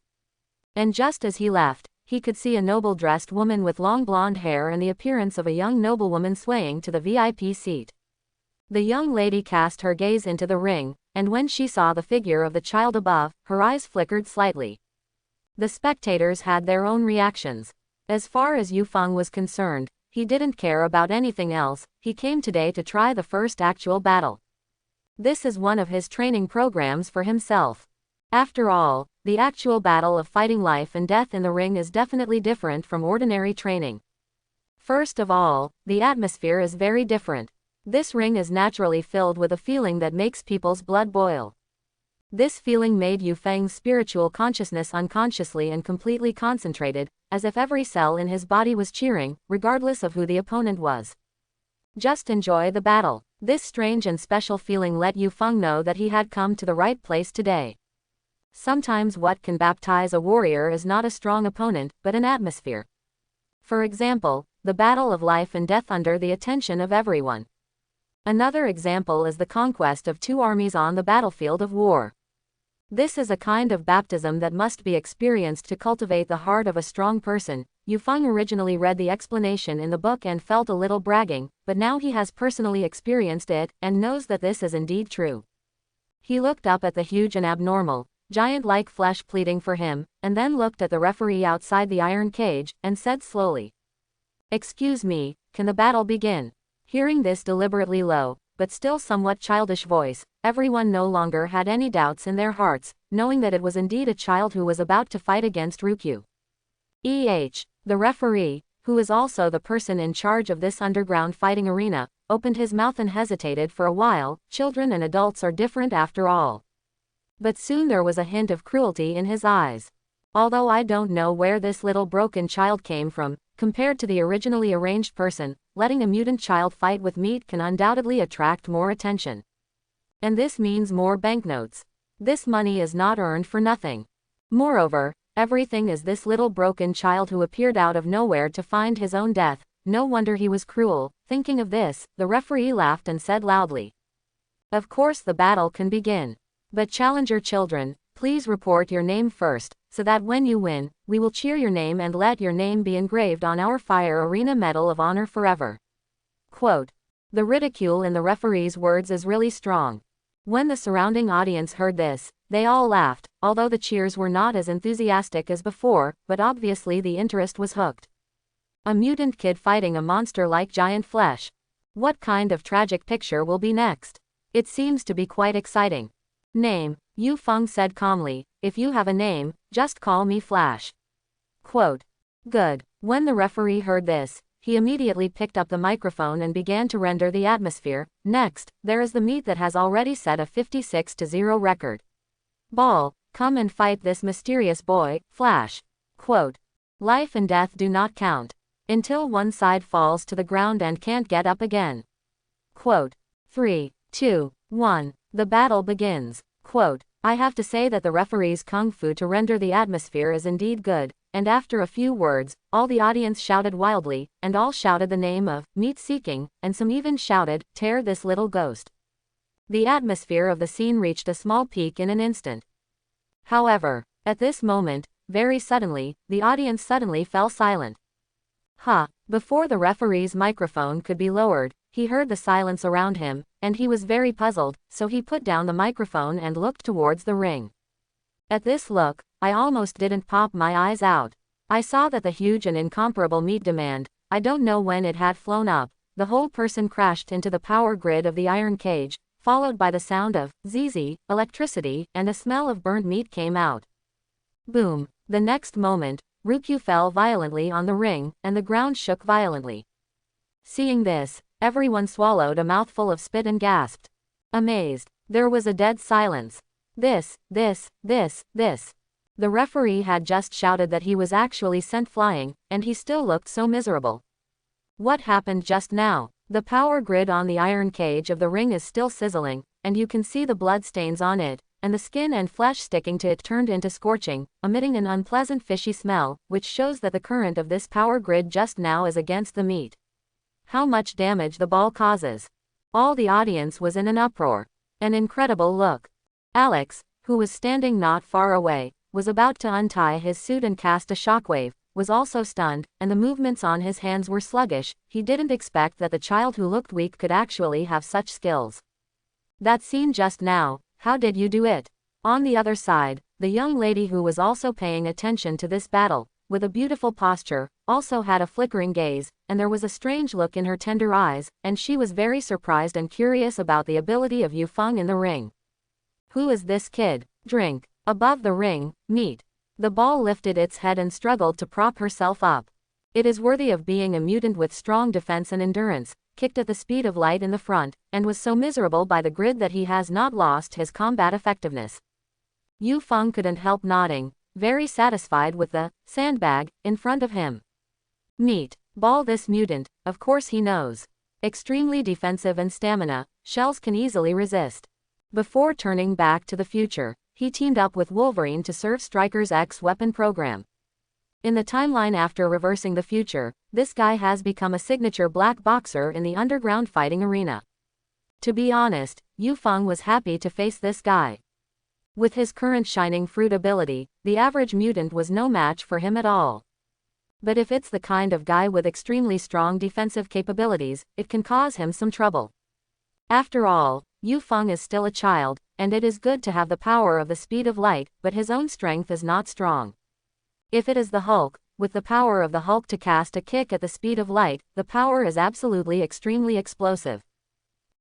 And just as he left, he could see a noble-dressed woman with long blonde hair and the appearance of a young noblewoman swaying to the VIP seat. The young lady cast her gaze into the ring, and when she saw the figure of the child above, her eyes flickered slightly. The spectators had their own reactions. As far as Yufeng was concerned, he didn't care about anything else. He came today to try the first actual battle. This is one of his training programs for himself. After all, the actual battle of fighting life and death in the ring is definitely different from ordinary training. First of all, the atmosphere is very different. This ring is naturally filled with a feeling that makes people's blood boil. This feeling made Yufeng's spiritual consciousness unconsciously and completely concentrated, as if every cell in his body was cheering, regardless of who the opponent was. Just enjoy the battle. This strange and special feeling let Yufeng know that he had come to the right place today. Sometimes what can baptize a warrior is not a strong opponent, but an atmosphere. For example, the battle of life and death under the attention of everyone. Another example is the conquest of two armies on the battlefield of war. This is a kind of baptism that must be experienced to cultivate the heart of a strong person. Yufeng originally read the explanation in the book and felt a little bragging, but now he has personally experienced it, and knows that this is indeed true. He looked up at the huge and abnormal, giant-like flesh pleading for him, and then looked at the referee outside the iron cage, and said slowly, "Excuse me, can the battle begin?" Hearing this deliberately low, but still somewhat childish voice, everyone no longer had any doubts in their hearts, knowing that it was indeed a child who was about to fight against Ryukyu. The referee, who is also the person in charge of this underground fighting arena, opened his mouth and hesitated for a while. Children and adults are different after all. But soon there was a hint of cruelty in his eyes. Although I don't know where this little broken child came from, compared to the originally arranged person, letting a mutant child fight with meat can undoubtedly attract more attention. And this means more banknotes. This money is not earned for nothing. Moreover, everything is this little broken child who appeared out of nowhere to find his own death. No wonder he was cruel. Thinking of this, the referee laughed and said loudly, "Of course the battle can begin. But challenger children, please report your name first, so that when you win, we will cheer your name and let your name be engraved on our Fire Arena Medal of Honor forever." Quote. The ridicule in the referee's words is really strong. When the surrounding audience heard this, they all laughed, although the cheers were not as enthusiastic as before, but obviously the interest was hooked. A mutant kid fighting a monster like giant flesh. What kind of tragic picture will be next? It seems to be quite exciting. Name, Yufeng said calmly, "If you have a name, just call me Flash." Quote. Good. When the referee heard this, he immediately picked up the microphone and began to render the atmosphere. Next, there is the meat that has already set a 56-0 record. Ball, come and fight this mysterious boy, Flash. Quote. Life and death do not count. Until one side falls to the ground and can't get up again. Quote. 3, 2, 1. The battle begins. Quote. I have to say that the referee's kung fu to render the atmosphere is indeed good, and after a few words, all the audience shouted wildly, and all shouted the name of meat seeking, and some even shouted, "Tear this little ghost." The atmosphere of the scene reached a small peak in an instant. However, at this moment, very suddenly, the audience suddenly fell silent. Before the referee's microphone could be lowered, he heard the silence around him, and he was very puzzled, so he put down the microphone and looked towards the ring. At this look, I almost didn't pop my eyes out. I saw that the huge and incomparable meat demand, I don't know when it had flown up, the whole person crashed into the power grid of the iron cage, followed by the sound of zzz, electricity, and a smell of burnt meat came out. Boom. The next moment, Ryukyu fell violently on the ring, and the ground shook violently. Seeing this, everyone swallowed a mouthful of spit and gasped. Amazed, there was a dead silence. This. The referee had just shouted that he was actually sent flying, and he still looked so miserable. What happened just now? The power grid on the iron cage of the ring is still sizzling, and you can see the blood stains on it, and the skin and flesh sticking to it turned into scorching, emitting an unpleasant fishy smell, which shows that the current of this power grid just now is against the meat. How much damage the ball causes. All the audience was in an uproar. An incredible look. Alex, who was standing not far away, was about to untie his suit and cast a shockwave, was also stunned, and the movements on his hands were sluggish. He didn't expect that the child who looked weak could actually have such skills. That scene just now, how did you do it? On the other side, the young lady who was also paying attention to this battle, with a beautiful posture, also had a flickering gaze, and there was a strange look in her tender eyes, and she was very surprised and curious about the ability of Yu Feng in the ring. Who is this kid? Drink. Above the ring, meat. The ball lifted its head and struggled to prop herself up. It is worthy of being a mutant with strong defense and endurance, kicked at the speed of light in the front, and was so miserable by the grid that he has not lost his combat effectiveness. Yu Feng couldn't help nodding, very satisfied with the sandbag in front of him. Meat. Ball this mutant, of course he knows. Extremely defensive and stamina, shells can easily resist. Before turning back to the future, he teamed up with Wolverine to serve Stryker's X-weapon program. In the timeline after reversing the future, this guy has become a signature black boxer in the underground fighting arena. To be honest, Yu Feng was happy to face this guy. With his current shining fruit ability, the average mutant was no match for him at all. But if it's the kind of guy with extremely strong defensive capabilities, it can cause him some trouble. After all, Yu Feng is still a child, and it is good to have the power of the speed of light, but his own strength is not strong. If it is the Hulk, with the power of the Hulk to cast a kick at the speed of light, the power is absolutely extremely explosive.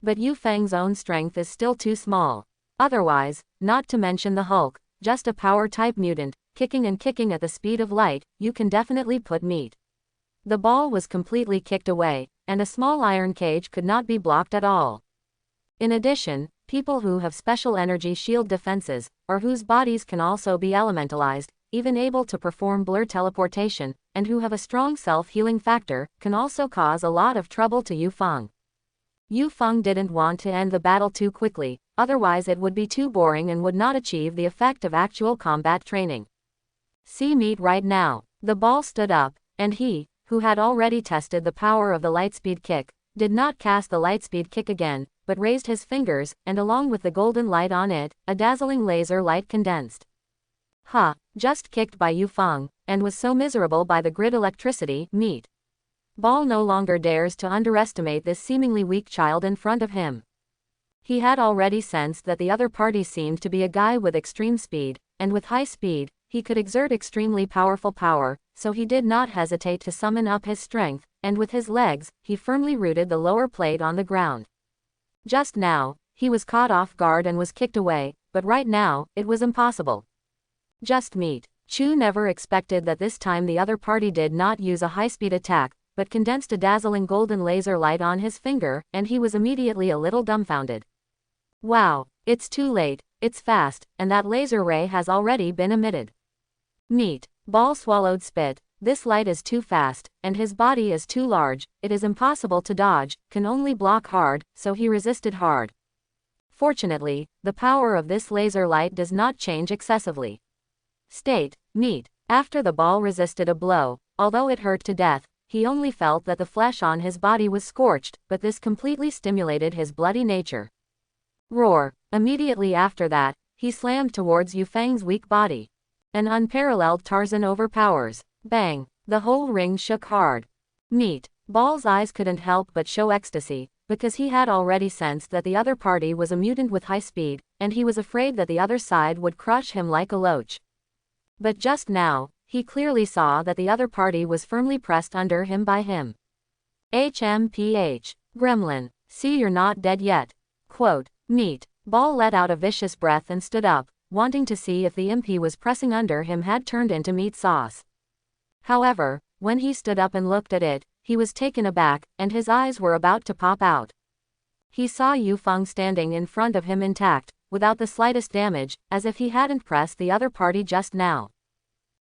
But Yu Feng's own strength is still too small. Otherwise, not to mention the Hulk, just a power-type mutant, kicking at the speed of light, you can definitely put meat. The ball was completely kicked away, and a small iron cage could not be blocked at all. In addition, people who have special energy shield defenses, or whose bodies can also be elementalized, even able to perform blur teleportation, and who have a strong self-healing factor, can also cause a lot of trouble to Yu Feng. Yu Feng didn't want to end the battle too quickly, otherwise it would be too boring and would not achieve the effect of actual combat training. See meat right now. The ball stood up, and he, who had already tested the power of the lightspeed kick, did not cast the lightspeed kick again, but raised his fingers, and along with the golden light on it, a dazzling laser light condensed. Just kicked by Yu Feng, and was so miserable by the grid electricity, meat. Ball no longer dares to underestimate this seemingly weak child in front of him. He had already sensed that the other party seemed to be a guy with extreme speed, and with high speed, he could exert extremely powerful power, so he did not hesitate to summon up his strength, and with his legs, he firmly rooted the lower plate on the ground. Just now, he was caught off guard and was kicked away, but right now, it was impossible. Just meat. Chu never expected that this time the other party did not use a high-speed attack, but condensed a dazzling golden laser light on his finger, and he was immediately a little dumbfounded. Wow, it's too late, it's fast, and that laser ray has already been emitted. Meat. Ball swallowed spit. This light is too fast, and his body is too large, it is impossible to dodge, can only block hard, so he resisted hard. Fortunately, the power of this laser light does not change excessively. Meat. After the ball resisted a blow, although it hurt to death, he only felt that the flesh on his body was scorched, but this completely stimulated his bloody nature. Roar. Immediately after that, he slammed towards Yu Feng's weak body. An unparalleled Tarzan overpowers. Bang. The whole ring shook hard. Meat. Ball's eyes couldn't help but show ecstasy, because he had already sensed that the other party was a mutant with high speed, and he was afraid that the other side would crush him like a loach. But just now, he clearly saw that the other party was firmly pressed under him by him. HMPH. Gremlin. See, you're not dead yet. Quote. Meat. Ball let out a vicious breath and stood up, wanting to see if the imp he was pressing under him had turned into meat sauce. However, when he stood up and looked at it, he was taken aback, and his eyes were about to pop out. He saw Yu Feng standing in front of him intact, without the slightest damage, as if he hadn't pressed the other party just now.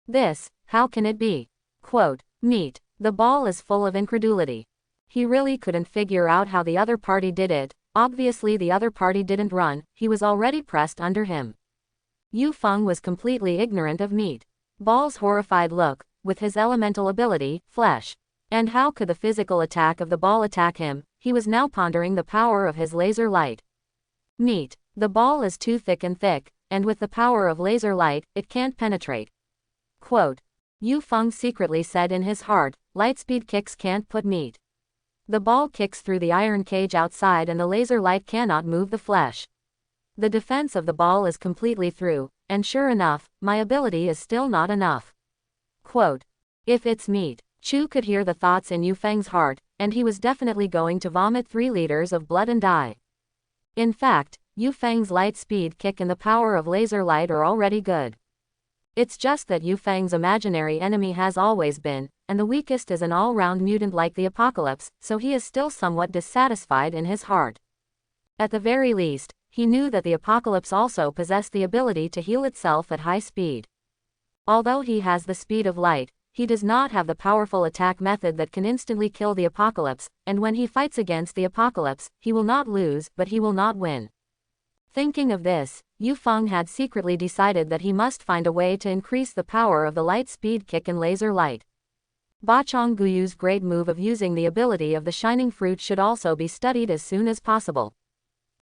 This, how can it be? Quote. Meat. The ball is full of incredulity. He really couldn't figure out how the other party did it. Obviously the other party didn't run, he was already pressed under him. Yu Feng was completely ignorant of meat. Ball's horrified look, with his elemental ability, flesh. And how could the physical attack of the ball attack him? He was now pondering the power of his laser light. Meat. The ball is too thick, and with the power of laser light, it can't penetrate. Quote. Yu Feng secretly said in his heart, lightspeed kicks can't put meat. The ball kicks through the iron cage outside and the laser light cannot move the flesh. The defense of the ball is completely through, and sure enough, my ability is still not enough. Quote, if it's meat. Chu could hear the thoughts in Yu Feng's heart, and he was definitely going to vomit 3 liters of blood and die. In fact, Yu Feng's light speed kick and the power of laser light are already good. It's just that Yu Feng's imaginary enemy has always been, and the weakest is an all-round mutant like the Apocalypse, so he is still somewhat dissatisfied in his heart. At the very least, he knew that the Apocalypse also possessed the ability to heal itself at high speed. Although he has the speed of light, he does not have the powerful attack method that can instantly kill the Apocalypse, and when he fights against the Apocalypse, he will not lose, but he will not win. Thinking of this, Yu Feng had secretly decided that he must find a way to increase the power of the light speed kick and laser light. Bachong Guyu's great move of using the ability of the shining fruit should also be studied as soon as possible.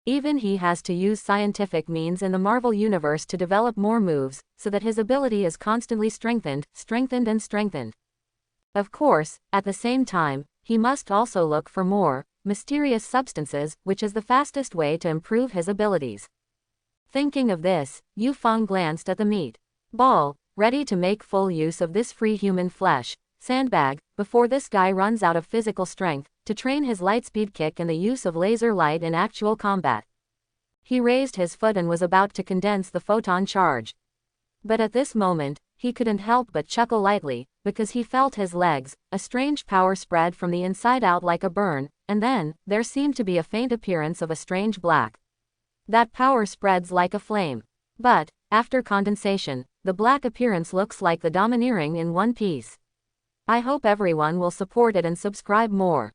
Even he has to use scientific means in the Marvel Universe to develop more moves, so that his ability is constantly strengthened. Of course, at the same time, he must also look for more mysterious substances, which is the fastest way to improve his abilities. Thinking of this, Yu Feng glanced at the meat ball, ready to make full use of this free human flesh sandbag, before this guy runs out of physical strength, to train his lightspeed kick and the use of laser light in actual combat. He raised his foot and was about to condense the photon charge. But at this moment, he couldn't help but chuckle lightly, because he felt his legs, a strange power spread from the inside out like a burn, and then, there seemed to be a faint appearance of a strange black. That power spreads like a flame. But, after condensation, the black appearance looks like the domineering in One Piece. I hope everyone will support it and subscribe more.